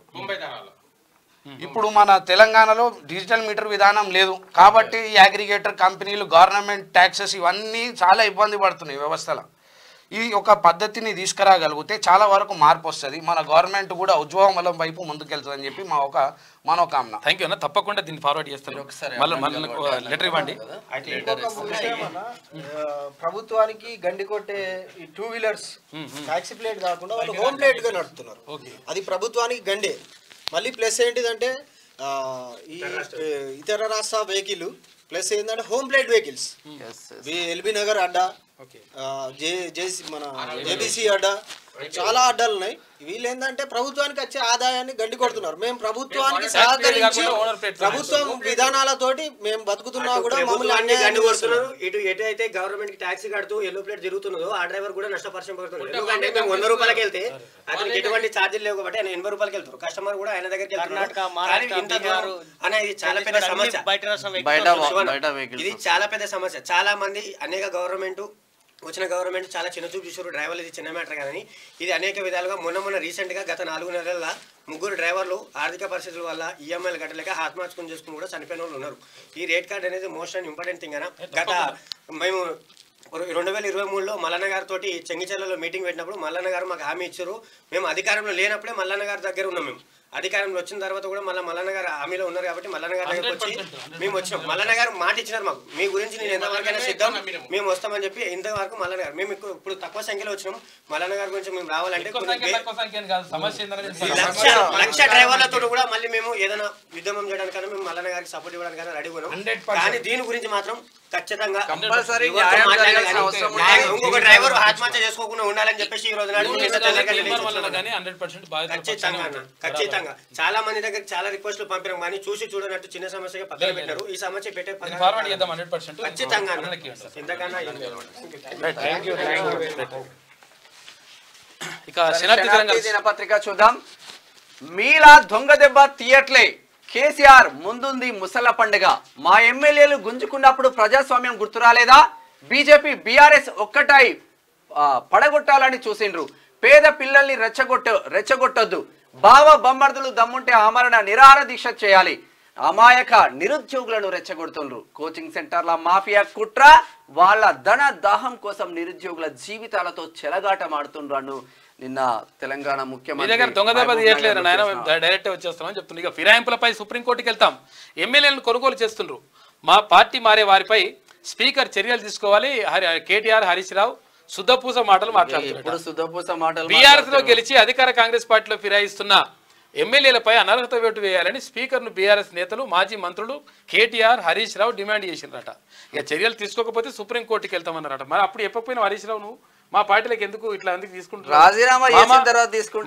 Speaker 9: ఇప్పుడు మన తెలంగాణలో డిజిటల్ మీటర్ విధానం లేదు కాబట్టి ఈ అగ్రిగేటర్ కంపెనీలు, గవర్నమెంట్ ట్యాక్సెస్ ఇవన్నీ చాలా ఇబ్బంది పడుతున్నాయి వ్యవస్థలో. ఈ ఒక పద్ధతిని తీసుకురాగలిగితే చాలా వరకు మార్పు వస్తుంది, మన గవర్నమెంట్ కూడా ఉజ్వలం వైపు ముందుకెళ్తుంది అని చెప్పి మా ఒక మనోకామన.
Speaker 1: థ్యాంక్ యూ అన్న, తప్పకుండా దీన్ని ఫార్వర్డ్ చేస్తారు. లెటర్ ఇవ్వండి.
Speaker 12: ప్రభుత్వానికి గండి కొట్టే ఈ 2 వీలర్స్ టాక్సీ ప్లేట్ కాకుండా వాళ్ళు హోమ్ ప్లేట్ గా నడుపుతున్నారు. అది ప్రభుత్వానికి గండే. మళ్ళీ ప్లస్ ఏంటిదంటే ఈ ఇతర రాష్ట్ర వెహికల్ ప్లస్ ఏంటంటే home plate vehicles LB Nagar అడ్డా, మన జేబీసీ అడ్డా, చాలా అడ్డాలు ఉన్నాయి. వీళ్ళు ఏంటంటే ప్రభుత్వానికి వచ్చే ఆదాయాన్ని గండి కొడుతున్నారు. మేము ప్రభుత్వానికి సహకరించి ప్రభుత్వం విధానాలతోటి మేము బతుకుతున్నా కూడా మమ్మల్ని
Speaker 11: గండి కొడుతున్నారు. ఎటు అయితే గవర్నమెంట్ కి ట్యాక్సీ కడుతూ ఎల్లో ప్లేట్ జరుగుతున్నదో ఆ డ్రైవర్ కూడా నష్టపరచబడుతున్నారు. ఎందుకంటే మేము 100 రూపాయలకి వెళ్తే అతనికి ఎటువంటి ఛార్జీలు లేవు కాబట్టి ఆయన 80 రూపాయలకి వెళ్తారు. కస్టమర్ కూడా ఆయన దగ్గరికి అనేది చాలా పెద్ద సమస్య. ఇది చాలా పెద్ద సమస్య. చాలా మంది అనేక గవర్నమెంట్ వచ్చిన గవర్నమెంట్ చాలా చిన్న చూపు చూసారు. డ్రైవర్లు ఇది చిన్న మ్యాటర్ కానీ ఇది అనేక విధాలుగా మొన్న రీసెంట్గా గత 4 నెలల 3 డ్రైవర్లు ఆర్థిక పరిస్థితుల వల్ల ఈఎంఐలు కట్టలేక ఆత్మహత్య చేసుకుని కూడా చనిపోయిన వాళ్ళు ఉన్నారు. ఈ రేట్ కార్డ్ అనేది మోస్ట్ అండ్ ఇంపార్టెంట్ థింగ్. గత మేము 2023లో మల్లన్న గారితో చెంగిచెర్లలో మీటింగ్ పెట్టినప్పుడు మల్లన్న గారు మాకు హామీ ఇచ్చారు. మేము అధికారంలో లేనప్పుడే మల్లన్న గారి దగ్గర ఉన్నాం. మేము అధికారంలో వచ్చిన తర్వాత కూడా మల్లన్న గారు హామీలో ఉన్నారు కాబట్టి మల్లన్న గారి దగ్గరకు వచ్చి మేము వచ్చినాం. మల్లన్న గారు మాట ఇచ్చినారు మాకు, మీ గురించి నేను ఎంతవరకైనా సిద్ధం, మేము వస్తామని చెప్పి ఇంతవరకు మల్లన్న గారు మేము ఇప్పుడు తక్కువ సంఖ్యలో వచ్చినాం. మల్లన్న గారి గురించి మేము రావాలంటే 1,00,000 డ్రైవర్లతో కూడా మళ్ళీ మేము ఏదైనా ఉద్యమం చేయడానికైనా మేము మల్లన్న గారికి సపోర్ట్ ఇవ్వడానికైనా రెడీ ఉన్నాం. కానీ దీని గురించి మాత్రం ఖచ్చితంగా ఇంకొక డ్రైవర్ ఆత్మహత్య చేసుకోకుండా ఉండాలని చెప్పేసి ఈ రోజు ఖచ్చితంగా చాలా మంది దగ్గర చాలా రిక్వెస్ట్లు పంపినాం కానీ చూసి చూడనట్టు చిన్న సమస్యగా పక్కన పెట్టారు. ఈ సమస్య పెట్టే ఖచ్చితంగా ఇంతకన్నా
Speaker 2: దినపత్రిక చూద్దాం. మీలా దొంగ దెబ్బ తీయట్లే, కేసీఆర్ ముందుంది ముసల పండుగ, మా ఎమ్మెల్యేలు గుంజుకున్నప్పుడు ప్రజాస్వామ్యం గుర్తురాలేదా, బీజేపీ బీఆర్ఎస్ ఒక్కటై పడగొట్టాలని చూసిండ్రు, పేద పిల్లల్ని రెచ్చగొట్టొద్దు, బావ బొమ్మర్దులు దమ్ముంటే ఆమరణ నిరాహార దీక్ష చేయాలి, అమాయక నిరుద్యోగులను రెచ్చగొడుతుండ్రు, కోచింగ్ సెంటర్ల మాఫియా కుట్ర, వాళ్ళ ధన దాహం కోసం నిరుద్యోగుల జీవితాలతో చెలగాటమాడుతుండ్రు అను నిన్న తెలంగాణ ముఖ్యమంత్రి
Speaker 1: దొంగదెబ్బ తీయట్లేదు నాయన, డైరెక్ట్ వచ్చేస్తామని చెప్తుంది. ఇక ఫిరాయింపులపై సుప్రీంకోర్టుకి వెళ్తాం, ఎమ్మెల్యేలను కొనుగోలు చేస్తుండ్రు, మా పార్టీ మారే వారిపై స్పీకర్ చర్యలు తీసుకోవాలి, కేటీఆర్ హరీష్ రావు శుద్ధపూస మాటలు మాట్లాడుతున్నారు. బీఆర్ఎస్ లో గెలిచి అధికార కాంగ్రెస్ పార్టీలో ఫిరాయిస్తున్న ఎమ్మెల్యేలపై అనర్హత వేటు వేయాలని స్పీకర్ను బీఆర్ఎస్ నేతలు మాజీ మంత్రులు కేటీఆర్ హరీష్ రావు డిమాండ్ చేసినారట. ఇక చర్యలు తీసుకోకపోతే సుప్రీంకోర్టుకి వెళ్తామన్నారట. మరి అప్పుడు చెప్పకపోయినా హరీష్ రావు నువ్వు మా పార్టీలకు ఎందుకు ఇట్లా ఎందుకు తీసుకుంటున్నావు,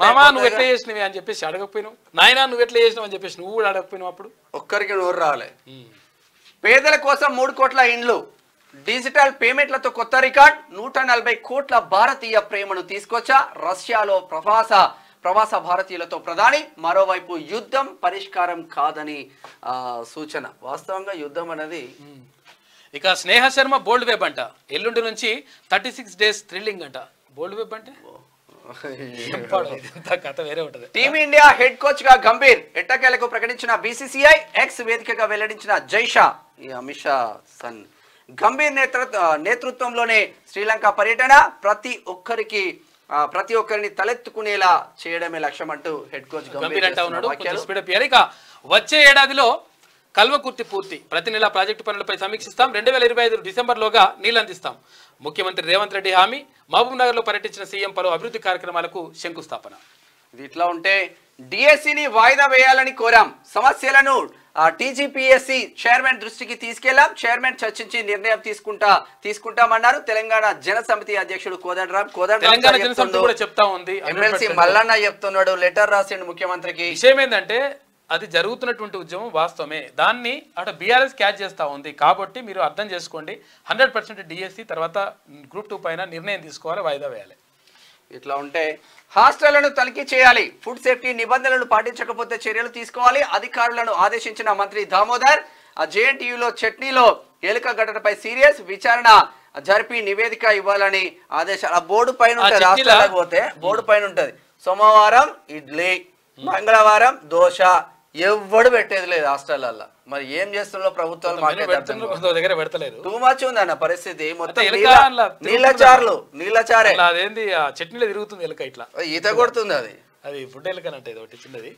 Speaker 1: మామా నువ్వు ఎట్లా చేసినవి అని చెప్పేసి అడగకపోయినావు, నాయనా నువ్వు ఎట్లా చేసినావు అని చెప్పేసి నువ్వు కూడా అడగకపోయినావు. అప్పుడు
Speaker 2: ఒక్కరికి నోరు రాలే. పేదల కోసం 3 కోట్ల ఇండ్లు, డిజిటల్ పేమెంట్లతో కొత్త రికార్డ్, 140 కోట్ల భారతీయ ప్రేమను తీసుకొచ్చా, రష్యాలో ప్రవాస భారతీయులతో ప్రధాని, మరోవైపు యుద్ధం పరిష్కారం కాదని సూచన. వాస్తవంగా యుద్ధం అనేది.
Speaker 1: ఇక స్నేహ శర్మ బోల్డ్ వెబ్ అంట, ఎల్లుండి నుంచి 36 days థ్రిల్లింగ్ అంట. బోల్డ్ వెబ్ అంటే కథ వేరే ఉంటది.
Speaker 2: టీమిండియా హెడ్ కోచ్ గా గంభీర్, ఎట్టకేలకు ప్రకటించిన బీసీసీఐ, ఎక్స్ వేదికగా వెల్లడించిన జైషా, ఈ అమిత్ షా సన్. గంభీర్ నేతృత్వంలోనే శ్రీలంక పర్యటన, ప్రతి ఒక్కరిని తలెత్తుకునేలా చేయడమే లక్ష్యం అంటూ హెడ్ కోచ్ గంభీర్ అంటా ఉన్నాడు.
Speaker 1: ఇక వచ్చే ఏడాదిలో కల్వకుర్తి పూర్తి, ప్రతి నెల ప్రాజెక్టు పనులపై సమీక్షిస్తాం, 2025 డిసెంబర్లోగా నీళ్లు అందిస్తాం, ముఖ్యమంత్రి రేవంత్ రెడ్డి హామీ. మహబూబ్ నగర్ లో పర్యటించిన సీఎం పలు అభివృద్ధి కార్యక్రమాలకు శంకుస్థాపన.
Speaker 2: ఇది ఇట్లా ఉంటే డిఎస్సిని వాయిదా వేయాలని కోరాం, సమస్యలను టీజీపీఎస్సీ చైర్మన్ దృష్టికి తీసుకెళ్లాం, చైర్మన్ చర్చించి నిర్ణయం తీసుకుంటామన్నారు తెలంగాణ జన సమితి అధ్యక్షుడు కోదండరాం. ఎమ్మెల్సీ మల్లన్న చెప్తున్నాడు, లెటర్ రాసిండు ముఖ్యమంత్రికి.
Speaker 1: విషయం ఏంటంటే అది జరుగుతున్నటువంటి ఉద్యమం వాస్తవమే, దాన్ని అటు బీఆర్ఎస్ క్యాచ్ చేస్తూ ఉంది కాబట్టి మీరు అర్థం చేసుకోండి. 100% డిఎస్సి తర్వాత గ్రూప్ 2 పైన నిర్ణయం తీసుకోవాలి, వాయిదా వేయాలి.
Speaker 2: ఇట్లా ఉంటే హాస్టళ్లను తనిఖీ చేయాలి, ఫుడ్ సేఫ్టీ నిబంధనలు పాటించకపోతే చర్యలు తీసుకోవాలి, అధికారులను ఆదేశించిన మంత్రి దామోదర్. జేఎన్టీయూలో చట్నీలో ఎలుక ఘటనపై సీరియస్ విచారణ జరిపి నివేదిక ఇవ్వాలని ఆదేశాలు. ఆ బోర్డు పైన ఉంటుంది, హాస్టల్ పోతే బోర్డు పైన ఉంటది, సోమవారం ఇడ్లీ, మంగళవారం దోశ, ఎవ్వడు పెట్టేది లేదు హాస్టళ్లలో. మరి ఏం చేస్తున్నా ప్రభుత్వాలు
Speaker 1: దగ్గర పెడతలేరు.
Speaker 2: టూ మచ్ ఉంది అన్న పరిస్థితి. మొత్తం నీళ్ళచారే
Speaker 1: అదేంది చట్నీలో తిరుగుతుంది ఎలుక ఇట్లా
Speaker 2: ఈత కొడుతుంది.
Speaker 1: అది ఫుడ్ ఎలుకనంటే ఇది ఒకటి చిన్నది.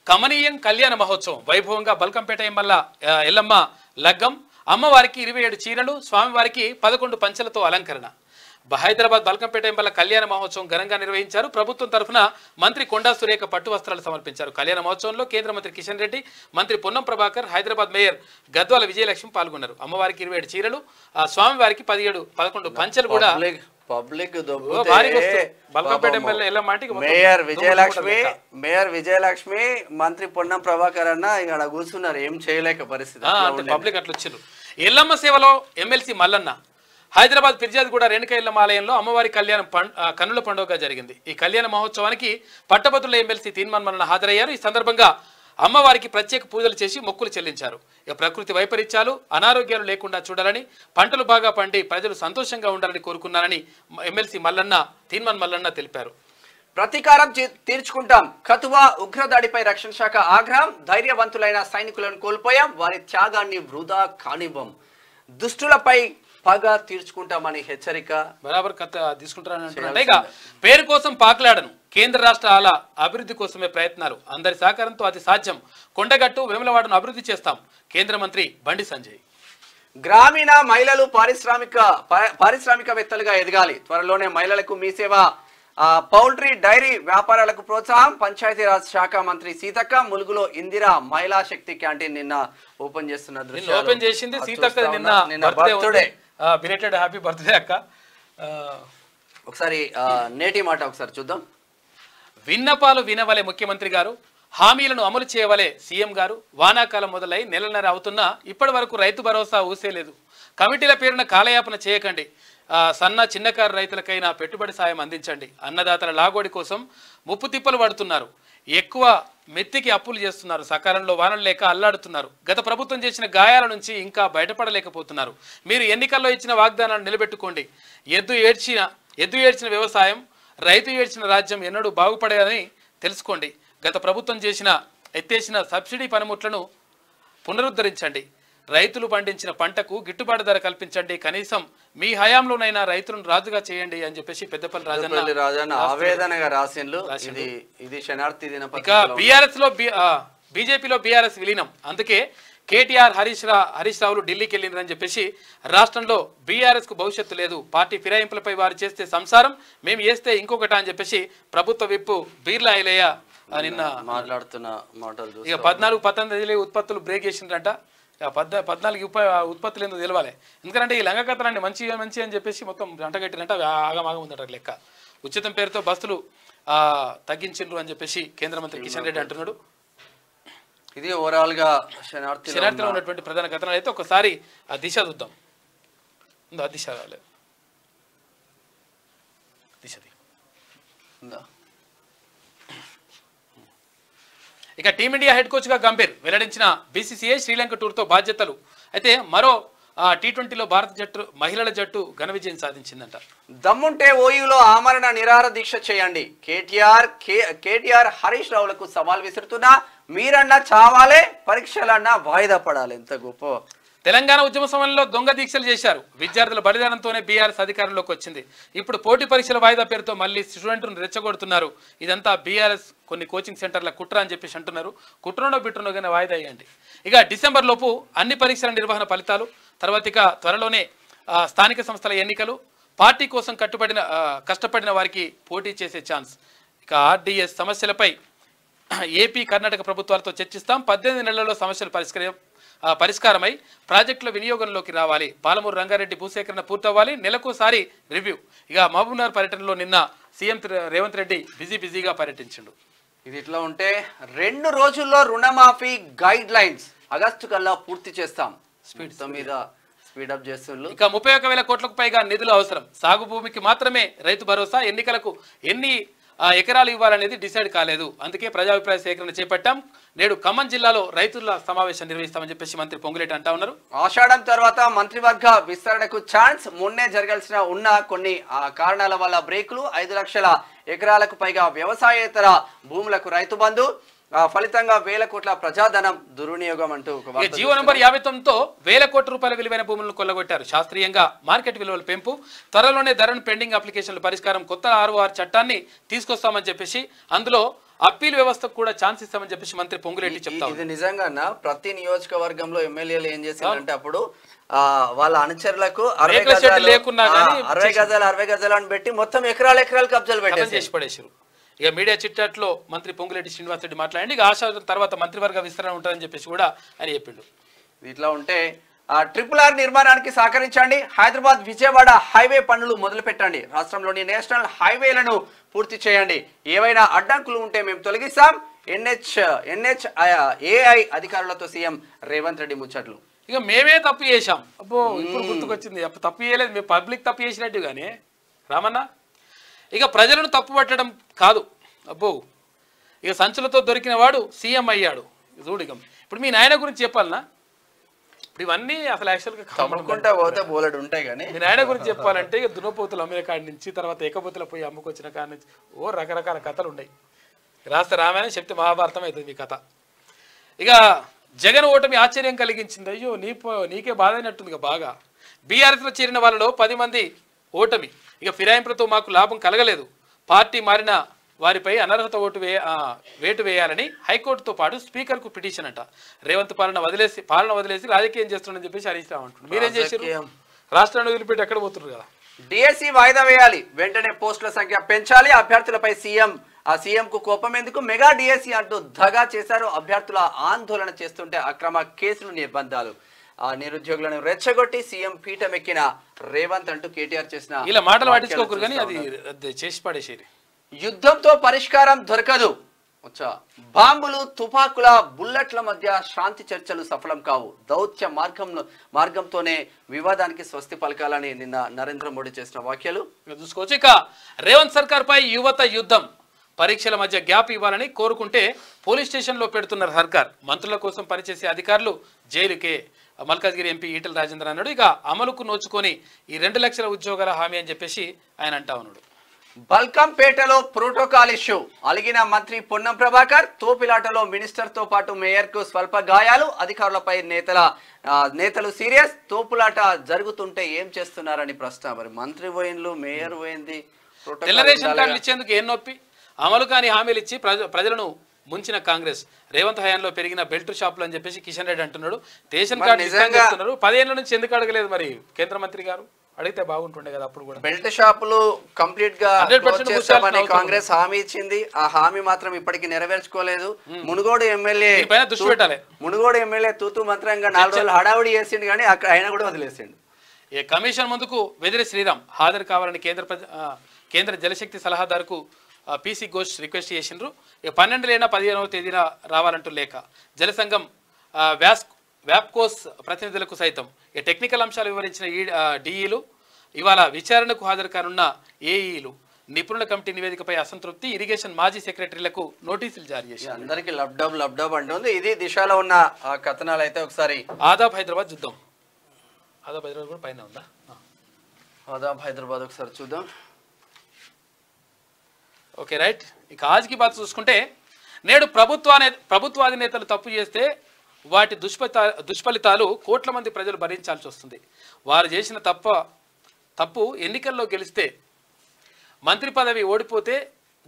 Speaker 1: కమనీయం కళ్యాణ మహోత్సవం వైభవంగా బల్కంపేట ఎల్లమ్మ లగ్గం. అమ్మవారికి 27 చీరలు, స్వామివారికి 11 పంచెలతో అలంకరణ. హైదరాబాద్ బల్కంపేట ఎంబల కళ్యాణ మహోత్సవం ఘనంగా నిర్వహించారు. ప్రభుత్వం తరఫున మంత్రి కొండా సురేఖ పట్టు వస్త్రాలు సమర్పించారు. కళ్యాణ మహోత్సవంలో కేంద్ర మంత్రి కిషన్ రెడ్డి, మంత్రి పొన్నం ప్రభాకర్, హైదరాబాద్ మేయర్ గద్వాల విజయలక్ష్మి పాల్గొన్నారు. అమ్మవారికి 27 చీరలు, స్వామివారికి 11 పంచెలు కూడా
Speaker 2: పబ్లిక్ మేయర్ విజయలక్ష్మి మంత్రి పొన్నం ప్రభాకర్ అన్న ఇక్కడ కూర్చున్నారు, ఏం చేయలేక పరిస్థితి.
Speaker 1: పబ్లిక్ అట్లా వచ్చారు. ఎల్లమ్మ సేవలో ఎమ్మెల్సీ మల్లన్న. హైదరాబాద్ ఫిర్జాద్గూడ రేణుక ఎల్లమ్మ ఆలయంలో అమ్మవారి కళ్యాణం కన్నుల పండుగగా జరిగింది. ఈ కళ్యాణ మహోత్సవానికి పట్టభద్రుల ఎమ్మెల్సీ తీన్మాన్ మల్లన్న హాజరయ్యారు. ఈ సందర్భంగా అమ్మవారికి ప్రత్యేక పూజలు చేసి మొక్కులు చెల్లించారు. ఇక ప్రకృతి వైపరీత్యాలు, అనారోగ్యాలు లేకుండా చూడాలని, పంటలు బాగా పండి ప్రజలు సంతోషంగా ఉండాలని కోరుకున్నారని ఎమ్మెల్సీ తీన్మాన్ మల్లన్న తెలిపారు.
Speaker 2: ప్రతీకారం తీర్చుకుంటాం. కతువా ఉగ్రదాడిపై రక్షణ శాఖ ఆగ్రహం. ధైర్యవంతులైన సైనికులను కోల్పోయాం, వారి త్యాగాన్ని వృధా కానివ్వం. దుష్టులపై పగ తీర్చుకుంటామని హెచ్చరిక.
Speaker 1: బరాబర్ కథ తీసుకుంటారని ఇక పేరు కోసం పాకులాడను, కేంద్ర రాష్ట్రాల అభివృద్ధి కోసమే ప్రయత్నాలు, అందరి సహకారంతో అది సాధ్యం. కొండగట్టు వేములవాడను అభివృద్ధి చేస్తాం, కేంద్ర మంత్రి బండి సంజయ్.
Speaker 2: గ్రామీణ మహిళలు పారిశ్రామికవేత్తలుగా ఎదగాలి. త్వరలోనే మహిళలకు మీ సేవ, పౌల్ట్రీ డైరీ వ్యాపారాలకు ప్రోత్సాహం. పంచాయతీరాజ్ శాఖ మంత్రి సీతక్క ములుగులో ఇందిరా మహిళా శక్తి క్యాంటీన్ నిన్న ఓపెన్ చేస్తున్న దృశ్యాలు.
Speaker 1: ఓపెన్ చేసింది సీతక్క. నిన్న బర్త్డే, బిలేటెడ్ హ్యాపీ బర్త్డే అక్క.
Speaker 2: ఒకసారి నేటి మాట ఒకసారి చూద్దాం.
Speaker 1: విన్నపాలు వినవలే ముఖ్యమంత్రి గారు, హామీలను అమలు చేయవలే సీఎం గారు. వానాకాలం మొదలై నెలన్నర అవుతున్నా ఇప్పటి వరకు రైతు భరోసా ఊసేలేదు. కమిటీల పేరున కాలయాపన చేయకండి. సన్న చిన్నకారు రైతులకైనా పెట్టుబడి సాయం అందించండి. అన్నదాతల లాగోడి కోసం ముప్పు తిప్పలు పడుతున్నారు. ఎక్కువ మెత్తికి అప్పులు చేస్తున్నారు. సకాలంలో వానలు లేక అల్లాడుతున్నారు. గత ప్రభుత్వం చేసిన గాయాల నుంచి ఇంకా బయటపడలేకపోతున్నారు. మీరు ఎన్నికల్లో ఇచ్చిన వాగ్దానాలను నిలబెట్టుకోండి. ఎద్దు ఏడ్చిన వ్యవసాయం, రైతు ఏడ్చిన రాజ్యం ఎన్నడూ బాగుపడేదని తెలుసుకోండి. గత ప్రభుత్వం ఎత్తేసిన సబ్సిడీ పనిముట్లను పునరుద్ధరించండి. రైతులు పండించిన పంటకు గిట్టుబాటు ధర కల్పించండి. కనీసం మీ హయాంలోనైనా రైతులను రాజుగా చేయండి అని చెప్పేసి పెద్దపల్లి
Speaker 2: రాజన్న ఆవేదనగా రాసిండ్రు.
Speaker 1: ఇక బీజేపీలో బీఆర్ఎస్ విలీనం. అందుకే కేటీఆర్ హరీష్ రావులు ఢిల్లీకి వెళ్ళిందని చెప్పేసి రాష్ట్రంలో బీఆర్ఎస్ కు భవిష్యత్తు లేదు. పార్టీ ఫిరాయింపులపై వారు చేస్తే సంసారం, మేము చేస్తే ఇంకొకట అని చెప్పేసి ప్రభుత్వ విప్పు బీర్లా ఐలయ్య నిన్న
Speaker 2: మాట్లాడుతున్న మాటలు.
Speaker 1: ఇక 14-19 ఉత్పత్తులు బ్రేక్ చేసిండ్రంట. 14 ఉత్పత్తులు ఎందుకు తెలవాలి. ఎందుకంటే ఈ లంగకథనాన్ని మంచి అని చెప్పేసి మొత్తం అంటగట్టినంట. ఆగమాగం ఉందట లెక్క. ఉచితం పేరుతో బస్సులు తగ్గించిండ్రు అని చెప్పేసి కేంద్ర మంత్రి కిషన్ రెడ్డి అంటున్నాడు.
Speaker 2: ఇది ఓవరాల్ గా శనార్థిలో
Speaker 1: ఉన్నటువంటి ప్రధాన కథనాలు అయితే ఒకసారి ఆ దిశ చూద్దాం. ఆ దిశ రాలేదు, దిశది. ఇక టీమిండియా హెడ్ కోచ్ గా గంభీర్ వెల్లడించిన బీసీసీఐ శ్రీలంక టూర్తో బాధ్యతలు. అయితే మరో టీ20లో భారత జట్టు మహిళల జట్టు ఘన విజయం సాధించిందంట.
Speaker 2: దమ్ముంటే ఓయూలో ఆమరణ నిరాహార దీక్ష చేయండి. కేటీఆర్ హరీష్ రావులకు సవాల్ విసురుతున్నా, మీరన్నా చావాలే, పరీక్షలన్నా వాయిదా పడాలి. ఎంత గొప్ప.
Speaker 1: తెలంగాణ ఉద్యమ సమయంలో దొంగ దీక్షలు చేశారు. విద్యార్థుల బలిదానంతోనే బీఆర్ఎస్ అధికారంలోకి వచ్చింది. ఇప్పుడు పోటీ పరీక్షల వాయిదా పేరుతో మళ్ళీ స్టూడెంట్ను రెచ్చగొడుతున్నారు. ఇదంతా బీఆర్ఎస్ కొన్ని కోచింగ్ సెంటర్ల కుట్ర అని చెప్పేసి అంటున్నారు. కుట్రనో బిట్రనో కానీ వాయిదా అయ్యండి. ఇక డిసెంబర్ లోపు అన్ని పరీక్షల నిర్వహణ ఫలితాలు, తర్వాత ఇక త్వరలోనే స్థానిక సంస్థల ఎన్నికలు, పార్టీ కోసం కష్టపడిన వారికి పోటీ చేసే ఛాన్స్. ఇక ఆర్డీఎస్ సమస్యలపై ఏపీ కర్ణాటక ప్రభుత్వాలతో చర్చిస్తాం. 18 నెలల్లో సమస్యలు పరిష్కారమై ప్రాజెక్టుల వినియోగంలోకి రావాలి. పాలమూరు రంగారెడ్డి భూసేకరణ పూర్తవ్వాలి. నెలకోసారి రివ్యూ. ఇక మహబూబ్నగర్ పర్యటనలో నిన్న సీఎం రేవంత్ రెడ్డి బిజీగా పర్యటించిండు.
Speaker 2: ఇది ఇట్లా ఉంటే 2 రోజుల్లో రుణమాఫీ గైడ్ లైన్స్ ఆగస్టు కల్లా పూర్తి చేస్తాం. స్పీడప్ చేస్తున్నారు.
Speaker 1: ఇక 31,000 కోట్లకు పైగా నిధులు అవసరం. సాగు భూమికి మాత్రమే రైతు భరోసా. ఎన్నికలకు ఎన్ని ఎకరాలు ఇవ్వాలనేది డిసైడ్ కాలేదు. అందుకే ప్రజాభిప్రాయ సేకరణ చేపట్టాం. నేడు ఖమ్మం జిల్లాలో రైతుల సమావేశం నిర్వహిస్తామని చెప్పేసి మంత్రి పొంగులేటి అంటా ఉన్నారు.
Speaker 2: ఆషాఢం తర్వాత మంత్రివర్గ విస్తరణకు ఛాన్స్. మొన్నే జరగాల్సిన కొన్ని కారణాల వల్ల బ్రేకులు. 5 లక్షల ఎకరాలకు పైగా వ్యవసాయేతర భూములకు రైతు బంధు. ఫలితంగా వేల కోట్ల ప్రజాధనం దుర్వినియోగం అంటూ ఒక వార్త
Speaker 1: జీవో నంబర్ 59తో వేల కోట్ల రూపాయల విలువైన భూములను కొల్లగొట్టారు. శాస్త్రీయంగా మార్కెట్ విలువల పెంపు, త్వరలోనే ధరను పెండింగ్ అప్లికేషన్ల పరిష్కారం, కొత్త ROR చట్టాన్ని తీసుకొస్తామని చెప్పేసి అందులో అప్పీల్ వ్యవస్థకు కూడా ఛాన్స్ ఇస్తామని చెప్పేసి మంత్రి పొంగులేటి చెప్తారు.
Speaker 2: ఇది నిజంగా ప్రతి నియోజకవర్గంలో ఎమ్మెల్యేలు ఏం చేశారంటే అప్పుడు వాళ్ళ అనుచరులకు 60 గజాలు అని పెట్టి మొత్తం ఎకరాలు కబ్జాలు
Speaker 1: చేసి పడేసారు. ఇక మీడియా చిట్టాట్లో మంత్రి పొంగులేటి శ్రీనివాసరెడ్డి మాట్లాడండి. ఇక ఆశా తర్వాత మంత్రివర్గ విస్తరణ ఉంటుందని చెప్పేసి కూడా ఆయన చెప్పిండు.
Speaker 2: ఇట్లా ఉంటే RRR నిర్మాణానికి సహకరించండి. హైదరాబాద్ విజయవాడ హైవే పనులు మొదలు పెట్టండి. రాష్ట్రంలోని నేషనల్ హైవేలను పూర్తి చేయండి. ఏవైనా అడ్డంకులు ఉంటే మేము తొలగిస్తాం. NHAI అధికారులతో సీఎం రేవంత్ రెడ్డి ముచ్చట్లు.
Speaker 1: ఇక మేమే తప్పు చేశాం. అబ్బో ఇప్పుడు గుర్తుకొచ్చింది. అప్పుడు తప్పు చేయలేదు, మేము పబ్లిక్ తప్పు చేసినట్టు కానీ రామన్న. ఇక ప్రజలను తప్పు పట్టడం కాదు. అబ్బో ఇక సంచులతో దొరికిన వాడు సీఎం అయ్యాడు. చూడు ఇక ఇప్పుడు మీ నాయన గురించి చెప్పాలనా? ఇప్పుడు ఇవన్నీ అసలు యాక్చువల్గా
Speaker 2: పోతే బోలెడు ఉంటాయి కానీ
Speaker 1: మీ నాయన గురించి చెప్పాలంటే ఇక దున్నపోతులు అమ్మిన కాడి నుంచి తర్వాత ఏకపోతుల పోయి అమ్ముకొచ్చిన కాడి నుంచి రకరకాల కథలు ఉన్నాయి. రాస్తే రామాయణం చెప్తే మహాభారతం అవుతుంది మీ కథ. ఇక జగన్ ఓటమి ఆశ్చర్యం కలిగించింది. అయ్యో నీకే బాధ అయినట్టుంది. ఇక బాగా బీఆర్ఎస్లో చేరిన వాళ్ళలో 10 మంది ఓటమి. ఇక ఫిరాయింపులతో మాకు లాభం కలగలేదు. పార్టీ మారిన వారిపై అనర్హత వేటు వేయాలని హైకోర్టుతో పాటు స్పీకర్కు పిటిషన్ అంట. రేవంత్ పాలన వదిలేసి రాజకీయం చేస్తున్నాడని చెప్పేసి హరీష్ రావు అంటున్నారు. మీరేం చేశారు? రాష్ట్రాన్ని వదిలిపెట్టి ఎక్కడ పోతున్నారు కదా.
Speaker 2: డిఎస్సి వాయిదా వేయాలి, వెంటనే పోస్టుల సంఖ్య పెంచాలి. అభ్యర్థులపై సీఎంకు కోపం ఎందుకు? మెగా డిఎస్సి అంటూ దగా చేశారు. అభ్యర్థుల ఆందోళన చేస్తుంటే అక్రమ కేసులు, నిర్బంధాలు, నిరుద్యోగులను రెచ్చగొట్టి సీఎం పీఠమెక్కిన రేవంత్ అంటూ కేటీఆర్ చేసిన
Speaker 1: ఇలా మాటలు పట్టించుకోకూడదు కానీ అది చేసి పడేసేది.
Speaker 2: యుద్ధంతో పరిష్కారం దొరకదు. బాంబులు, తుపాకుల, బుల్లెట్ల మధ్య శాంతి చర్చలు సఫలం కావు. దౌత్య మార్గంతోనే వివాదానికి స్వస్తి పలకాలని నిన్న నరేంద్ర మోడీ చేసిన వ్యాఖ్యలు
Speaker 1: చూసుకోవచ్చు. ఇక రేవంత్ సర్కార్ పై యువత యుద్ధం. పరీక్షల మధ్య గ్యాప్ ఇవ్వాలని కోరుకుంటే పోలీస్ స్టేషన్లో పెడుతున్నారు సర్కార్. మంత్రుల కోసం పనిచేసే అధికారులు జైలుకే. మల్కాజ్గిరి ఎంపీ ఈటెల రాజేంద్ర అన్నాడు. ఇక అమలుకు నోచుకొని ఈ 2 లక్షల ఉద్యోగాల హామీ అని చెప్పేసి ఆయన అంటా ఉన్నాడు.
Speaker 2: బల్కంపేటలో ప్రోటోకాల్ ఇష్యూ. అలిగిన మంత్రి పొన్నం ప్రభాకర్. తోపిలాటలో మినిస్టర్ తో పాటు మేయర్ కు స్వల్ప గాయాలు. అధికారులపై నేతలు సీరియస్. తోపులాట జరుగుతుంటే ఏం చేస్తున్నారని ప్రశ్న. మరి మంత్రి పోయిండ్లు, మేయర్ పోయింది.
Speaker 1: తెల్ల రేషన్ కార్డులు ఇచ్చేందుకు ఏం నొప్పి? అమలు కాని హామీలు ఇచ్చి ప్రజలను ముంచిన కాంగ్రెస్. రేవంత్ హయాంలో పెరిగిన బెల్ట్ షాపులు అని చెప్పేసి కిషన్ రెడ్డి అంటున్నాడు. రేషన్ కార్డు ఇస్తున్నారు. 10 ఏళ్ల నుంచి ఎందుకు అడగలేదు మరి కేంద్ర మంత్రి గారు? అడిగితే బాగుంటుండే కదా. అప్పుడు కూడా
Speaker 2: బెల్ట్ షాపులు కంప్లీట్ గా కాంగ్రెస్ హామీ ఇచ్చింది. ఆ హామీ మాత్రం ఇప్పటికి నెరవేర్చుకోలేదు. మునుగోడు ఎమ్మెల్యే తూతూ మంత్రంగా 4 రోజులు హడావుడి చేసిండు కానీ అక్కడ ఆయన కూడా వదిలేసిండు.
Speaker 1: ఏ కమిషన్ ముందుకు వెదిరి శ్రీరామ్ హాజరు కావాలని కేంద్ర జలశక్తి సలహాదారుకు PC ఘోష్ రిక్వెస్ట్ చేసిండ్రు. ఇక 12 లేనా 15వ తేదీన రావాలంటూ లేఖ. జలసంఘం వ్యాప్కోస్ ప్రతినిధులకు సైతం ఈ టెక్నికల్ అంశాలు వివరించిన DEలు ఇవాళ విచారణకు హాజరు కానున్న AEలు. నిపుణుల కమిటీ నివేదికపై అసంతృప్తి. ఇరిగేషన్ మాజీ సెక్రటరీలకు నోటీసులు జారీ చేశారు.
Speaker 2: అందరికీ లబ్డబ్ అంటుంది. ఇది దిశలో ఉన్న కథనాలు అయితే ఒకసారి
Speaker 1: ఆదాబ్ హైదరాబాద్ చూద్దాం. ఆదాబ్ హైదరాబాద్ కూడా పైన ఉందా?
Speaker 2: ఆదాబ్ హైదరాబాద్ ఒకసారి చూద్దాం.
Speaker 1: Okay right. ఇక ఆజ్కి బాత్ చూసుకుంటే నేడు ప్రభుత్వాధినేతలు తప్పు చేస్తే వాటి దుష్ఫలితాలు కోట్ల మంది ప్రజలు భరించాల్సి వస్తుంది. వారు చేసిన తప్పు ఎన్నికల్లో గెలిస్తే మంత్రి పదవి ఓడిపోతే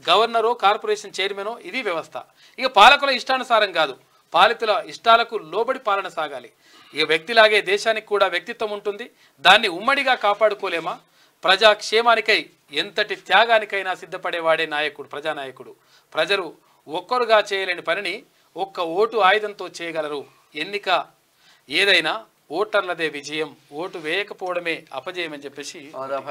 Speaker 1: గవర్నరో కార్పొరేషన్ చైర్మనో ఇది వ్యవస్థ. ఇక పాలకుల ఇష్టానుసారం కాదు, పాలితుల ఇష్టాలకు లోబడి పాలన సాగాలి. ఇక వ్యక్తిలాగే దేశానికి కూడా వ్యక్తిత్వం ఉంటుంది. దాన్ని ఉమ్మడిగా కాపాడుకోలేమా? ప్రజాక్షేమానికై ఎంతటి త్యాగానికైనా సిద్ధపడేవాడే నాయకుడు, ప్రజానాయకుడు. ప్రజలు ఒక్కరుగా చేయలేని పనిని ఒక్క ఓటు ఆయుధంతో చేయగలరు. ఎన్నిక ఏదైనా ఓటర్లదే విజయం, ఓటు వేయకపోవడమే అపజయం అని చెప్పేసి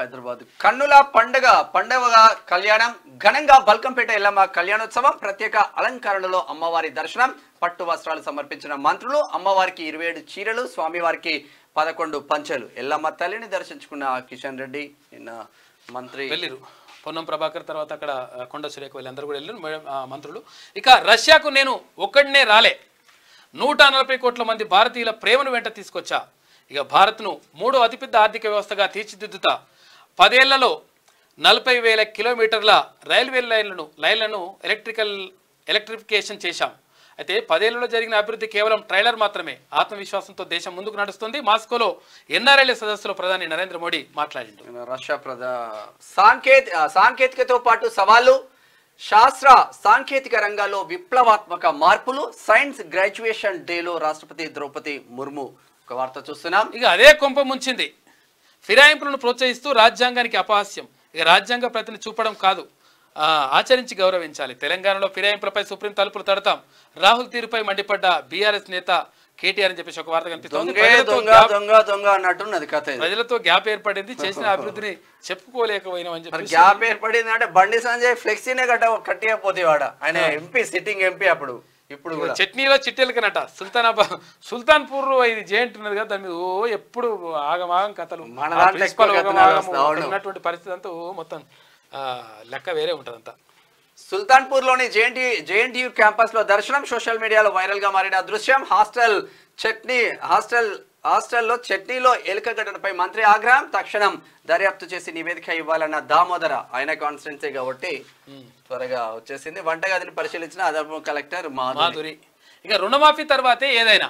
Speaker 2: హైదరాబాద్. కన్నుల పండుగగా కళ్యాణం. ఘనంగా బల్కంపేట ఎల్లమ్మ కళ్యాణోత్సవం. ప్రత్యేక అలంకరణలో అమ్మవారి దర్శనం. పట్టు వస్త్రాలు సమర్పించిన మంత్రులు. అమ్మవారికి 27 చీరలు, స్వామివారికి 11 పంచెలు. ఎల్లమ్మ తల్లిని దర్శించుకున్న కిషన్ రెడ్డి నిన్న మంత్రి
Speaker 1: వెళ్ళిరు. పొన్నం ప్రభాకర్ తర్వాత అక్కడ కొండ సురేఖ వీళ్ళందరూ కూడా వెళ్ళారు మంత్రులు. ఇక రష్యాకు నేను ఒక్కడినే రాలే, 140 కోట్ల మంది భారతీయుల ప్రేమను వెంట తీసుకొచ్చా. ఇక భారత్ను 3వ అతిపెద్ద ఆర్థిక వ్యవస్థగా తీర్చిదిద్దుతా. 10 ఏళ్లలో 40,000 కిలోమీటర్ల రైల్వే లైన్లను ఎలక్ట్రిఫికేషన్ చేశాం. అయితే 10 ఏళ్లలో జరిగిన అభివృద్ధి కేవలం ట్రైలర్ మాత్రమే. ఆత్మవిశ్వాసంతో దేశం ముందుకు నడుస్తుంది. మాస్కోలో ఎన్ఆర్ఐల సదస్సులో ప్రధాని నరేంద్ర మోడీ మాట్లాడిండు.
Speaker 2: రష్యా సాంకేతికతో పాటు సవాళ్లు, శాస్త్ర సాంకేతిక రంగాల్లో విప్లవాత్మక మార్పులు. సైన్స్ గ్రాడ్యుయేషన్ డేలో రాష్ట్రపతి ద్రౌపది ముర్ము. ఒక వార్త చూస్తున్నాం.
Speaker 1: ఇక అదే కొంప ముంచింది. ఫిరాయింపులను ప్రోత్సహిస్తూ రాజ్యాంగానికి అపహాస్యం. ఇక రాజ్యాంగ ప్రతిని చూపడం కాదు, ఆచరించి గౌరవించాలి. తెలంగాణలో ఫిరాయింపులపై సుప్రీం తలుపులు తడతాం. రాహుల్ తీరుపై మండిపడ్డ బీఆర్ఎస్ నేత కేటీఆర్ అని చెప్పేసి ఒక వార్త కనిపిస్తుంది. ప్రజలతో గ్యాప్ ఏర్పడింది, చేసిన అభివృద్ధిని చెప్పుకోలేకపోయినామని చెప్పి.
Speaker 2: గ్యాప్ ఏర్పడింది అంటే బండి సంజయ్ ఫ్లెక్సీనే కట్టిపోతే వాడ ఆయన ఎంపీ, సిట్టింగ్ ఎంపీ. అప్పుడు ఇప్పుడు
Speaker 1: చట్నీలో చిట్టెలకనట సుల్తాన్పూర్ ఇది జేంట్ ఉన్నది కదా, దాని మీద ఎప్పుడు ఆగమాగం కథలు, ఉన్నటువంటి పరిస్థితి అంతా మొత్తం లెక్క వేరే ఉంటదంతా.
Speaker 2: సుల్తాన్పూర్ లోని జేఎన్టీయూ క్యాంపస్ లో దర్శనం. సోషల్ మీడియాలో వైరల్ గా మారిన దృశ్యం. హాస్టల్లో చట్నీలో ఎలుక ఘటనపై మంత్రి ఆగ్రహం. తక్షణం దర్యాప్తు చేసి నివేదిక ఇవ్వాలన్న దామోదర. ఆయన కాన్స్టిట్యున్సీ కాబట్టి త్వరగా వచ్చేసింది. వంటగదిని పరిశీలించిన అదనపు కలెక్టర్ మాధురి.
Speaker 1: ఇక రుణమాఫీ తర్వాతే ఏదైనా.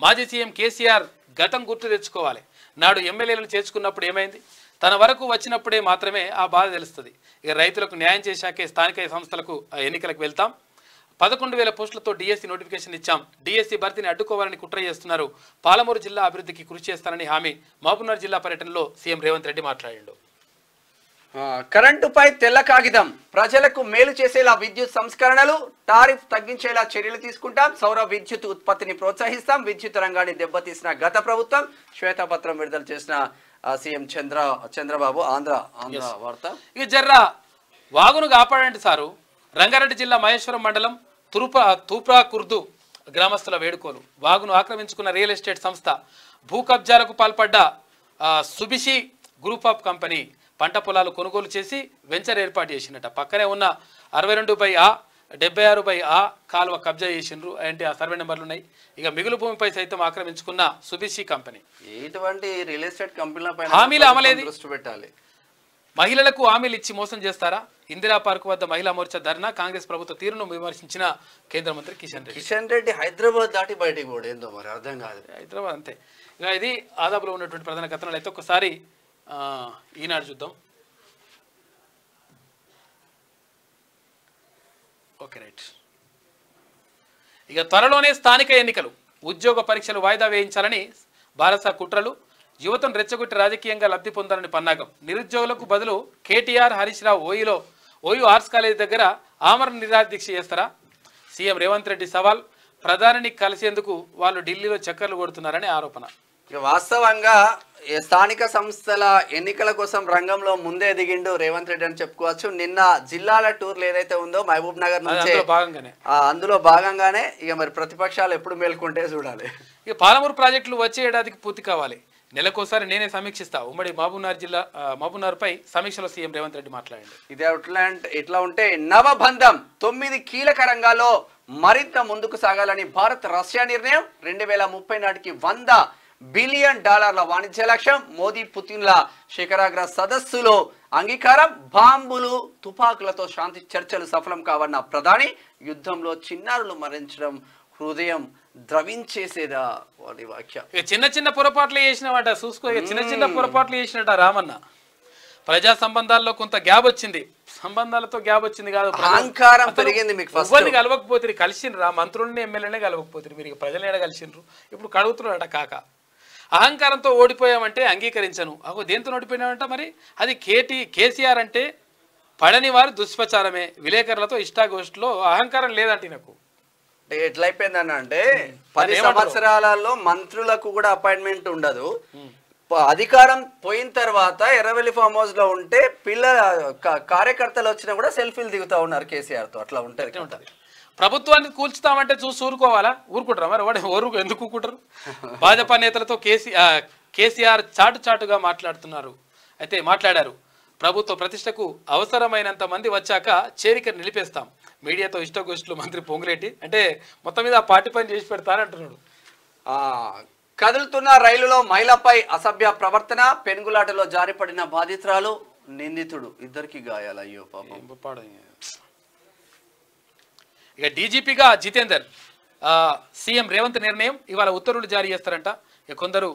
Speaker 1: మాజీ సీఎం కేసీఆర్ గతం గుర్తు తెచ్చుకోవాలి. నాడు ఎమ్మెల్యేలను చేర్చుకున్నప్పుడు ఏమైంది? తన వరకు వచ్చినప్పుడే మాత్రమే ఆ బాధ తెలుస్తుంది. ఇక రైతులకు న్యాయం చేశాకే స్థానిక సంస్థలకు ఎన్నికలకు వెళ్తాం. 11,000 పోస్టులతో డిఎస్సి నోటిఫికేషన్ ఇచ్చాం. డిఎస్సి భర్తీని అడ్డుకోవాలని కుట్ర చేస్తున్నారు. పాలమూరు జిల్లా అభివృద్ధికి కృషి చేస్తానని హామీ. మహబూబ్నగర్ జిల్లా పర్యటనలో సీఎం రేవంత్ రెడ్డి మాట్లాడిండు.
Speaker 2: కరెంటుపై తెల్ల కాగితం. ప్రజలకు మేలు చేసేలా విద్యుత్ సంస్కరణలు, టారిఫ్ తగ్గించేలా చర్యలు తీసుకుంటాం. సౌర విద్యుత్ ఉత్పత్తిని ప్రోత్సహిస్తాం. విద్యుత్ రంగాన్ని దెబ్బతీసిన గత ప్రభుత్వం. శ్వేతపత్రం విడుదల చేసిన సీఎం చంద్రబాబు. ఆంధ్ర వార్త.
Speaker 1: ఇక జర్రా వాగును కాపాడండి సారు. రంగారెడ్డి జిల్లా మహేశ్వరం మండలం తూప్రా కుర్దు గ్రామస్తుల వేడుకోలు. వాగును ఆక్రమించుకున్న రియల్ ఎస్టేట్ సంస్థ భూ కబ్జాలకు పాల్పడ్డ సుబిషి గ్రూప్ ఆఫ్ కంపెనీ పంట పొలాలు కొనుగోలు చేసి వెంచర్ ఏర్పాటు చేసినట్ట. పక్కనే ఉన్న 62/A 76/A కాలువ కబ్జా చేసిండ్రు. అంటే ఆ సర్వే నెంబర్లు ఉన్నాయి. ఇక మిగులు భూమిపై సైతం ఆక్రమించుకున్న సుబిషి కంపెనీ.
Speaker 2: ఇటువంటి రియల్ ఎస్టేట్ కంపెనీలపై
Speaker 1: హామీలు అమలేది.
Speaker 2: దృష్టి పెట్టాలి.
Speaker 1: మహిళలకు హామీలు ఇచ్చి మోసం చేస్తారా? ఇందిరా పార్క్ వద్ద మహిళా మోర్చా ధర్నా. కాంగ్రెస్ ప్రభుత్వ తీరును విమర్శించిన కేంద్ర మంత్రి కిషన్
Speaker 2: రెడ్డి. హైదరాబాద్ దాటి బయటికి పోడు ఏందో మరి అర్థం కాదు.
Speaker 1: హైదరాబాద్ అంతే. ఇక ఇది ఆదాపులో ఉన్నటువంటి ప్రధాన కథనాలు. అయితే ఒకసారి ఈనాడు చూద్దాం. Okay right. ఇక త్వరలోనే స్థానిక ఎన్నికలు. ఉద్యోగ పరీక్షలు వాయిదా వేయించాలని భారత కుట్రలు. యువతను రెచ్చగొట్టి రాజకీయంగా లబ్ధి పొందాలని పన్నాగం. నిరుద్యోగులకు బదులు KTR, Harish Rao OU arts college దగ్గర ఆమరణ నిరాదీక్ష చేస్తారా? సీఎం రేవంత్ రెడ్డి సవాల్. ప్రధానిని కలిసేందుకు వాళ్ళు ఢిల్లీలో చక్కర్లు కొడుతున్నారని ఆరోపణ.
Speaker 2: వాస్తవంగా స్థానిక సంస్థల ఎన్నికల కోసం రంగంలో ముందే దిగిండు రేవంత్ రెడ్డి అని చెప్పుకోవచ్చు. నిన్న జిల్లాల టూర్లు ఏదైతే ఉందో మహబూబ్ నగర్ నుంచి అందులో భాగంగానే ఇక మరి ప్రతిపక్షాలు ఎప్పుడు మేల్కొంటే చూడాలి.
Speaker 1: ఇక పాలమూరు ప్రాజెక్టులు వచ్చే ఏడాదికి పూర్తి కావాలి. నెలకోసారి నేనే సమీక్షిస్తా. ఉమ్మడి మహబూబ్నగర్ పై సమీక్షలో సీఎం రేవంత్ రెడ్డి మాట్లాడండి.
Speaker 2: ఇదే ఇట్లా ఉంటే నవబంధం 9 కీలక రంగాల్లో మరింత ముందుకు సాగాలని భారత్ రష్యా నిర్ణయం. 2030 నాటికి $100 బిలియన్ వాణిజ్య లక్ష్యం. మోదీ పుతిన్ల శిఖరాగ్ర సదస్సులో అంగీకారం. బాంబులు తుపాకులతో శాంతి చర్చలు సఫలం కావన్న ప్రధాని. యుద్ధంలో చిన్నారులు మరణించడం హృదయం ద్రవించేసేదా వాడి వాక్య.
Speaker 1: చిన్న చిన్న పొరపాట్లు చేసినవాట చూసుకో. చిన్న పొరపాట్లు చేసినట రామన్న. ప్రజా సంబంధాల్లో కొంత గ్యాప్ వచ్చింది. సంబంధాలతో గ్యాప్ వచ్చింది కాదు,
Speaker 2: అహంకారం పెరిగింది. మీకు
Speaker 1: ఎవరిని కలవకపోతే కలిసిండ్రు. మంత్రుల్ని ఎమ్మెల్యేనే కలవకపోతే మీరు ప్రజలు ఏడ కలిసిండ్రు. ఇప్పుడు కడుగుతున్నాడట కాక. అహంకారంతో ఓడిపోయామంటే అంగీకరించను. అగో దేంతో ఓడిపోయినామంట మరి? అది కేసీఆర్ అంటే పడని వారు దుష్ప్రచారమే. విలేకరులతో ఇష్టాగోష్ఠిలో అహంకారం లేదంటే నాకు.
Speaker 2: ఎట్లయిపోయిందని అంటే 10 సంవత్సరాలలో మంత్రులకు కూడా అపాయింట్మెంట్ ఉండదు. అధికారం పోయిన తర్వాత ఎర్రవెల్లి ఫామ్ హౌస్ లో ఉంటే కార్యకర్తలు వచ్చినా కూడా సెల్ఫీలు దిగుతా ఉన్నారు కేసీఆర్ తో. అట్లా ఉంటది.
Speaker 1: ప్రభుత్వాన్ని కూల్చుతామంటే చూసి ఊరుకోవాలా? ఊరుకుంటారా మరి? ఎవరు ఎందుకు ఊరుకుంటారు? భాజపా నేతలతో కేసీఆర్ చాటుగా మాట్లాడారు. ప్రభుత్వ ప్రతిష్టకు అవసరమైనంత మంది వచ్చాక చేరిక నిలిపేస్తాం. మీడియాతో ఇష్టగోష్ఠులు మంత్రి పొంగులేటి. అంటే మొత్తం మీద ఆ పార్టీ పని చేసి పెడతారంటున్నాడు.
Speaker 2: కదులుతున్న రైలులో మహిళపై అసభ్య ప్రవర్తన. పెనుగులాటలో జారిపడిన బాధితురాలు, నిందితుడు. ఇద్దరికి గాయాలు. అయ్యో పాపం.
Speaker 1: ఇక డీజీపీగా జితేందర్ సీఎం రేవంత్ నిర్ణయం ఇవాళ ఉత్తర్వులు జారీ చేస్తారంట. ఇక కొందరు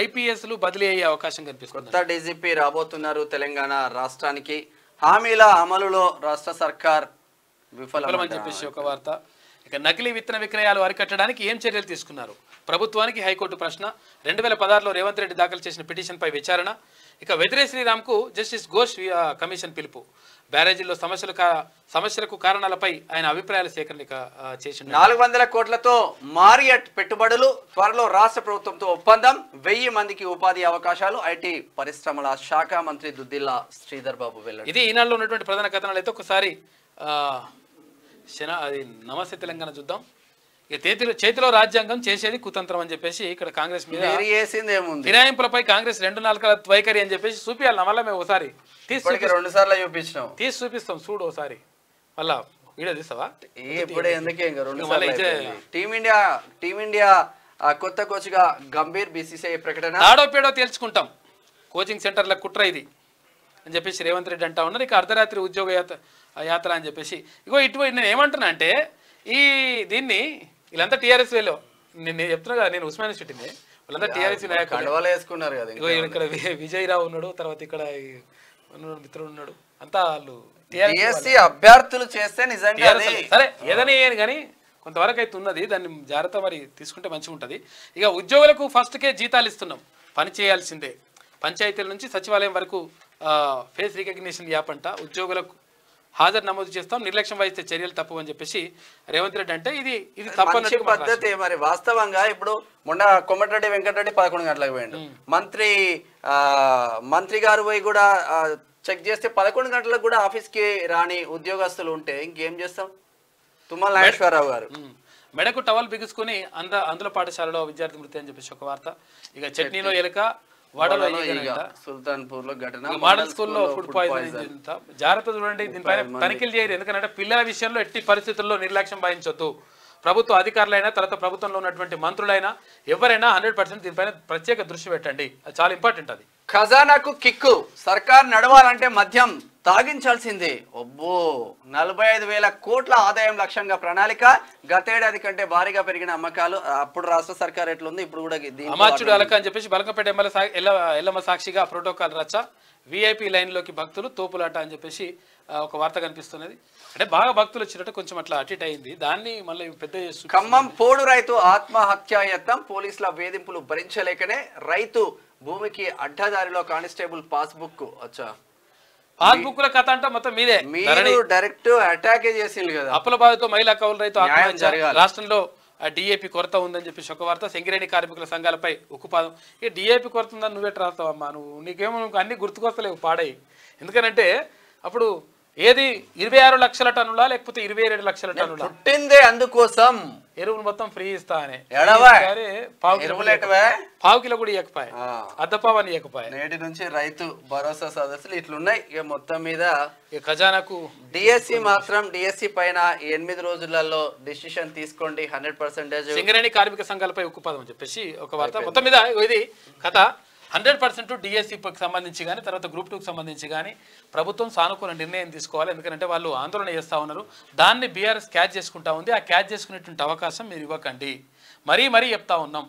Speaker 1: ఐపీఎస్లు బదిలీ అయ్యే అవకాశం కనిపిస్తుంది.
Speaker 2: కొత్త డీజీపీ రాబోతున్నారు తెలంగాణ రాష్ట్రానికి. హామీల అమలులో రాష్ట్ర సర్కార్ విఫలమని
Speaker 1: చెప్పేసి ఒక వార్త. ఇక నకిలీ విత్తన విక్రయాలు అరికట్టడానికి ఏం చర్యలు తీసుకున్నారు? ప్రభుత్వానికి హైకోర్టు ప్రశ్న. 2016లో రేవంత్ రెడ్డి దాఖలు చేసిన పిటిషన్పై విచారణ. ఇక వెదిరే శ్రీరామ్కు జస్టిస్ ఘోష్ కమిషన్ పిలుపు. బ్యారేజీల్లో సమస్యలకు కారణాలపై ఆయన అభిప్రాయాల సేకరణ చేసి
Speaker 2: 400 కోట్లతో మారియట్ పెట్టుబడులు, త్వరలో రాష్ట్ర ప్రభుత్వంతో ఒప్పందం, 1000 మందికి ఉపాధి అవకాశాలు. ఐటీ పరిశ్రమల శాఖ మంత్రి దుద్దిల్లా శ్రీధర్ బాబు వెల్లడి.
Speaker 1: ఇది ఈనాడులో ఉన్నటువంటి ప్రధాన కథనాలు. అయితే ఒకసారి అది నమస్తే తెలంగాణ చూద్దాం. ఇక చేతిలో రాజ్యాంగం చేసేది కుతంత్రం అని చెప్పేసి ఇక్కడ కాంగ్రెస్ మీద ఫిరాయింపులపై కాంగ్రెస్ 2 నాలుకల వైఖరి అని చెప్పేసి చూపించాలి. మళ్ళీ మేము ఒకసారి తీసి చూపిస్తాం. చూడు ఒకసారి మళ్ళా వీడియో తీస్తావా?
Speaker 2: టీమిండియా కొత్త కోచ్ గా గంభీర్ బీసీసీఐ ప్రకటన.
Speaker 1: నాడో పేడో తేల్చుకుంటాం, కోచింగ్ సెంటర్ల కుట్ర ఇది అని చెప్పేసి రేవంత్ రెడ్డి అంటా ఉన్నారు. ఇక అర్ధరాత్రి ఉద్యోగ యాత్ర అని చెప్పేసి ఇగో ఇటువంటి నేను ఏమంటున్నా అంటే దీన్ని వీళ్ళంతా టీఆర్ఎస్ వేలో నేను చెప్తున్నా కదా, నేను ఉస్మానియా సిటీనే, వీళ్ళంతా టీఆర్ఎస్
Speaker 2: వేసుకున్నారు కదా.
Speaker 1: ఇక్కడ విజయరావు ఉన్నాడు, తర్వాత ఇక్కడ మిత్రుడు ఉన్నాడు, అంతా వాళ్ళు
Speaker 2: అభ్యర్థులు చేస్తే నిజంగా
Speaker 1: సరే ఏదని కానీ కొంతవరకు అయితే ఉన్నది. దాన్ని జాగ్రత్త మరి తీసుకుంటే మంచిగా ఉంటుంది. ఇక ఉద్యోగులకు ఫస్ట్కే జీతాలు ఇస్తున్నాం, పని చేయాల్సిందే. పంచాయతీల నుంచి సచివాలయం వరకు ఫేస్ రికగ్నిషన్ యాప్ అంట. ఉద్యోగులకు హాజరు నమోదు చేస్తాం, నిర్లక్ష్యం వహిస్తే చర్యలు తప్పు అని చెప్పేసి రేవంత్ రెడ్డి అంటే ఇది
Speaker 2: తప్పని పద్ధతి. మరి వాస్తవంగా ఇప్పుడు మొన్న కొమ్మటిరెడ్డి వెంకటరెడ్డి 11 గంటలకు పోయిండు. మంత్రి గారు పోయి కూడా చెక్ చేస్తే 11 గంటలకు కూడా ఆఫీస్ కి రాని ఉద్యోగస్తులు ఉంటే ఇంకేం చేస్తాం? తుమ్మల నాగేశ్వరరావు గారు
Speaker 1: మెడకు టవల్ బిగుసుకుని అందులో పాఠశాలలో విద్యార్థి మృతి అని చెప్పేసి ఒక వార్త. ఇక చట్నీలో ఎలుక,
Speaker 2: సుల్తాన్పూర్ లో ఘటన,
Speaker 1: మోడల్ స్కూల్లో ఫుడ్ పాయిజన్. జాగ్రత్త చూడండి, దీనిపైన తనిఖీలు చేయరు. ఎందుకంటే పిల్లల విషయంలో ఎట్టి పరిస్థితుల్లో నిర్లక్ష్యం వహించొద్దు. ప్రభుత్వ అధికారులైనా తర్వాత ప్రభుత్వంలో ఉన్నటువంటి మంత్రులైనా ఎవరైనా 100% దీనిపైన ప్రత్యేక దృష్టి పెట్టండి. అది చాలా ఇంపార్టెంట్. అది
Speaker 2: ఖజానాకు కిక్కు. సర్కార్ నడవాలంటే మద్యం తాగించాల్సిందే. ఒబ్బో 45,000 కోట్ల ఆదాయం లక్ష్యంగా ప్రణాళిక. గతేడాది కంటే భారీగా పెరిగిన అమ్మకాలు. అప్పుడు రాష్ట్ర సర్కార్ ఎట్లుంది, ఇప్పుడు కూడా
Speaker 1: అమాచ్యుడు అలక అని చెప్పేసి బలకంపేట ఎల్లమ్మ సాక్షిగా ప్రోటోకాల్ రచ్చ. విఐపి లైన్లోకి భక్తులు తోపులాట అని చెప్పేసి ఒక వార్త కనిపిస్తున్నది. అంటే బాగా భక్తులు వచ్చినట్టు కొంచెం అట్లా అటిట్ అయింది. దాన్ని మళ్ళీ పెద్ద
Speaker 2: ఖమ్మం పోడు రైతు ఆత్మహత్యాయత్నం. పోలీసుల వేధింపులు భరించలేకనే రైతు భూమికి అడ్డదారిలో కానిస్టేబుల్ పాస్బుక్
Speaker 1: పాస్బుక్ ల కథ అంటే మొత్తం మీదే.
Speaker 2: మీరు డైరెక్ట్ అటాక్ చేసింది కదా.
Speaker 1: అప్పుల బాధతో మహిళా కౌలు రైతు ఆత్మహత్య. రాష్ట్రంలో డిఏపి కొరత ఉందని చెప్పేసి ఒక వార్త. సింగరేణి కార్మికుల సంఘాలపై ఉక్కుపాదం. ఇక డిఏపి కొరత ఉందని నువ్వెట్ రాస్తావమ్మా? నీకేమో అన్ని గుర్తుకొస్తలేవు పాడై. ఎందుకనంటే అప్పుడు ఏది 26 లక్షల టన్నులా లేకపోతే 27 లక్షల టన్నులా
Speaker 2: పుట్టిందే అందుకోసం
Speaker 1: ఎరువులు మొత్తం ఫ్రీ ఇస్తా అని పావు కిలో కూడా ఇవ్వకపోయా, అద్దపావని ఇవ్వకపోయా.
Speaker 2: నేటి నుంచి రైతు భరోసా సదస్సులు ఇట్లున్నాయి. ఇక మొత్తం మీద
Speaker 1: ఖజానాకు
Speaker 2: డిఎస్సి మాత్రం డిఎస్సి పైన 8 రోజులలో డిసిషన్ తీసుకోండి 100%.
Speaker 1: సింగరేణి కార్మిక సంఘాలపై ఉక్కుపాదం అని చెప్పేసి ఒక వార్త. మొత్తం మీద ఇది కథ 100% డిఎస్సికి సంబంధించి కానీ తర్వాత గ్రూప్ 2కి సంబంధించి కానీ ప్రభుత్వం సానుకూల నిర్ణయం తీసుకోవాలి. ఎందుకంటే వాళ్ళు ఆందోళన చేస్తూ ఉన్నారు. దాన్ని బీఆర్ఎస్ క్యాచ్ చేసుకుంటా ఉంది. ఆ క్యాచ్ చేసుకునేటువంటి అవకాశం మీరు ఇవ్వకండి. మరీ చెప్తా ఉన్నాం.